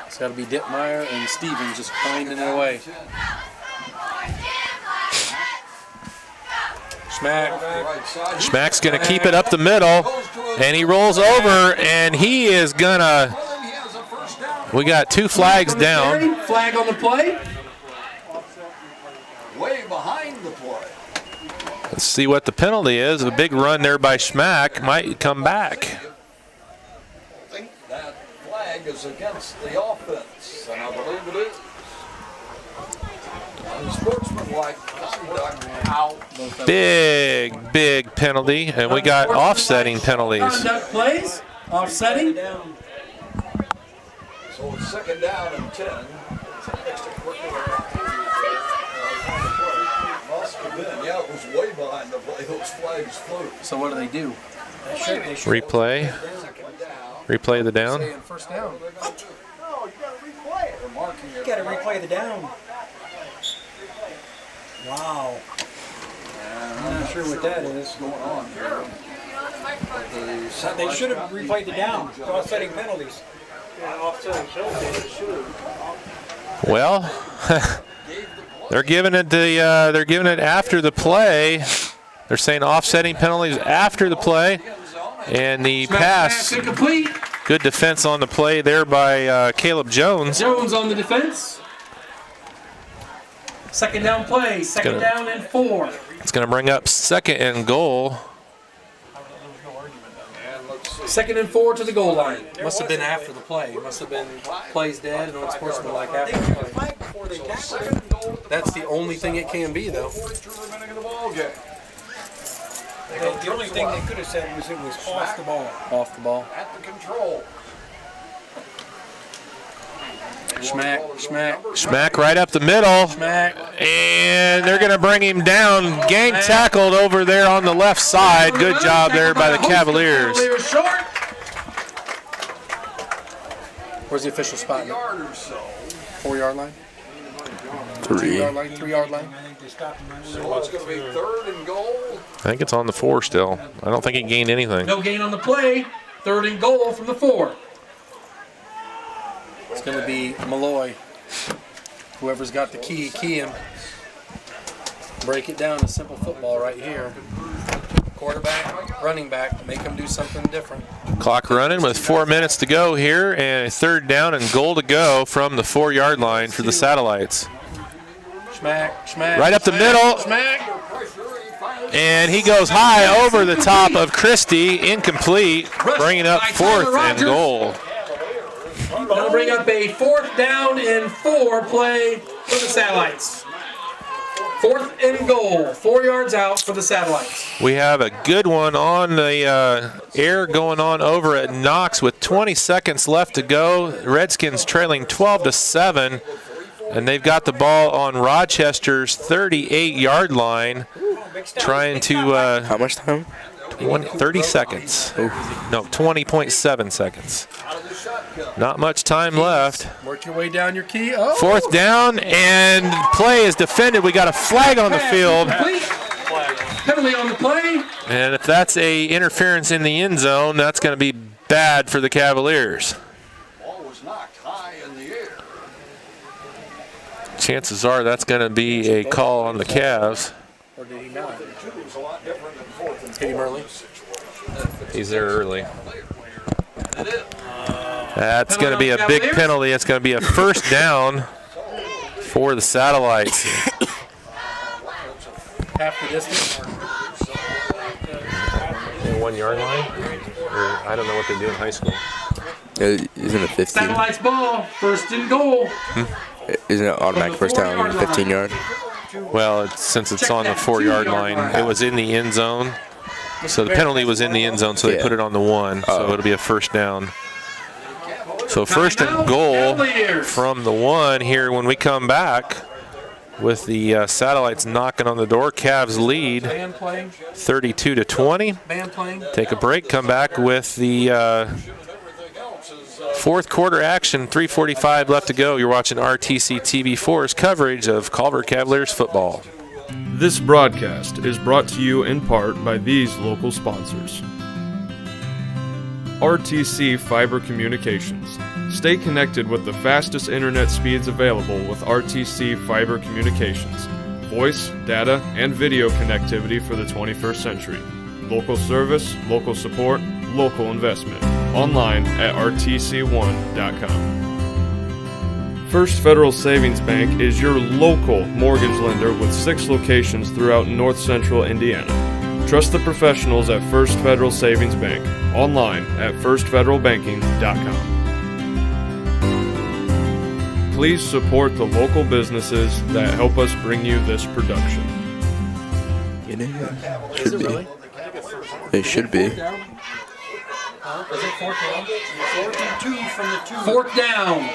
It's got to be Dittmeyer and Stevens just finding their way. Schmack's going to keep it up the middle, and he rolls over, and he is going to. We got 2 flags down. Flag on the play. Way behind the play. Let's see what the penalty is. A big run there by Schmack might come back. That flag is against the offense, and I believe it is. Unsportsmanlike conduct out. Big penalty, and we got offsetting penalties. Conduct plays, offsetting. So it's 2nd down and 10. Must have been. Yeah, it was way behind the play. Those flags flew. So what do? Replay. Replay the down. First down. No, you got to replay it. They're marking it. You got to replay the down. Wow. I'm not sure what that is going on here. They should have replayed the down. Offsetting penalties. Well, they're giving it after the play. They're saying offsetting penalties after the play, and the pass. Incomplete. Good defense on the play there by Caleb Jones. Jones on the defense. 2nd down play. 2nd down and 4. It's going to bring up 2nd and goal. 2nd and 4 to the goal line. Must have been after the play. Must have been plays dead and unsportsmanlike after the play. That's the only thing it can be, though. The only thing they could have said was it was off the ball. Off the ball. At the control. Schmack right up the middle. And they're going to bring him down. Gang tackled over there on the left side. Good job there by the Cavaliers. Where's the official spot? 4-yard line? 3. 3-yard line? So it's going to be 3rd and goal. I think it's on the 4 still. I don't think he gained anything. No gain on the play. 3rd and goal from the 4. It's going to be Malloy. Whoever's got the key him. Break it down to simple football right here. Quarterback, running back, make them do something different. Clock running with 4 minutes to go here, and a 3rd down and goal to go from the 4-yard line for the Satellites. Schmack. Right up the middle. And he goes high over the top of Christie, incomplete, bringing up 4th and goal. That'll bring up a 4th down and 4 play for the Satellites. 4th and goal, 4 yards out for the Satellites. We have a good one on the air going on over at Knox with 20 seconds left to go. Redskins trailing 12-7, and they've got the ball on Rochester's 38-yard line, trying to. How much time? 30 seconds. No, 20.7 seconds. Not much time left. Work your way down your key. Oh. 4th down, and play is defended. We got a flag on the field. Penalty on the play. And if that's a interference in the end zone, that's going to be bad for the Cavaliers. Ball was knocked high in the air. Chances are that's going to be a call on the Cavs. Or did he not? It was a lot different than 4th and Hit him early. He's there early. That's going to be a big penalty. It's going to be a 1st down for the Satellites. half the distance? The 1 yard line? Or I don't know what they do in high school. Isn't it 15? Satellites ball, first and goal. Isn't it automatic first down on the 15 yard? Well, since it's on the 4-yard line, it was in the end zone. So the penalty was in the end zone, so they put it on the 1. So it'll be a first down. So first and goal from the 1 here when we come back with the Satellites knocking on the door. Cavs lead 32-20. Take a break, come back with the fourth quarter action, 3:45 left to go. You're watching RTC TV4's coverage of Culver Cavaliers football. This broadcast is brought to you in part by these local sponsors. RTC Fiber Communications. Stay connected with the fastest internet speeds available with RTC Fiber Communications. Voice, data, and video connectivity for the 21st century. Local service, local support, local investment. Online at rtc1.com. First Federal Savings Bank is your local mortgage lender with 6 locations throughout North Central Indiana. Trust the professionals at First Federal Savings Bank. Online at firstfederalbanking.com. Please support the local businesses that help us bring you this production. Should be. It should be. Is it fourth down? 4th and 2 from the 2. Fourth down.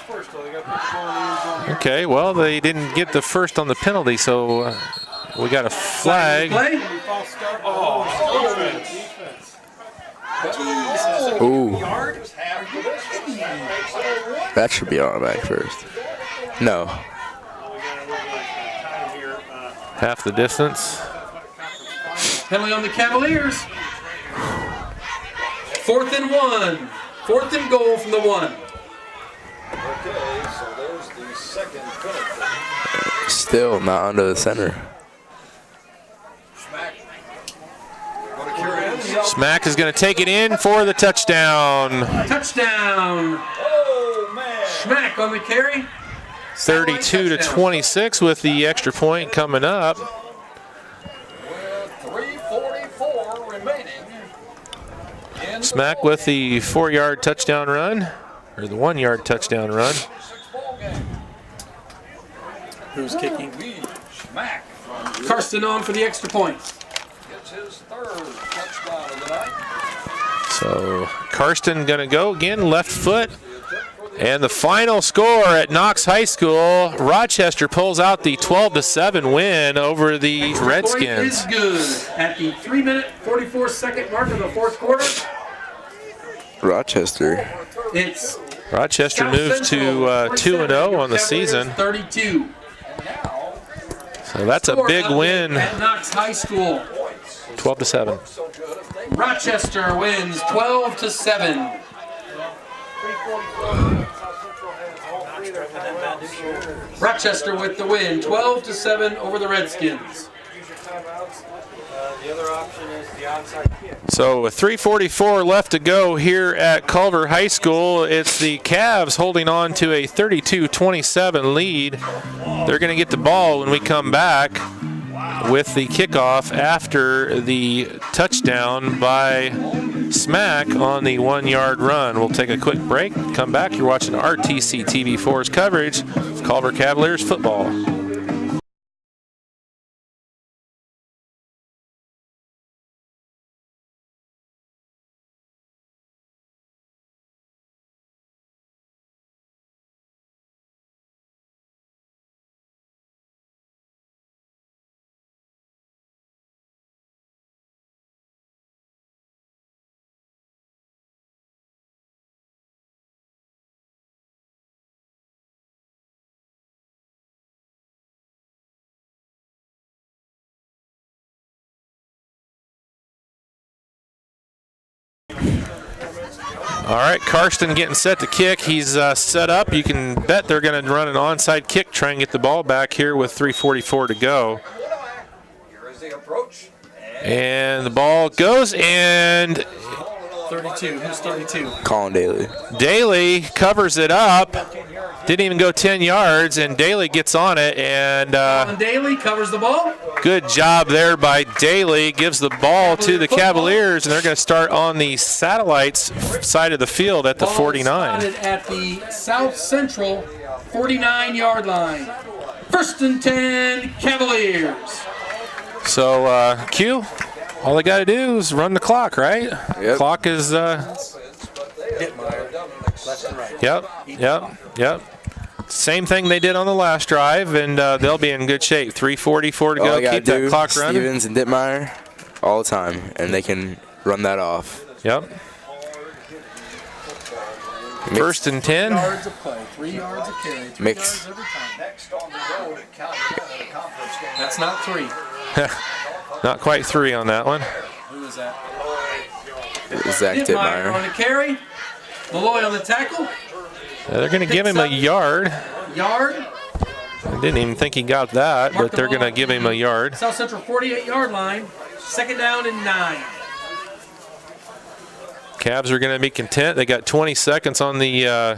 First, though, they got to put the ball in the end zone here. Okay, well, they didn't get the first on the penalty, so we got a flag. Play. False start. Oh, defense. Ooh. That should be automatic first. No. Half the distance. Penalty on the Cavaliers. 4th and 1. 4th and goal from the 1. Okay, so there's the second penalty. Still not under the center. Smack is going to take it in for the touchdown. Touchdown. Oh, man. Schmack on the carry. 32-26 with the extra point coming up. With 3:44 remaining. Smack with the 4-yard touchdown run, or the 1-yard touchdown run. Who's kicking? Schmack Karsten on for the extra point. gets his 3rd touchdown of the night. So Karsten going to go again, left foot. And the final score at Knox High School, Rochester pulls out the 12-7 win over the Redskins. Point is good at the 3-minute, 44-second mark of the fourth quarter. Rochester. It's Rochester South moves to Central, 2-0 on the Cavaliers season. 32. So that's a big win, At Knox High School, 12-7. Rochester wins 12-7. Rochester with the win, 12-7 over the Redskins. The other option is the onside kick. So with 3:44 left to go here at Culver High School, it's the Cavs holding on to a 32-27 lead. They're going to get the ball when we come back with the kickoff after the touchdown by Smack on the 1-yard run. We'll take a quick break, come back. You're watching RTC TV4's coverage of Culver Cavaliers football. All right, Karsten getting set to kick. He's set up. You can bet they're going to run an onside kick, try and get the ball back here with 3:44 to go. Here is the approach. And the ball goes, and 32. Who's 32? Colin Daly. Daly covers it up. Didn't even go 10 yards, and Daly gets on it, and Daly covers the ball. good job there by Daly. Gives the ball to the Cavaliers, and they're going to start on the Satellites side of the field at the 49. Spotted at the South Central 49-yard line. 1st and 10, Cavaliers. So, Q, all they got to do is run the clock, right? Yep. Clock is, Dittmeyer, left and right. yep. Same thing they did on the last drive, and they'll be in good shape. 3:44 to All go. they gotta Keep that do, clock running. Stevens and Dittmeyer all the time, and they can run that off. Yep. 1st and 10. Yards of play, 3 yards of carry, 3 Mix. yards every time. Next on the road at Culver in a conference game. That's not 3. Not quite 3 on that one. Who is that? Zach Dittmeyer on Dittmeyer. the carry. Malloy on the tackle. They're going to give him a yard. Yard. I didn't even think he got that, but they're going to give him a yard. South Central 48-yard line. 2nd down and 9. Cavs are going to be content. They got 20 seconds on the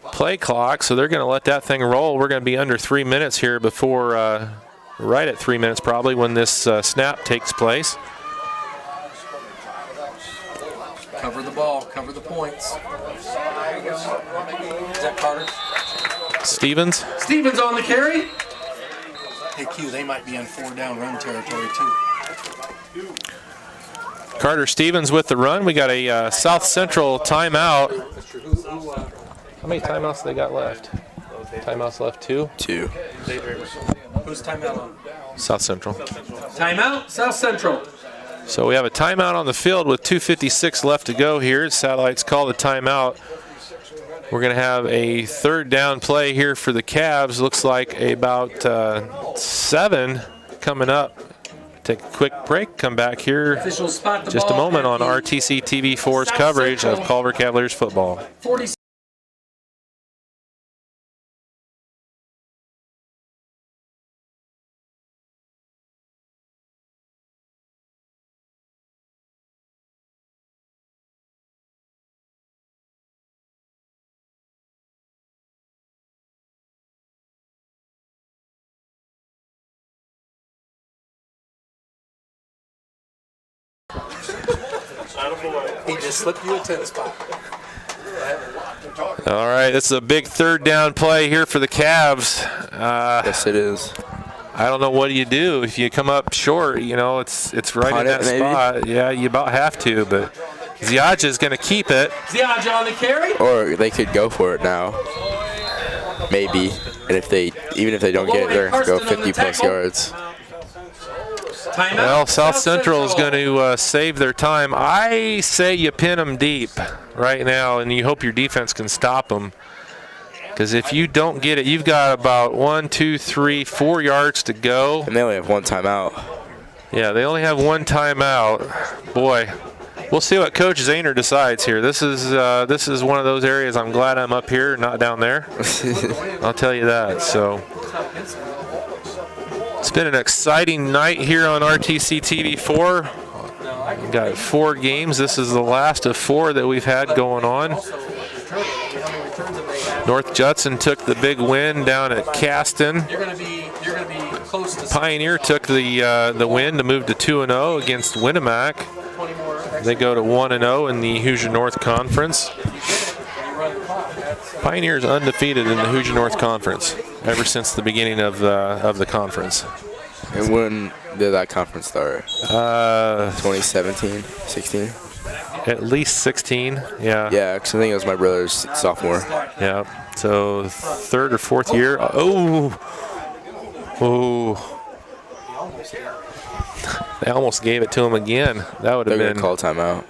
play clock, so they're going to let that thing roll. We're going to be under 3 minutes here before, right at 3 minutes probably, when this snap takes place. Cover the ball, cover the points. Is that Carter? Stevens. Stevens on the carry. Hey, Q, they might be in 4-down run territory, too. Carter Stevens with the run. We got a South Central timeout. How many timeouts they got left? Timeouts left 2. 2. Who's timeout on? South Central. Timeout, South Central. So we have a timeout on the field with 2:56 left to go here. Satellites call the timeout. We're going to have a 3rd down play here for the Cavs. Looks like about 7 coming up. Take a quick break. Come back here Officials spot the just a ball moment at on the RTC TV4's South coverage Central of Culver Cavaliers football. 40. He just slipped you a 10 spot. All right, this is a big 3rd down play here for the Cavs. Yes, it is. I don't know, what do you do if you come up short? You know, it's right Punt in that it, maybe? spot. Yeah, you about have to, but Ziaja is going to keep it. Ziaja on the carry. Or they could go for it now. Maybe. And even if they don't get it, they're going to go 50-plus yards. Timeout. Well, South Central is going to save their time. I say you pin them deep right now, and you hope your defense can stop them. Because if you don't get it, you've got about 1, 2, 3, 4 yards to go. And they only have 1 timeout. Yeah, they only have 1 timeout. Boy, we'll see what Coach Zahner decides here. This is one of those areas I'm glad I'm up here, not down there. I'll tell you that. So it's been an exciting night here on RTC TV4. We've got 4 games. This is the last of 4 that we've had going on. North Judson took the big win down at Caston. You're gonna be close to Pioneer took the win to move to 2-0 against Winnemac. 20 more. They go to 1-0 in the Hoosier North Conference. Pioneer's undefeated in the Hoosier North Conference ever since the beginning of the conference. And when did that conference start? 2017, 16? At least 16, yeah. Yeah, because I think it was my brother's sophomore. Yeah, so 3rd or 4th year. Oh. They almost gave it to him again. That would have They're been. going to call timeout.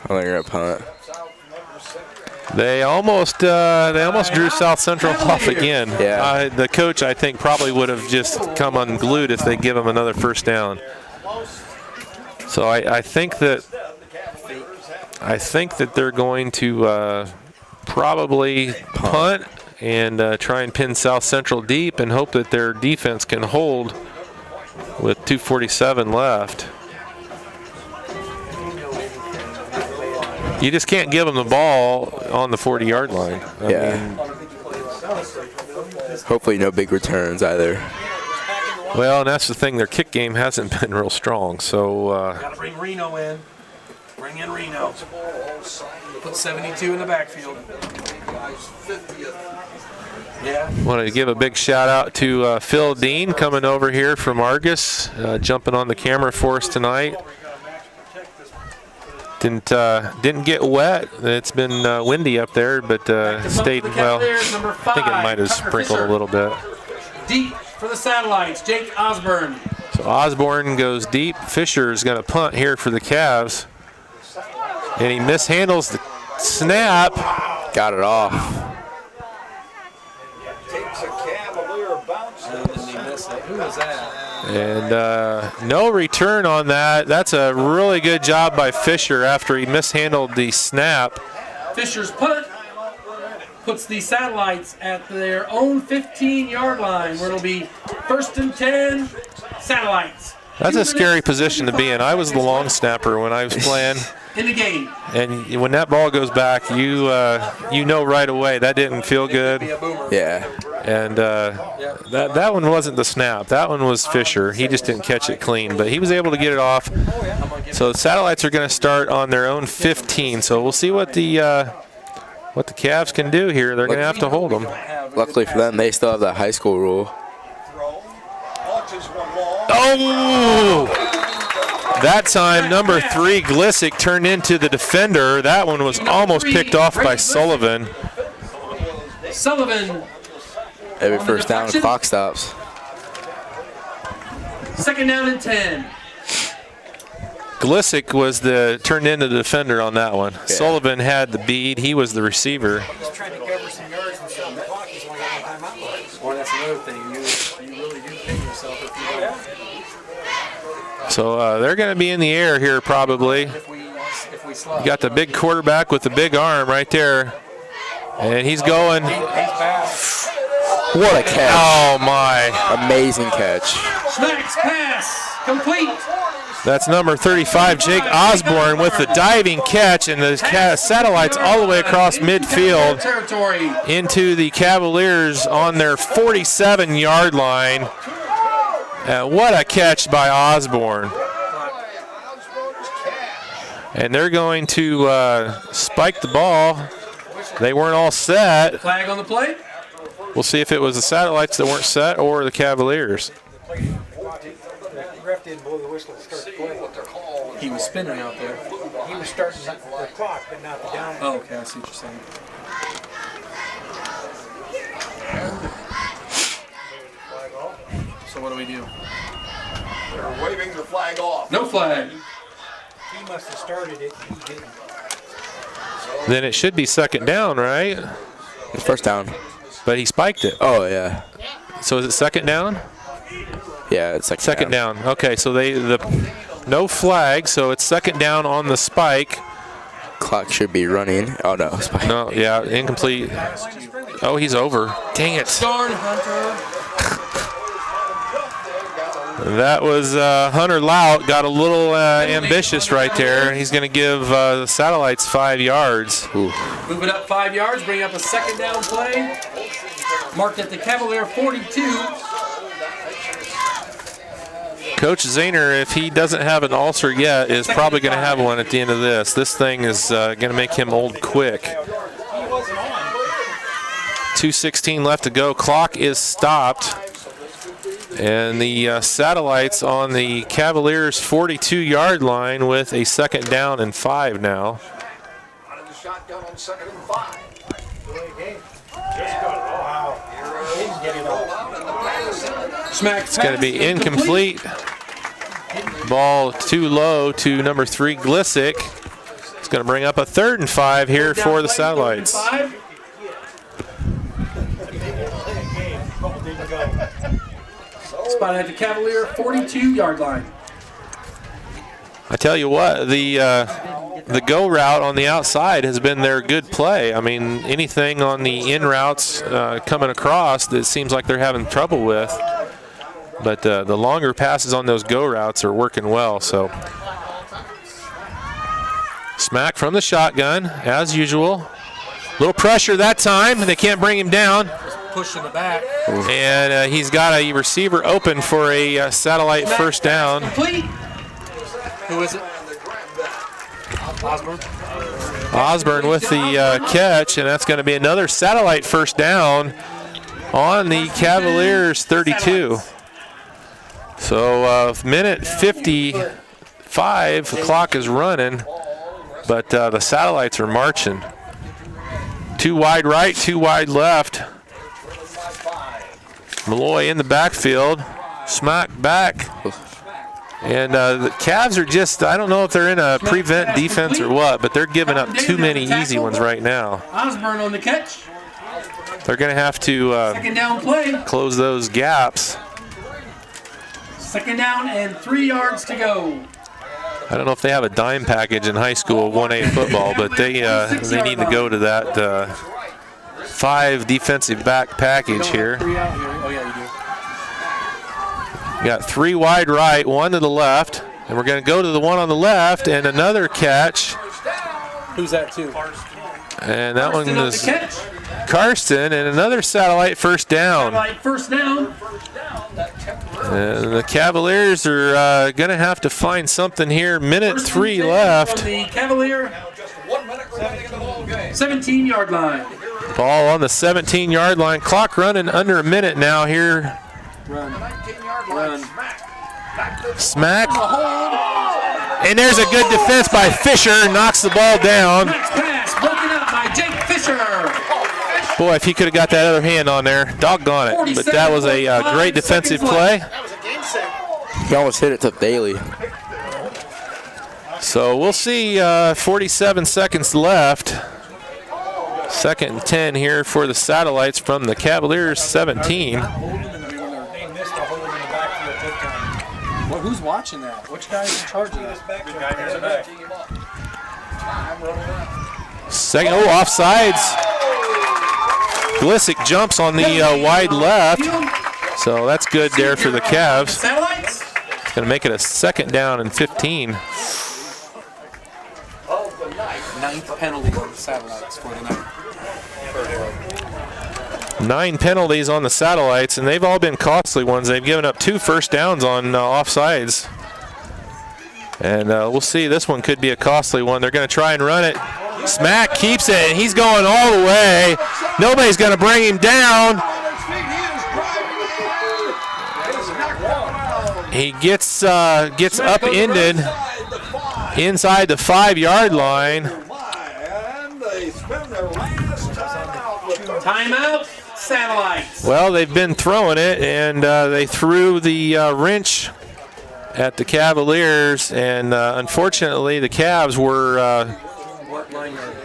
I think they're going to punt it. They almost drew South Central off again. Yeah. The coach, I think, probably would have just come unglued if they give him another 1st down. So I think that they're going to probably punt and try and pin South Central deep and hope that their defense can hold with 2:47 left. You just can't give them the ball on the 40-yard line. I mean, Hopefully no big returns either. well, and that's the thing. Their kick game hasn't been real strong. So Gotta bring Reno in. Bring in Reno. Put 72 in the backfield. Yeah. want to give a big shout out to Phil Dean coming over here from Argus, jumping on the camera for us tonight. Didn't get wet. It's been windy up there, but stayed well. I think it might have sprinkled a little bit. Deep for the Satellites, Jake Osborne. So Osborne goes deep. Fisher is going to punt here for the Cavs. And he mishandles the snap. Got it off. Takes a Cavalier bounce. Who was that? And no return on that. That's a really good job by Fisher after he mishandled the snap. Fisher's punt puts the Satellites at their own 15-yard line, where it'll be 1st and 10, Satellites. That's a scary position to be in. I was the long snapper when I was playing. In the game. And when that ball goes back, you know right away that didn't feel good. Yeah. And that one wasn't the snap. That one was Fisher. He just didn't catch it clean, but he was able to get it off. So the Satellites are going to start on their own 15. So we'll see what the Cavs can do here. They're going to have to hold them. Luckily for them, they still have that high school rule. Oh! That time, number 3, Glissick, turned into the defender. That one was almost picked off by Sullivan. Sullivan. Every first down, clock stops. 2nd down and 10. Glissick was turned into the defender on that one. Yeah. Sullivan had the bead. He was the receiver. He's trying to cover some yards and stop the clock. He's only got one timeout. Or that's another thing. You really do pin yourself if you don't. So they're going to be in the air here probably. If we slide. You got the big quarterback with the big arm right there. And he's going. He's back. What a catch. Oh, my. Amazing catch. Smacks pass. Complete. That's number 35, Jake Osborne, with the diving catch, and the Satellites all the way across midfield into the Cavaliers on their 47-yard line. What a catch by Osborne. And they're going to spike the ball. They weren't all set. Flag on the play. We'll see if it was the Satellites that weren't set or the Cavaliers. The ref didn't blow the whistle to start the play. He was spinning out there. He was starting the clock, but not the down. Oh, okay, I see what you're saying. So what do we do? They're waving the flag off. No flag. He must have started it. He didn't. Then it should be 2nd down, right? It's first down. But he spiked it. Oh, yeah. So is it 2nd down? Yeah, it's Second down. Okay, so no flag, so it's 2nd down on the spike. Clock should be running. Oh, no. Spike. No, yeah, incomplete. Oh, he's over. Dang it. Darn Hunter. That was Hunter Lout got a little ambitious right there. He's going to give the Satellites 5 yards. Ooh. Move it up 5 yards, bring up a 2nd down play. Marked at the Cavalier 42. Coach Zahner, if he doesn't have an ulcer yet, is probably going to have one at the end of this. This thing is going to make him old quick. 2:16 left to go. Clock is stopped. And the Satellites on the Cavaliers' 42-yard line with a 2nd down and 5 now. Out of the shotgun on 2nd and 5. Smacks. It's going to be incomplete. Ball too low to number 3, Glissick. It's going to bring up a 3rd and 5 here for the Satellites. Spot at the Cavalier 42-yard line. I tell you what, the go route on the outside has been their good play. I mean, anything on the in routes coming across that seems like they're having trouble with. But the longer passes on those go routes are working well. So Smack from the shotgun, as usual. Little pressure that time. They can't bring him down. Push in the back. And he's got a receiver open for a satellite first down. Complete. Who is it? Osborne. Osborne with the catch, and that's going to be another satellite first down on the Cavaliers 32. So minute 55, the clock is running, but the satellites are marching. 2 wide right, 2 wide left. Malloy in the backfield, Smack back. And the Cavs are just, I don't know if they're in a prevent defense or what, but they're giving up too many easy ones right now. Osborne on the catch. They're going to have to Second down play. close those gaps. Second down and 3 yards to go. I don't know if they have a dime package in high school 1A football, but they need to go to that 5 defensive back package here. 3 out here. Oh, yeah, you do. You got 3 wide right, 1 to the left, and we're going to go to the one on the left, and another catch. Who's that to? And that one Karsten on the is catch. Karsten, and another satellite first down. Satellite first down. And the Cavaliers are going to have to find something here. Minute 3 left. From the Cavalier 17-yard line. Ball on the 17-yard line. Clock running under a minute now here. Run. Smack. And there's a good defense by Fisher. Knocks the ball down. Next pass broken up by Jake Fisher. Boy, if he could have got that other hand on there, doggone it. But that was a great defensive play. He almost hit it to Bailey. So we'll see 47 seconds left. 2nd and 10 here for the Satellites from the Cavaliers 17. Well, who's watching that? Which guy is in charge of that? Second, offsides. Glissick jumps on the wide left. So that's good there for the Cavs. Satellites. It's going to make it a 2nd down and 15. 9th penalty on the Satellites for the night. 9 penalties on the Satellites, and they've all been costly ones. They've given up 2 first downs on offsides. And we'll see. This one could be a costly one. They're going to try and run it. Smack keeps it, and he's going all the way. Nobody's going to bring him down. He gets upended inside the 5-yard line. Timeout. Satellites. Well, they've been throwing it, and they threw the wrench at the Cavaliers, and unfortunately the Cavs were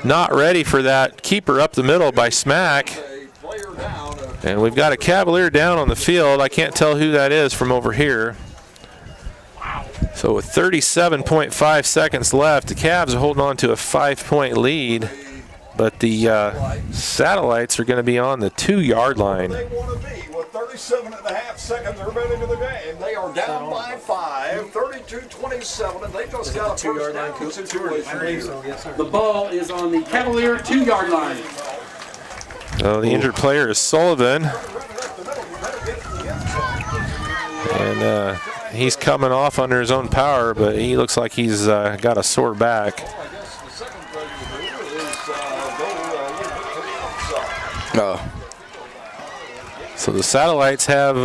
not ready for that keeper up the middle by Smack. And we've got a Cavalier down on the field. I can't tell who that is from over here. So with 37.5 seconds left, the Cavs are holding on to a 5-point lead. But the Satellites are going to be on the 2-yard line. They want to be with 37.5 seconds remaining in the game. They are down by 5, 32-27, and they just got a 2-yard line situation. The ball is on the Cavalier 2-yard line. Oh, the injured player is Sullivan. And he's coming off under his own power, but he looks like he's got a sore back. No. So the Satellites have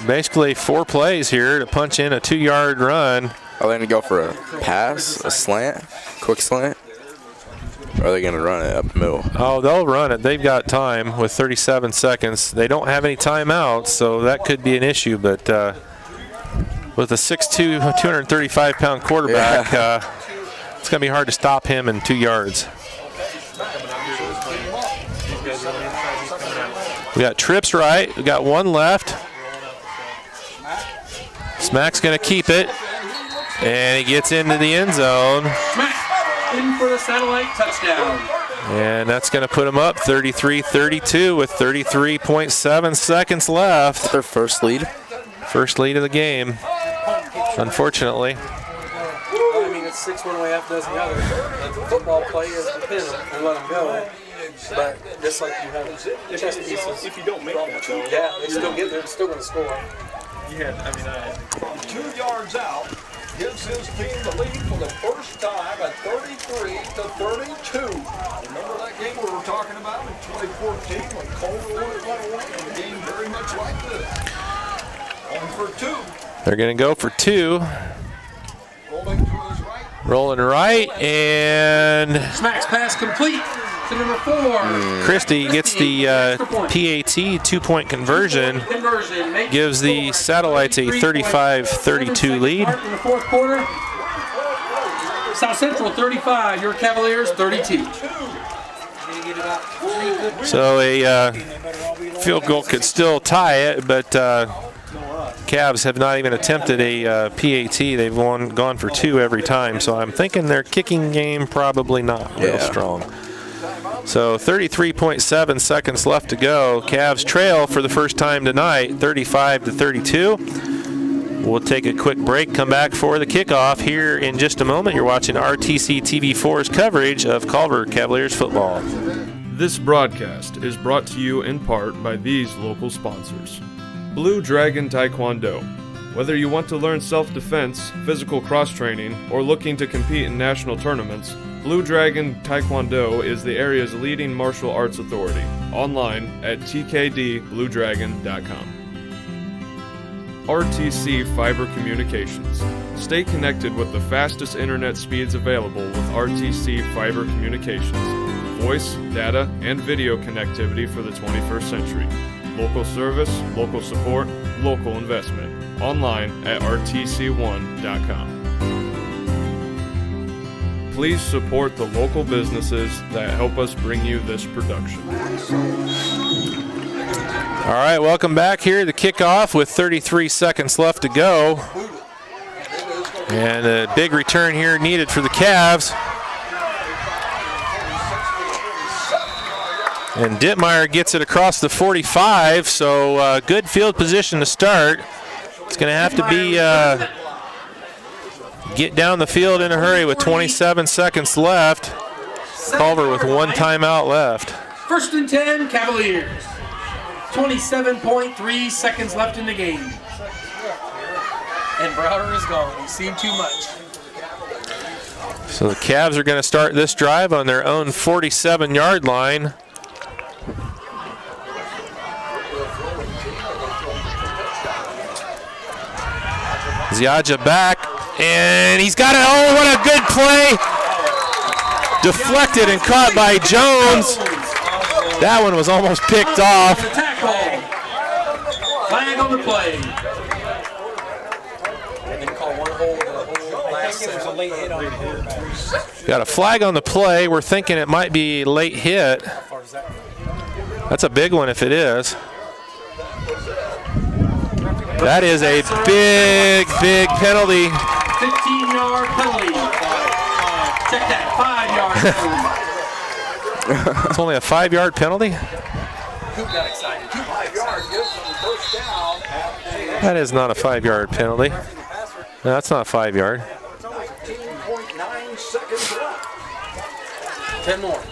basically 4 plays here to punch in a 2-yard run. Are they going to go for a pass, a slant, quick slant? Or are they going to run it up the middle? Oh, they'll run it. They've got time with 37 seconds. They don't have any timeouts, so that could be an issue. But with a 6'2", 235-pound quarterback, it's going to be hard to stop him in 2 yards. We got trips right. We got 1 left. Smack's going to keep it, and he gets into the end zone. Smack in for the Satellite touchdown. And that's going to put him up 33-32 with 33.7 seconds left. Their first lead. First lead of the game, unfortunately. I mean, it's six one way, half dozen the other. The football play is to pin them and let them go. But just like you have chess pieces. If you don't make that, though. Yeah, they still get there. They're still going to score. Yeah, I mean, 2 yards out. Gives his team the lead for the first time at 33-32. Remember that game we were talking about in 2014 when Culver won it by 1? And the game very much like this. On for 2. They're going to go for 2. Rolling to his right. Rolling right, and Smacks pass complete to number 4. Christie gets the PAT 2-point conversion. Gives the Satellites a 35-32 lead. In the fourth quarter, South Central 35, your Cavaliers 32. So a field goal could still tie it, but Cavs have not even attempted a PAT. They've gone for 2 every time, so I'm thinking their kicking game probably not real strong. So 33.7 seconds left to go. Cavs trail for the first time tonight, 35-32. We'll take a quick break, come back for the kickoff here in just a moment. You're watching RTC TV4's coverage of Culver Cavaliers football. This broadcast is brought to you in part by these local sponsors. Blue Dragon Taekwondo. Whether you want to learn self-defense, physical cross-training, or looking to compete in national tournaments, Blue Dragon Taekwondo is the area's leading martial arts authority. Online at tkdbluedragon.com. RTC Fiber Communications. Stay connected with the fastest internet speeds available with RTC Fiber Communications. Voice, data, and video connectivity for the 21st century. Local service, local support, local investment. Online at rtc1.com. Please support the local businesses that help us bring you this production. All right, welcome back here. The kickoff with 33 seconds left to go. And a big return here needed for the Cavs. And Dittmeyer gets it across the 45, so good field position to start. It's going to have to be get down the field in a hurry with 27 seconds left. Culver with 1 timeout left. 1st and 10, Cavaliers. 27.3 seconds left in the game. And Browder is gone. He's seen too much. So the Cavs are going to start this drive on their own 47-yard line. Ziaja back, and he's got it. Oh, what a good play. Deflected and caught by Jones. That one was almost picked off. Tackle. Flag on the play. Got a flag on the play. We're thinking it might be a late hit. That's a big one if it is. That is a big, big penalty. 15-yard penalty. Check that, 5-yard penalty. It's only a 5-yard penalty? Who got excited? 5 yards gives them the first down. That is not a 5-yard penalty. No, that's not 5-yard. 19.9 seconds left. 10 more.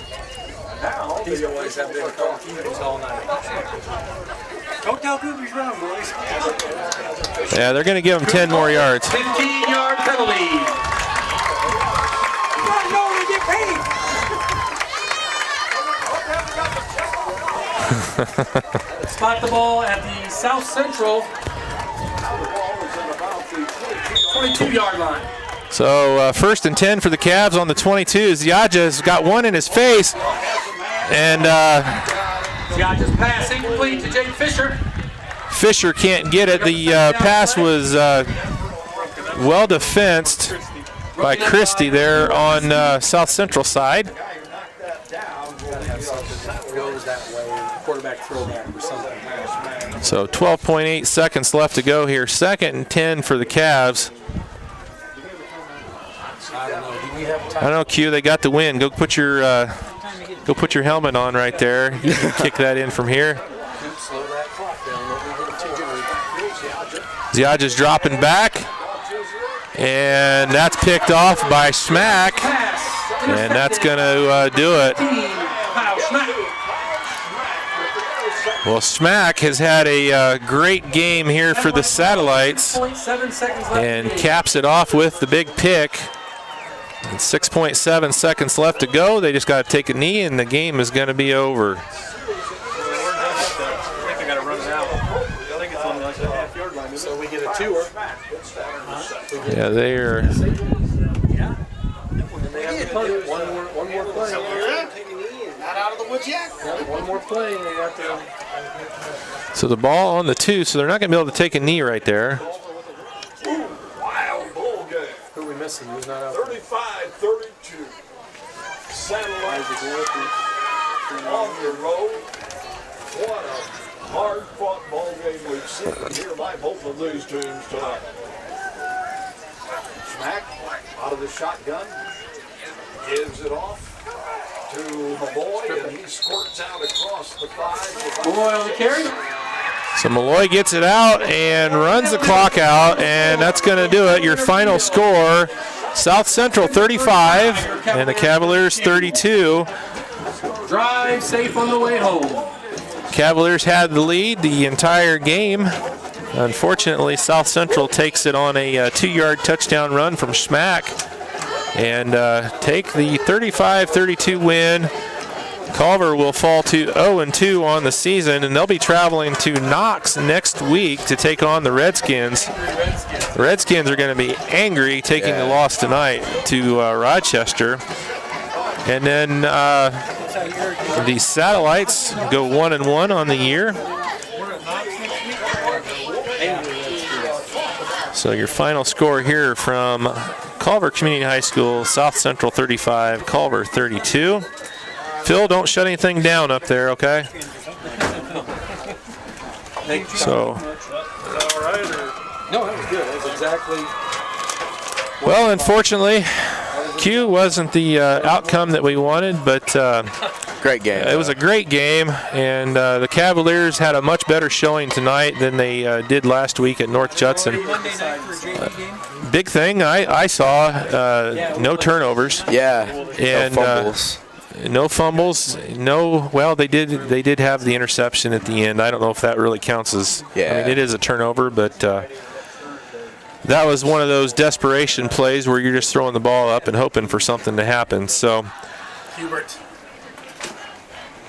These boys have been calling Cubans all night. Don't tell Cubans wrong, boys. Yeah, they're going to give him 10 more yards. 15-yard penalty. You gotta know when you get paid. Spot the ball at the South Central 22-yard line. So 1st and 10 for the Cavs on the 22. Ziaja's got one in his face. And Ziaja's pass incomplete to Jake Fisher. Fisher can't get it. The pass was well defensed by Christie there on South Central side. Goes that way, quarterback throwback or something. So 12.8 seconds left to go here. 2nd and 10 for the Cavs. I don't know. Do we have I time? don't know, Q. They got the win. Go put your helmet on right there. You can kick that in from here. Slow that clock down. Ziaja's dropping back, And that's picked off by Schmack. And that's going to do it. Well, Schmack has had a great game here for the Satellites and caps it off with the big pick. And 6.7 seconds left to go. They just got to take a knee, and the game is going to be over. I think I got to run it out. I think it's only like a half-yard line. So we get a tour. Yeah, they are. They have to punt it. One more play. Not out of the woods yet. One more play, and they have to. So the ball on the 2, so they're not going to be able to take a knee right there. Wild ball game. Who are we missing? Who's not out? 35-32. Satellites on the road. What a hard-fought ball game we've seen here by both of these teams tonight. Schmack out of the shotgun, gives it off to Malloy, and he squirts out across the 5. Malloy on the carry. So Malloy gets it out and runs the clock out, and that's going to do it. Your final score, South Central 35 and the Cavaliers 32. Drive safe on the way home. Cavaliers had the lead the entire game. Unfortunately, South Central takes it on a 2-yard touchdown run from Schmack and take the 35-32 win. Culver will fall to 0-2 on the season, and they'll be traveling to Knox next week to take on the Redskins. The Redskins are going to be angry taking the loss tonight to Rochester. And then the Satellites go 1-1 on the year. So your final score here from Culver Community High School, South Central 35, Culver 32. Phil, don't shut anything down up there, okay? So. No, that was good. That was exactly. Well, unfortunately, Q wasn't the outcome that we wanted, but Great game. it was a great game, and the Cavaliers had a much better showing tonight than they did last week at North Judson. Big thing I saw, no turnovers. Yeah. And no fumbles. No fumbles. No. Well, they did have the interception at the end. I don't know if that really counts as. Yeah. I mean, it is a turnover, but that was one of those desperation plays where you're just throwing the ball up and hoping for something to happen. So. Hubert.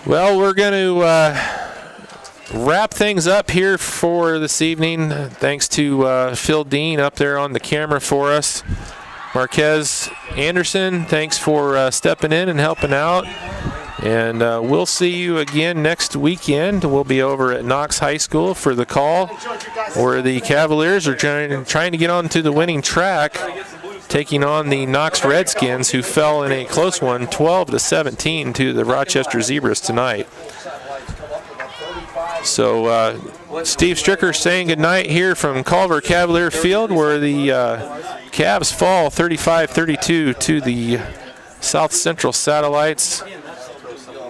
Well, we're going to wrap things up here for this evening. Thanks to Phil Dean up there on the camera for us. Marquez Anderson, thanks for stepping in and helping out. And we'll see you again next weekend. We'll be over at Knox High School for the call, where the Cavaliers are trying to get onto the winning track, taking on the Knox Redskins, who fell in a close one, 12-17 to the Rochester Zebras tonight. So Steve Stricker saying goodnight here from Culver Cavalier Field, where the Cavs fall 35-32 to the South Central Satellites.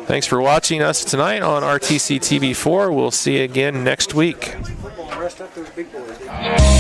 Thanks for watching us tonight on RTC TV4. We'll see you again next week. Rest up those big boys.